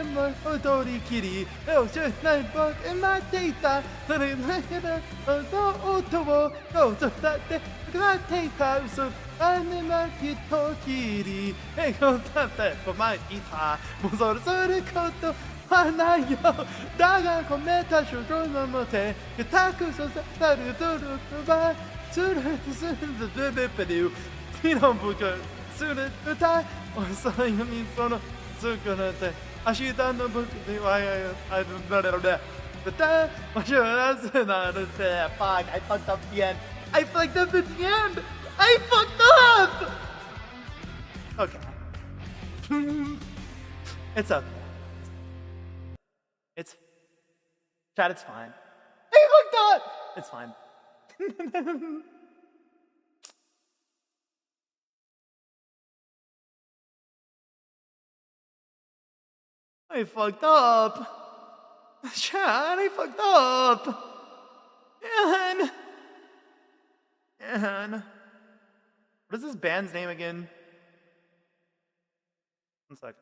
もう踊りきり知らない僕待っていたそれだけで音をこうとだって待っていた嘘あねまきときりこうだって待っていたもうそれすることはないよだが込めた主張のもてたくささる努力はするするするペリュー昨日僕する歌遅いのにそのつくなって明日の僕にはあるなれるね歌もしらせなるって Fuck, I fucked up the end I fucked up at the end I fucked up Okay It's okay It's Chad, it's fine I fucked up It's fine I fucked up. Chad, I fucked up. Man. What is this band's name again? One sec.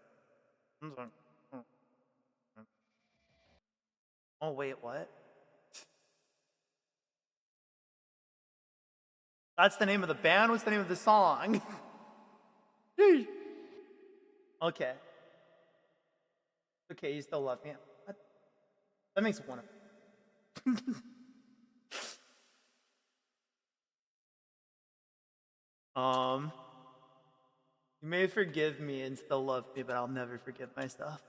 Oh, wait, what? That's the name of the band? What's the name of the song? Okay. Okay, you still love me. That makes one of You may forgive me and still love me, but I'll never forgive myself.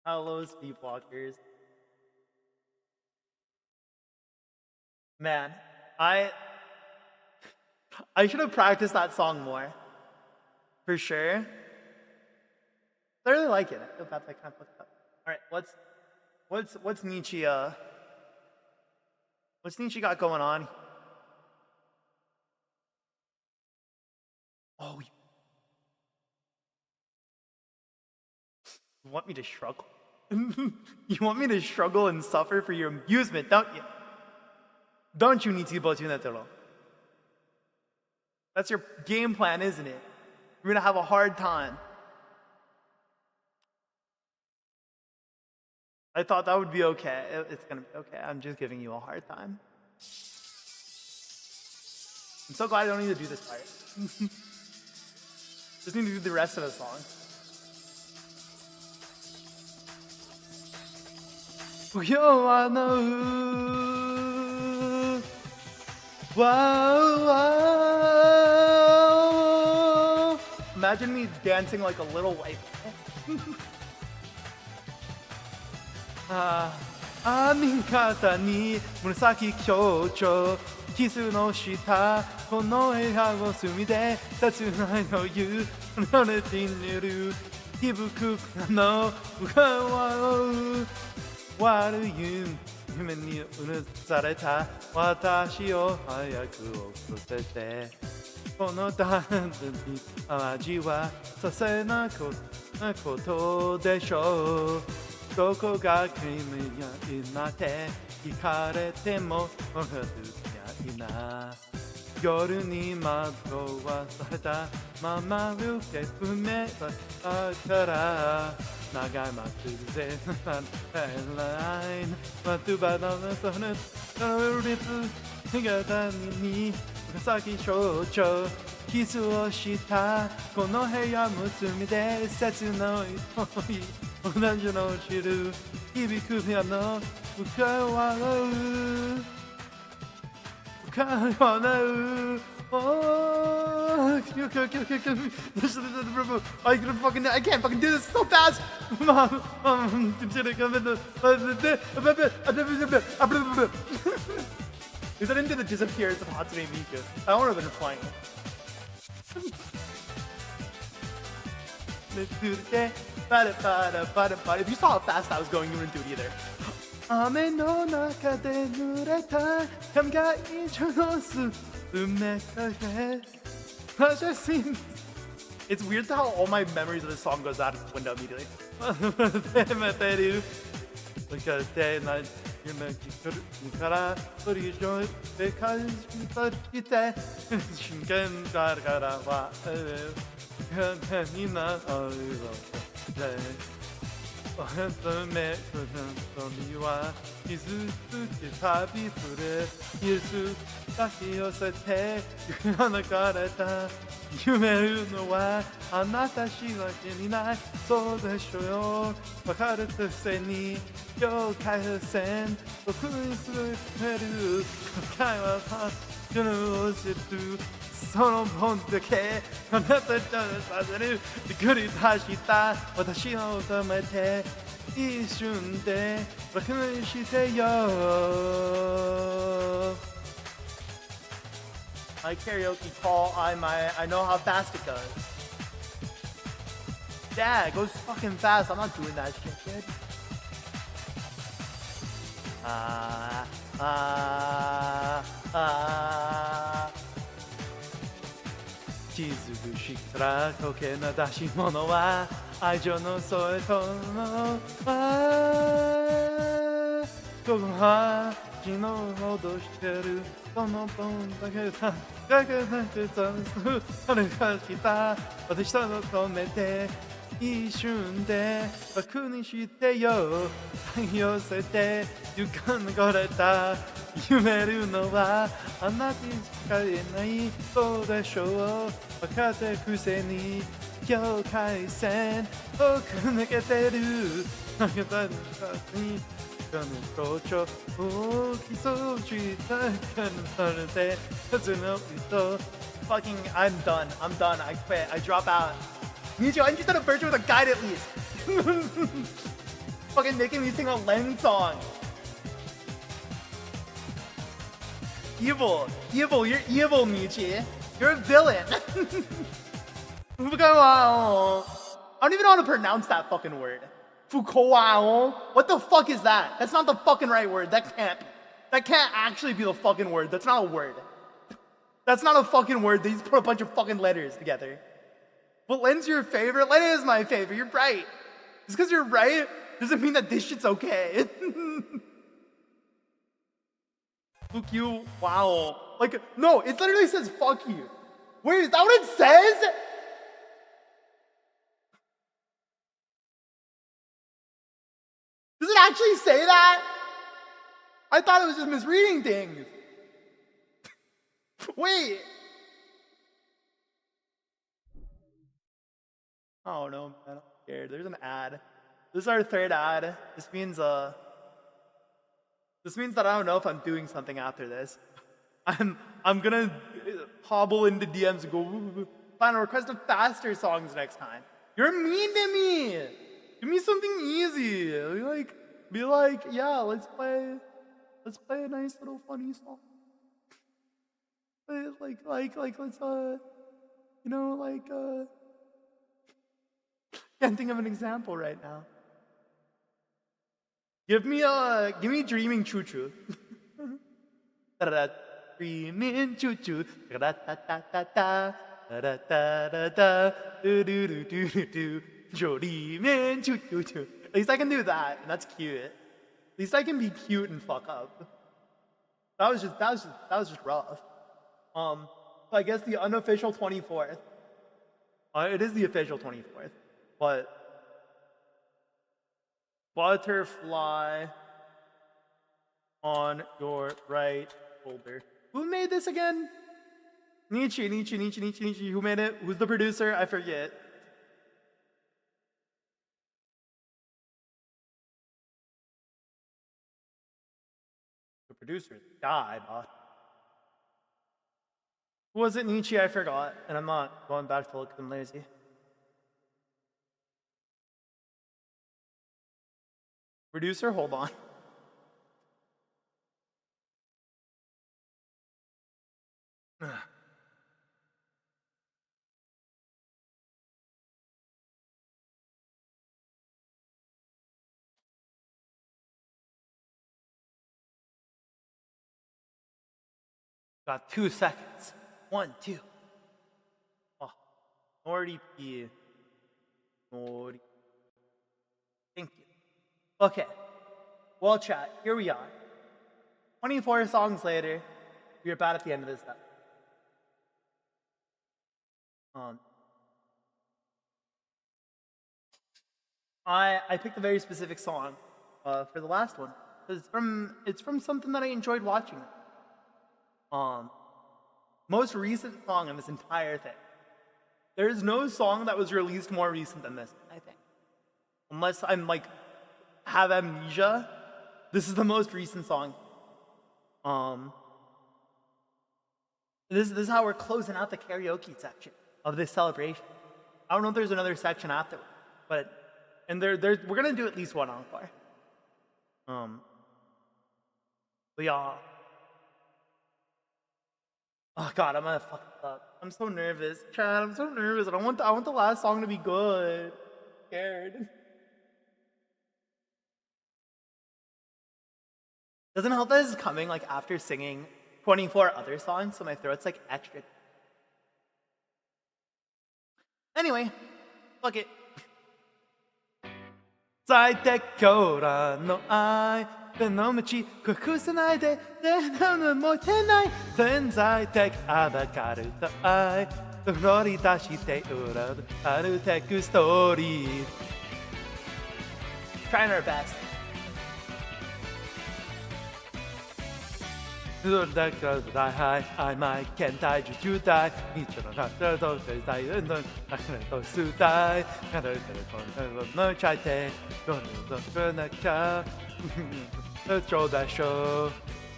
Hello, Sleepwalkers. Man, I should have practiced that song more. For sure. I really like it. I feel bad that I kind of fucked up. All right, what's Nietzsche? What's Nietzsche got going on? Oh, you want me to struggle? You want me to struggle and suffer for your amusement, don't you? Don't you, Nietzsche Botsunetero? That's your game plan, isn't it? You're gonna have a hard time. I thought that would be okay. It's gonna be okay. I'm just giving you a hard time. I'm so glad I don't need to do this part. Just need to do the rest of the song. Imagine me dancing like a little white. 編み方に紫強調キスの下この笑顔隅で立つないの言う慣れて寝る気付くの側を悪い夢にうぬされた私を早く起こせてこのダンスに味はさせなことでしょうどこが君や今って聞かれても分かるやいな夜に惑わされたまま受け止めたから長まくぜならないまとばのその姿に紫象徴キスをしたこの部屋むつみで切ない同じのを知る響くピアノ歌を笑う歌を笑うOh, I can't fucking do this so fast. Is that into the disappearance of Hatsune Miku? I don't have been playing it. If you saw how fast I was going, you wouldn't do it either. 雨の中で濡れた髪が一緒のすめかけ It's weird how all my memories of this song goes out the window immediately. 向かってない夢き来るから取り上げて感じとして真剣だからは簡単になるので目くのみは傷つけ旅するイエス抱き寄せて流れた夢るのはあなたしわけにないそうでしょうよ分かるくせに境界線僕にすめる会話はこのせるその本だけあなたとさせる繰り出した私を止めて一瞬で楽にしてよ My karaoke call, I know how fast it goes. Yeah, it goes fucking fast. I'm not doing that shit, kid.チーズ串から溶けな出し物は愛情の添えとのここは昨日ほどしてるその分だけだだけなくざんすあれが来た私と止めて一瞬で楽にしてよ寄せて床に流れた夢るのはあなたにしか言えないそうでしょう分かってくせに境界線遠く抜けてる投げたににこの象徴大きそうしたかなるで風の糸 Fucking, I'm done. I quit. I drop out. Michu, I need you to a version with a guide at least. Fucking making me sing a Len song. Evil, you're evil, Michi. You're a villain. I don't even know how to pronounce that fucking word. Fukuao. What the fuck is that? That's not the fucking right word. That can't actually be the fucking word. That's not a word. That's not a fucking word. They just put a bunch of fucking letters together. But Len's your favorite? Len is my favorite. You're right. Just because you're right doesn't mean that this shit's okay. Fuck you. Wow. Like, no, it literally says fuck you. Wait, is that what it says? Does it actually say that? I thought it was just misreading things. Wait. I don't know, man. I'm scared. There's an ad. This is our third ad. This means that I don't know if I'm doing something after this. I'm gonna hobble into DMs and go find a request of faster songs next time. You're mean to me. Give me something easy. Be like, yeah, let's play a nice little funny song. Let's can't think of an example right now. Give me Dreaming Choo Choo. Dreaming Choo Choo. Dreaming Choo Choo Choo. At least I can do that, and that's cute. At least I can be cute and fuck up. That was just rough. So I guess the unofficial 24th. It is the official 24th. But butterfly on your right shoulder. Who made this again? Nietzsche. Who made it? Who's the producer? I forget. Producers die, but was it Nietzsche? I forgot, and I'm not going back to look at them lazy. Producer, hold on. Got 2 seconds. 1, 2. Oh, Nordy P. Nordy. Thank you. Okay. Well, chat, here we are. 24 songs later, we're about at the end of this set. I picked a very specific song for the last one. It's from something that I enjoyed watching. Most recent song in this entire thing. There is no song that was released more recent than this, I think. Unless I'm like have amnesia, this is the most recent song. This is how we're closing out the karaoke section of this celebration. I don't know if there's another section after, but we're gonna do at least one encore. But yeah. Oh God, I'm gonna fuck this up. I'm so nervous, Chad. I'm so nervous. I want the last song to be good. I'm scared. Doesn't help that this is coming like after singing 24 other songs, so my throat's like extra. Anyway, fuck it. 最適強らの愛手の道隠さないででももうてない潜在的アバカルと愛と乗り出して裏あるテクストーリー Trying our best. それだから大敗曖昧倦怠受渋滞日常の活動と大運動なくなると数体なるからこのチャイテこのどこなきゃちょうだいしょ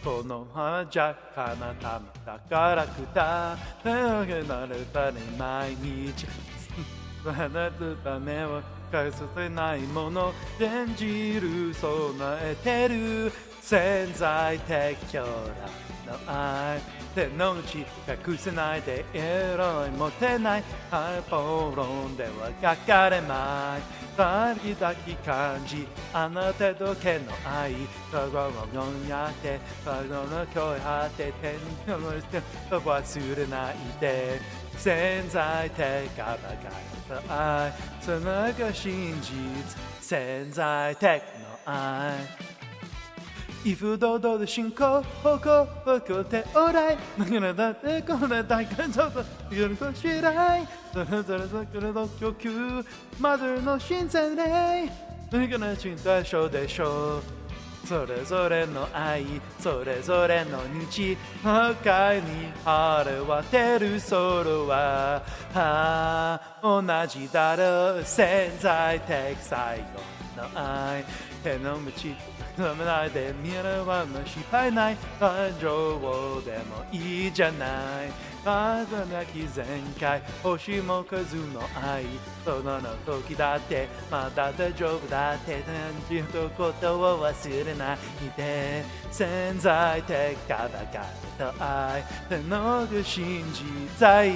このままじゃかなたまだからくだなるため毎日放つためを返させないもの演じる備えてる潜在的強羅の愛手の内隠せないでエロい持てないハイポ論では書かれまい時々感じあなたとけの愛心を読んやって心の声張って天のして忘れないで潜在的バカと愛そのが真実潜在的の愛If 堂々で進行方向をこっておらいだからだってこれだけちょっと夜としないそれぞれだからの供給マザーの新鮮霊だから身体症でしょうそれぞれの愛それぞれの日破壊に晴れ渡る空は同じだろう潜在的最後の愛手の道止めないで見れば失敗ない感情でもいいじゃないまだなき前回星も数の愛その時だってまだ大丈夫だって何時のことを忘れないで潜在的バカと愛手の真実在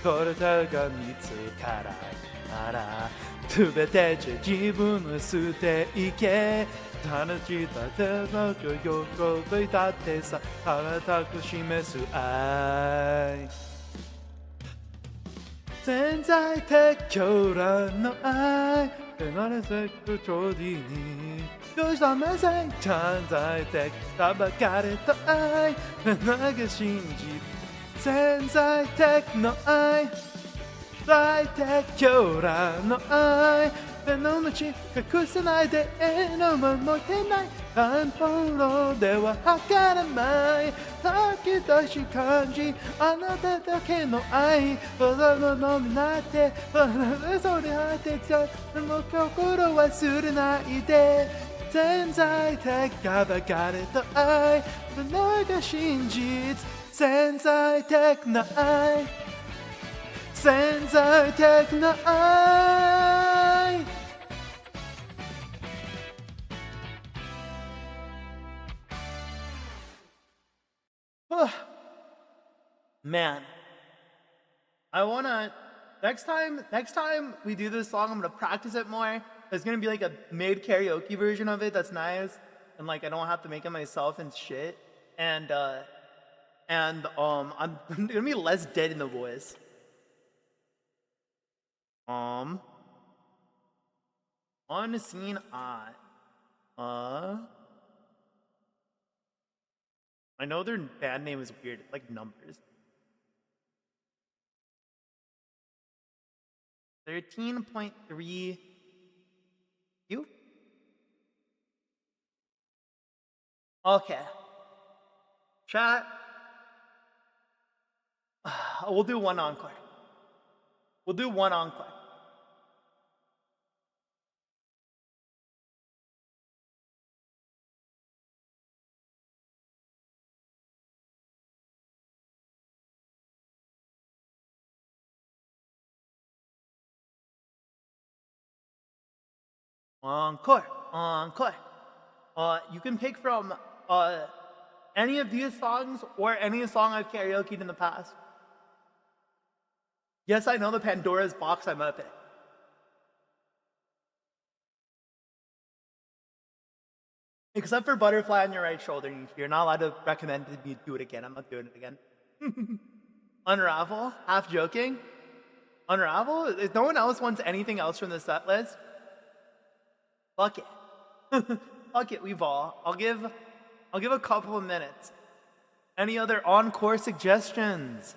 これだが見つからならすべてじゃ自分を捨ていけ楽しだっての喜びだってさ体く示す愛潜在的狂乱の愛手慣れせく調理にどうした目線潜在的たばかれた愛花が真実潜在的の愛最適強羅の愛手の内隠せないで絵のも持てない半本論では測らない吐き出し感じあなただけの愛技ののみなってそれ当てちゃでも心忘れないで潜在的がばかれた愛それが真実潜在的な愛潜在的な愛Man, I wanna next time we do this song, I'm gonna practice it more. There's gonna be like a made karaoke version of it that's nice, and like I don't have to make it myself and shit. And I'm gonna be less dead in the voice. On the scene I know their band name is weird, like numbers. 13.3 you? Okay. Chat. We'll do one encore. We'll do one encore. Encore. You can pick from any of these songs or any song I've karaokeed in the past. Yes, I know the Pandora's box I'm opening. Except for Butterfly on your right shoulder, you're not allowed to recommend me do it again. I'm not doing it again. Unravel, half joking. Unravel? If no one else wants anything else from the set list, fuck it. Fuck it, we've all. I'll give a couple of minutes. Any other encore suggestions?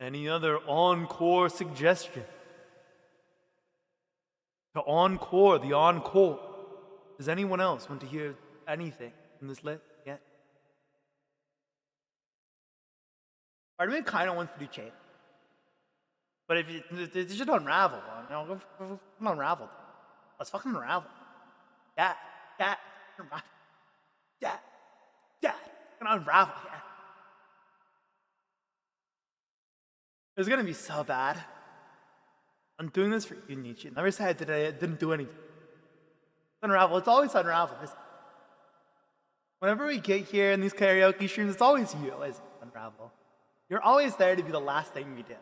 Any other encore suggestion? The encore. Does anyone else want to hear anything from this list yet? Part of me kind of wants to do chain. But if it's just unravel, you know, go unravel. Let's fucking unravel. Yeah. Gonna unravel, yeah. It's gonna be so bad. I'm doing this for you, Nietzsche. Never said that I didn't do anything. Unravel, it's always unravel. Whenever we get here in these karaoke streams, it's always you, always unravel. You're always there to be the last thing we do.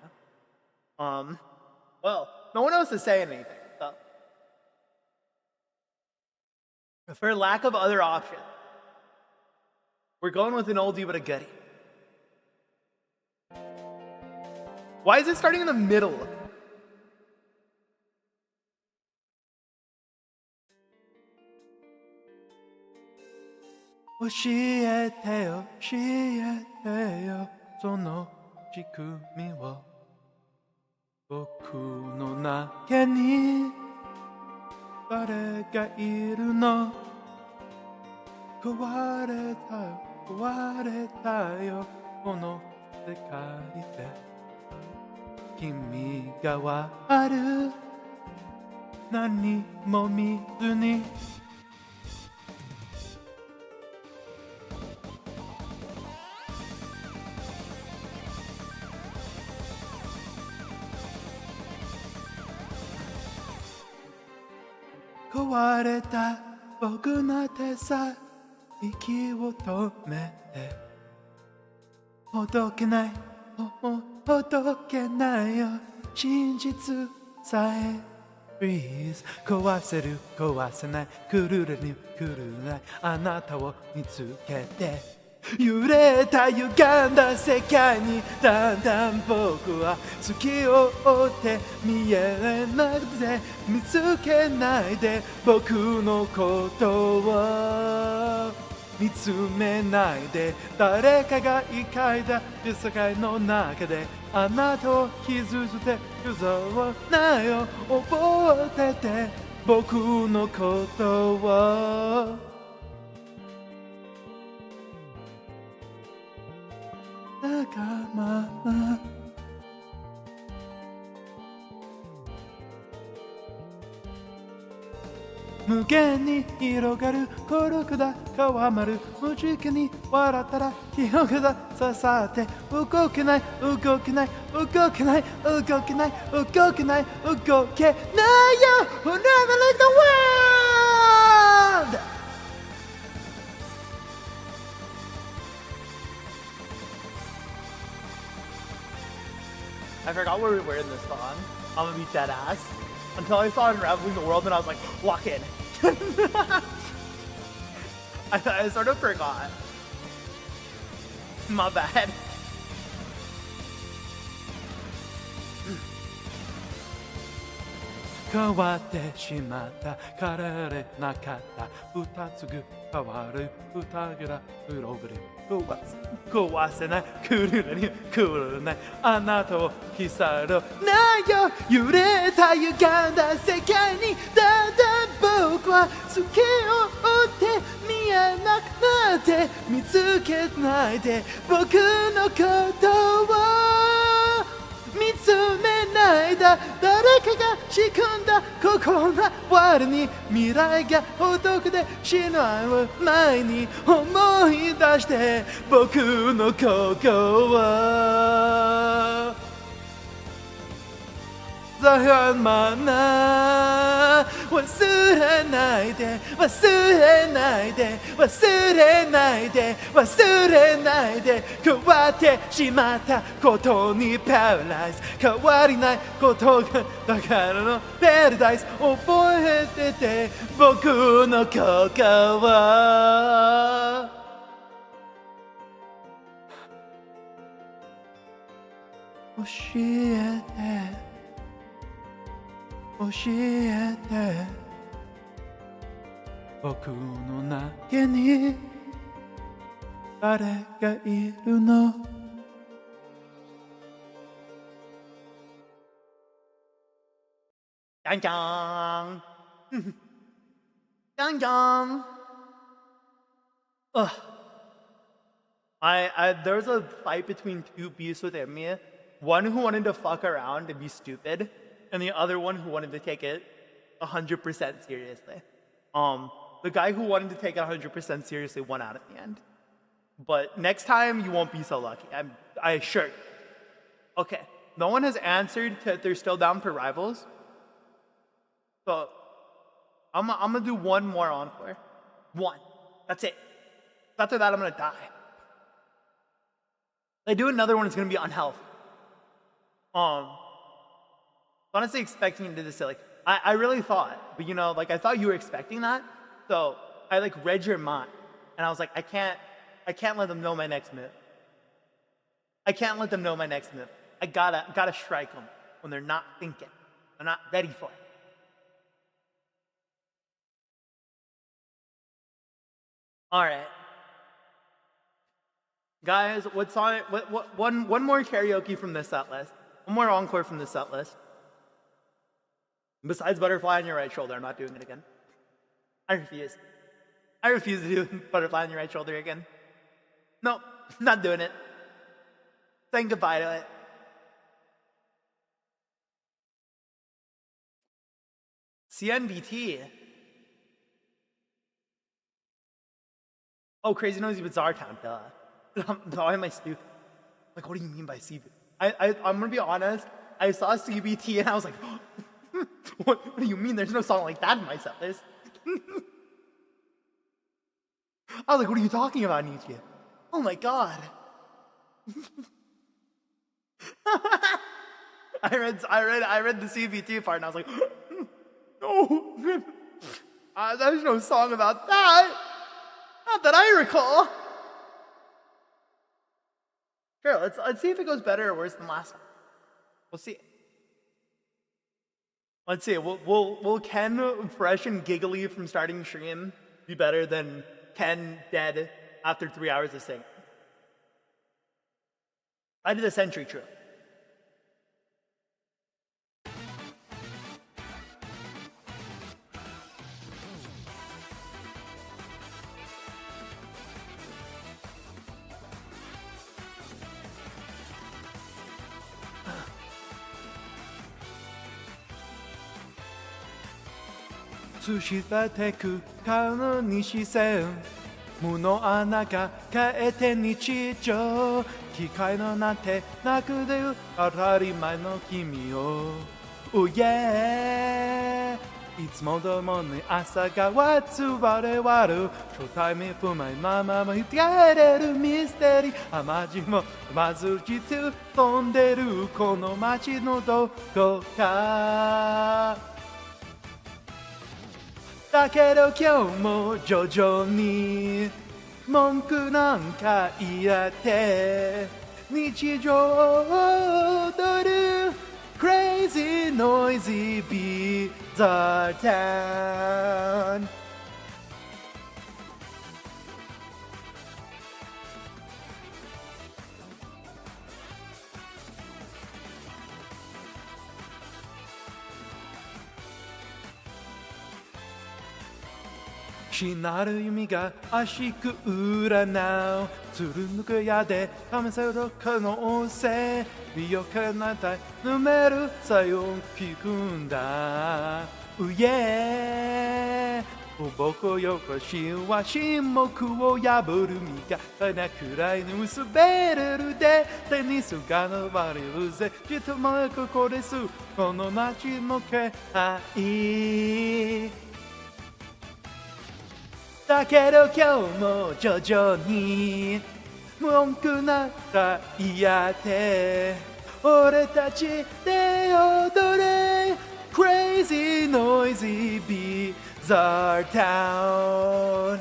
Well, no one else is saying anything, so. For lack of other options, we're going with an oldie but a goodie. Why is it starting in the middle? Oshiete yo, sono chikumi wo. Boku no nake ni dare ga iru no. Kawareta yo, kono sekai de. Kimi ga waru, nani mo mizu ni. Kawareta boku no te sa, iki wo tomete. Hodokenai, hodokenai yo, shinjitsu sae. Breeze, kowaseru, kowasenai, kurureru, kurunai, anata wo mitsukete. 揺れた歪んだ世界にだんだん僕は月を追って見えなくて見つけないで僕のことを見つめないで誰かが描いた世界の中であなたを傷つけるぞないよ覚えてて僕のことを仲間無限に広がるコルクだ川丸無邪気に笑ったら広げだ刺さって動けない動けない動けない動けない動けない動けないよ We'll never leave the world I forgot where we were in this song. I'm gonna be dead ass. Until I saw Unraveling the World and I was like, lock in. I sort of forgot. My bad.変わってしまった変えられなかった二つぐ変わる歌ぐらプログレム壊せないクールにクールないあなたを消さろないよ揺れた歪んだ世界にただ僕は好きを追って見えなくなって見つけないで僕のことを見つめないだ誰かが仕組んだ心の割に未来がお得で死ぬ前に思い出して僕の心をざまな忘れないで忘れないで忘れないで忘れないで変わってしまったことにパラダイス変わりないことがだからのパラダイス覚えてて僕の心は教えて教えて僕の中に誰がいるのじゃんじゃんじゃんじゃんThere's a fight between two beasts within me. One who wanted to fuck around and be stupid, and the other one who wanted to take it 100% seriously. The guy who wanted to take it 100% seriously won out at the end. But next time, you won't be so lucky. I assure you. Okay, no one has answered that they're still down for rivals. So, I'm gonna do one more encore. One. That's it. After that, I'm gonna die. If I do another one, it's gonna be unhealthy. Honestly expecting you to do this, like, I really thought, but you know, like, I thought you were expecting that, so I, like, read your mind, and I was like, I can't let them know my next move. I can't let them know my next move. I gotta strike them when they're not thinking. They're not ready for it. Alright. Guys, one more karaoke from this set list. One more encore from this set list. Besides Butterfly on Your Right Shoulder, I'm not doing it again. I refuse. I refuse to do Butterfly on Your Right Shoulder again. No, not doing it. Saying goodbye to it. CNBT. Oh, Crazy Noisy Bizarre Town, duh. Why am I stupid? Like, what do you mean by CBT? I'm gonna be honest, I saw CBT and I was like, what do you mean? There's no song like that in my set list. I was like, what are you talking about, Nietzsche? Oh my god. I read the CBT part and I was like, no. There's no song about that. Not that I recall. Sure, let's see if it goes better or worse than last one. We'll see. Let's see. Will Ken fresh and giggly from starting stream be better than Ken dead after 3 hours of singing? I did a century true. 映し立てく顔に視線無の穴が変えて日常機械のなんてなくで当たり前の君をOh yeah いつもどもに朝がわつわれわる初対面不満ままもやれるミステリー甘じもまずじつ飛んでるこの街のどこかだけど今日も徐々に文句なんか言って日常を踊る Crazy noisy bizarre town しなる弓が足く占うつる抜く矢で試せる可能性美容かなたぬめるさよ聞くんだうえ僕よこしは沈黙を破るみたいなくらいに薄べれるでテニスが伸ばれるぜじっともよくこれすこの街の気配だけど今日も徐々に文句なんか言って俺たちで踊れ Crazy noisy bizarre town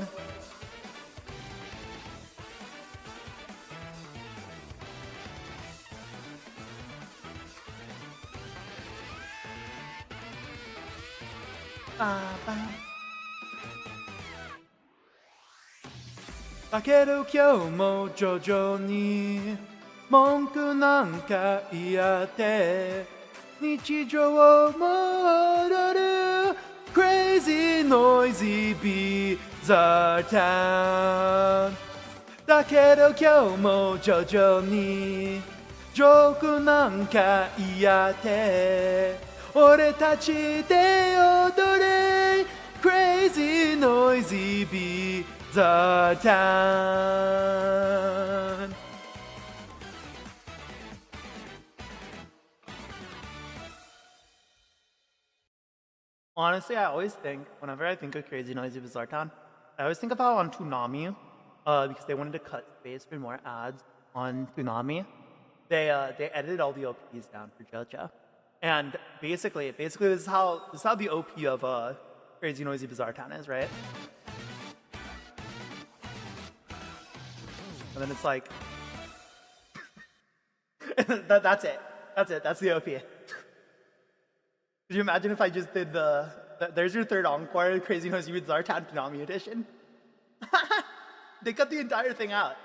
だけど今日も徐々に文句なんか言って日常も踊る Crazy noisy bizarre town だけど今日も徐々にジョークなんか言って俺たちで踊れ Crazy noisy bizarre town Honestly, I always think, whenever I think of Crazy Noisy Bizarre Town, I always think about on Toonami, because they wanted to cut space for more ads on Toonami. They edited all the OPs down for JoJo, and basically this is how the OP of Crazy Noisy Bizarre Town is, right? And then it's like, that's it. That's the OP. Could you imagine if I just did there's your third encore, Crazy Noisy Bizarre Town Konami edition? They cut the entire thing out.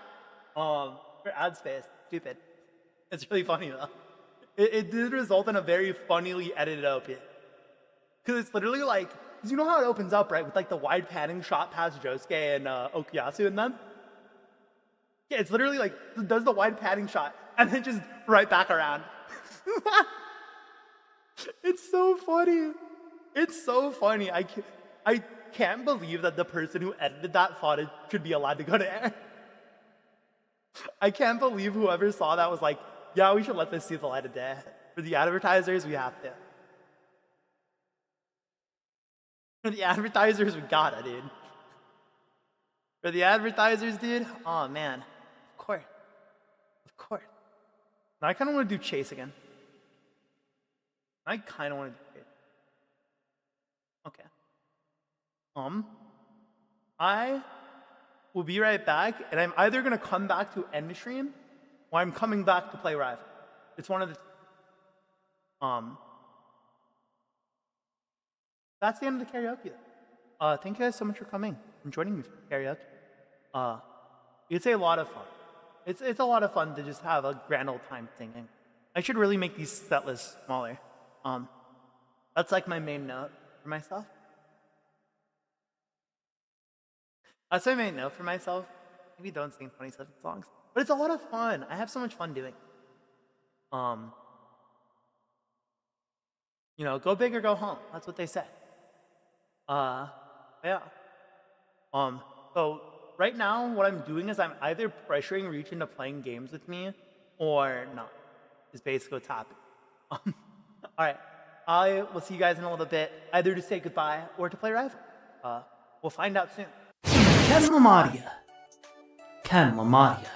For ad space. Stupid. It's really funny though. It did result in a very funnily edited OP. Because it's literally like, because you know how it opens up, right? With like the wide panning shot past Josuke and Okuyasu and them? Yeah, it's literally like, does the wide panning shot and then just right back around. It's so funny. It's so funny. I can't believe that the person who edited that thought it should be allowed to go to air. I can't believe whoever saw that was like, yeah, we should let this see the light of day. For the advertisers, we have to. For the advertisers, we gotta, dude. For the advertisers, dude, oh man. Of course. Now I kind of want to do Chase again. I kind of want to do it. Okay. I will be right back, and I'm either going to come back to end stream, or I'm coming back to play Rival. It's one of the... That's the end of the karaoke. Thank you guys so much for coming and joining me for karaoke. It's a lot of fun. It's a lot of fun to just have a grand old time singing. I should really make these set lists smaller. That's like my main note for myself. That's my main note for myself. Maybe don't sing 27 songs. But it's a lot of fun. I have so much fun doing. You know, go big or go home. That's what they say. Yeah. So right now, what I'm doing is I'm either pressuring Reach into playing games with me or not. Is basically what's happening. All right. I will see you guys in a little bit, either to say goodbye or to play Rival. We'll find out soon. Ken Lamaria. Ken Lamaria.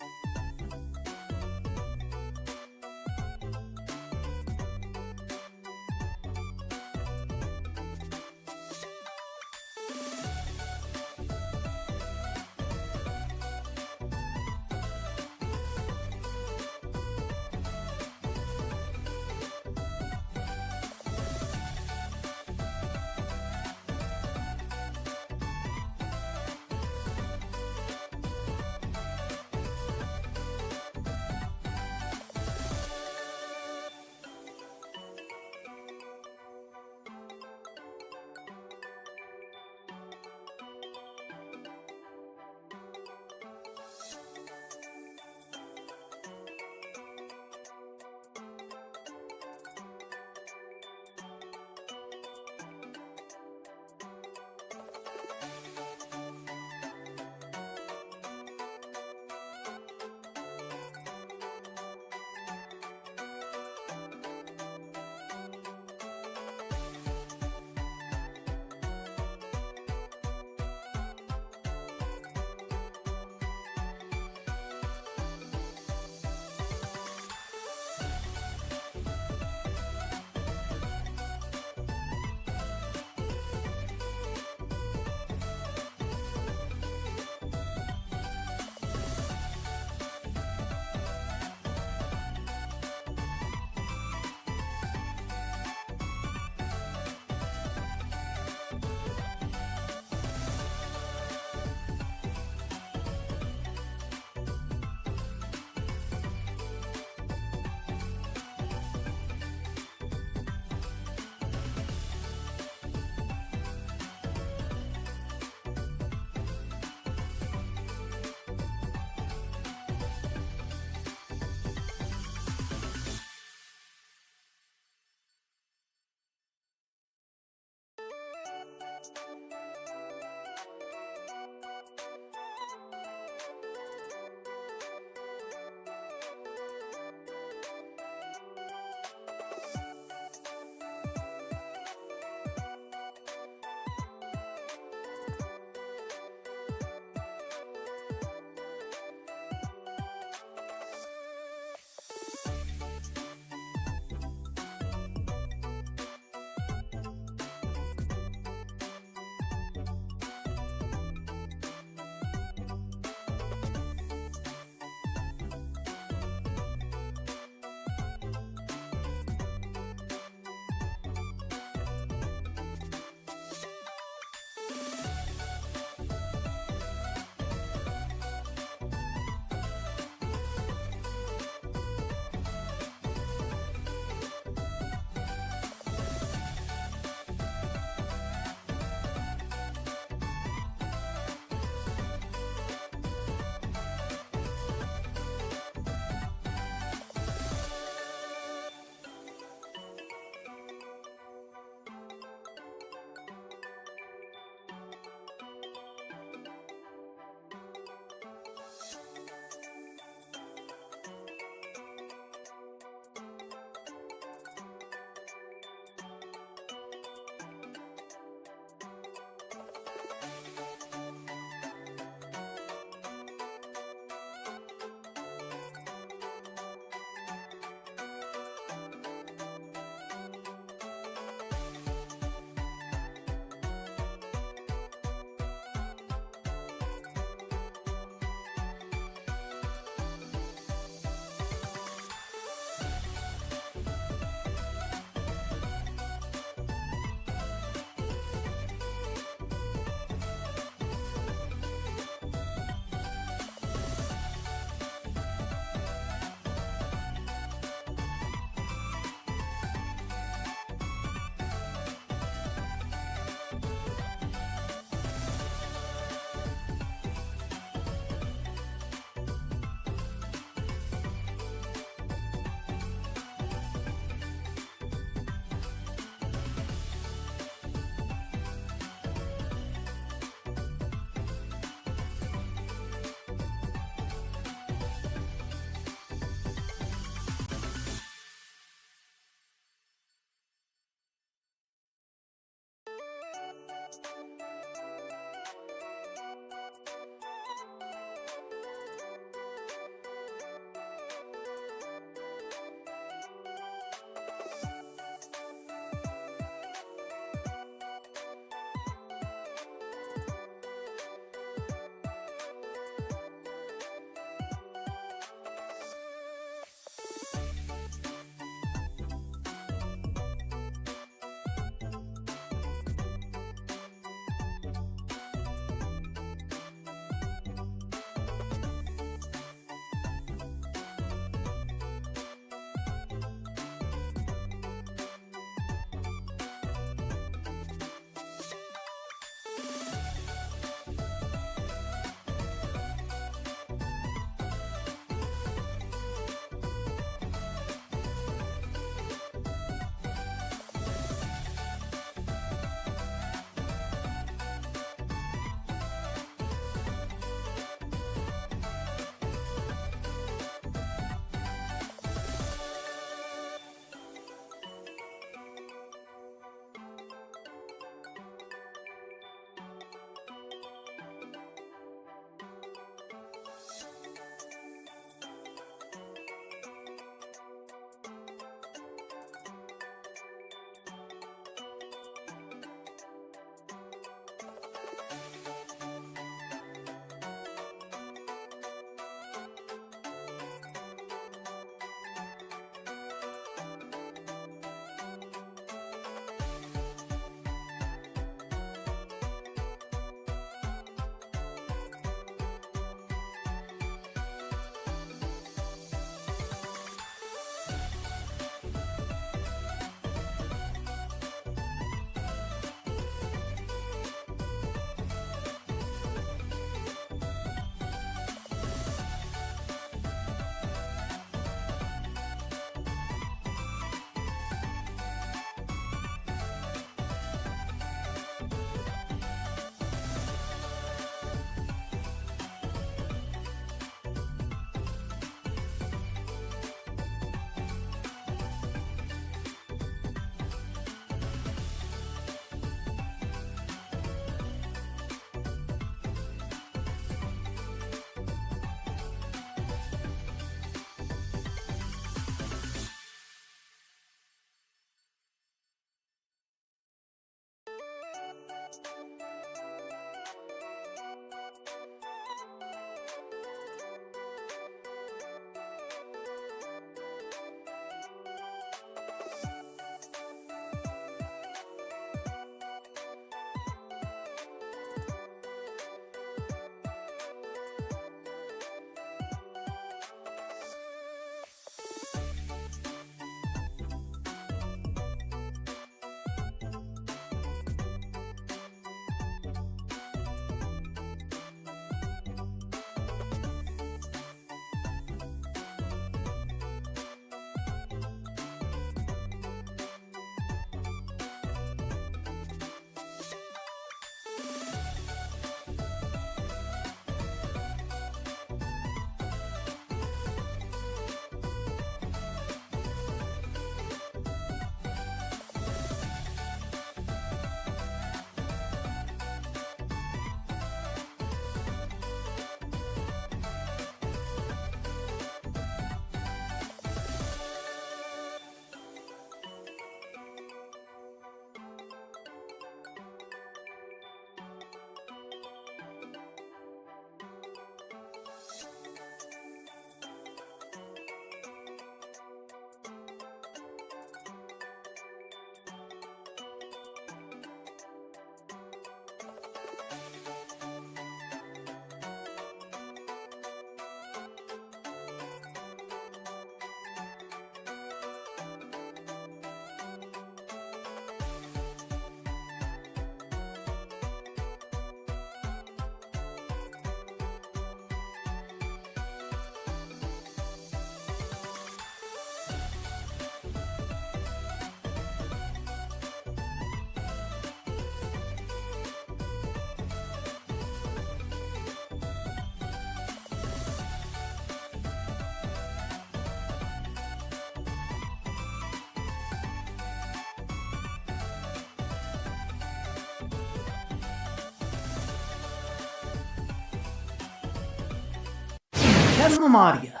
Calma Maria.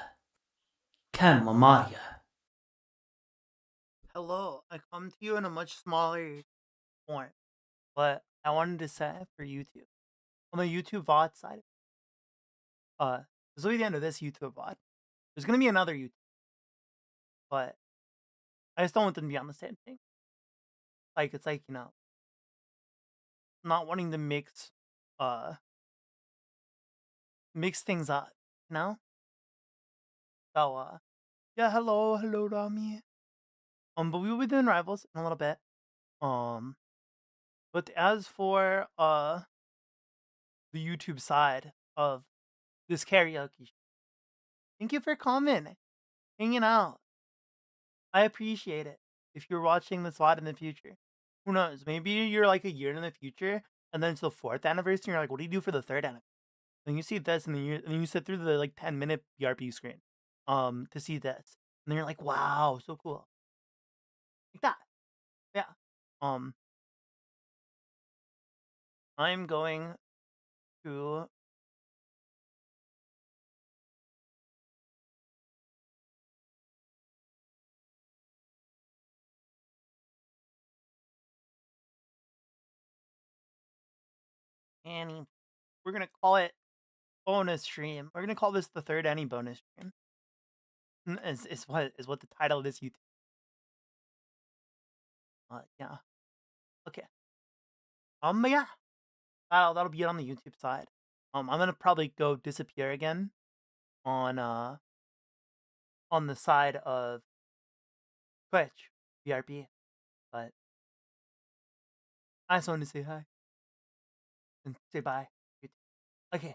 Calma Maria. Hello, I come to you in a much smaller form, but I wanted to say for YouTube, on the YouTube VOD side, this will be the end of this YouTube VOD. There's gonna be another YouTube, but I just don't want them to be on the same thing. Like, it's like, not wanting to mix things up, you know? So, yeah, hello, Rami. But we will be doing rivals in a little bit. But as for the YouTube side of this karaoke show, thank you for coming, hanging out. I appreciate it. If you're watching this VOD in the future, who knows? Maybe you're like a year in the future, and then it's the 4th anniversary, and you're like, what do you do for the 3rd anniversary? And you see this, and then you sit through the like 10-minute BRB screen, to see this, and then you're like, wow, so cool, like that. Yeah. I'm going to Annie. We're gonna call it bonus stream. We're gonna call this the 3rd Annie bonus stream. Is what the title of this YouTube. Yeah. Okay. But yeah, that'll be it on the YouTube side. I'm gonna probably go disappear again on the side of Twitch, BRB. But I just wanted to say hi and say bye. Okay.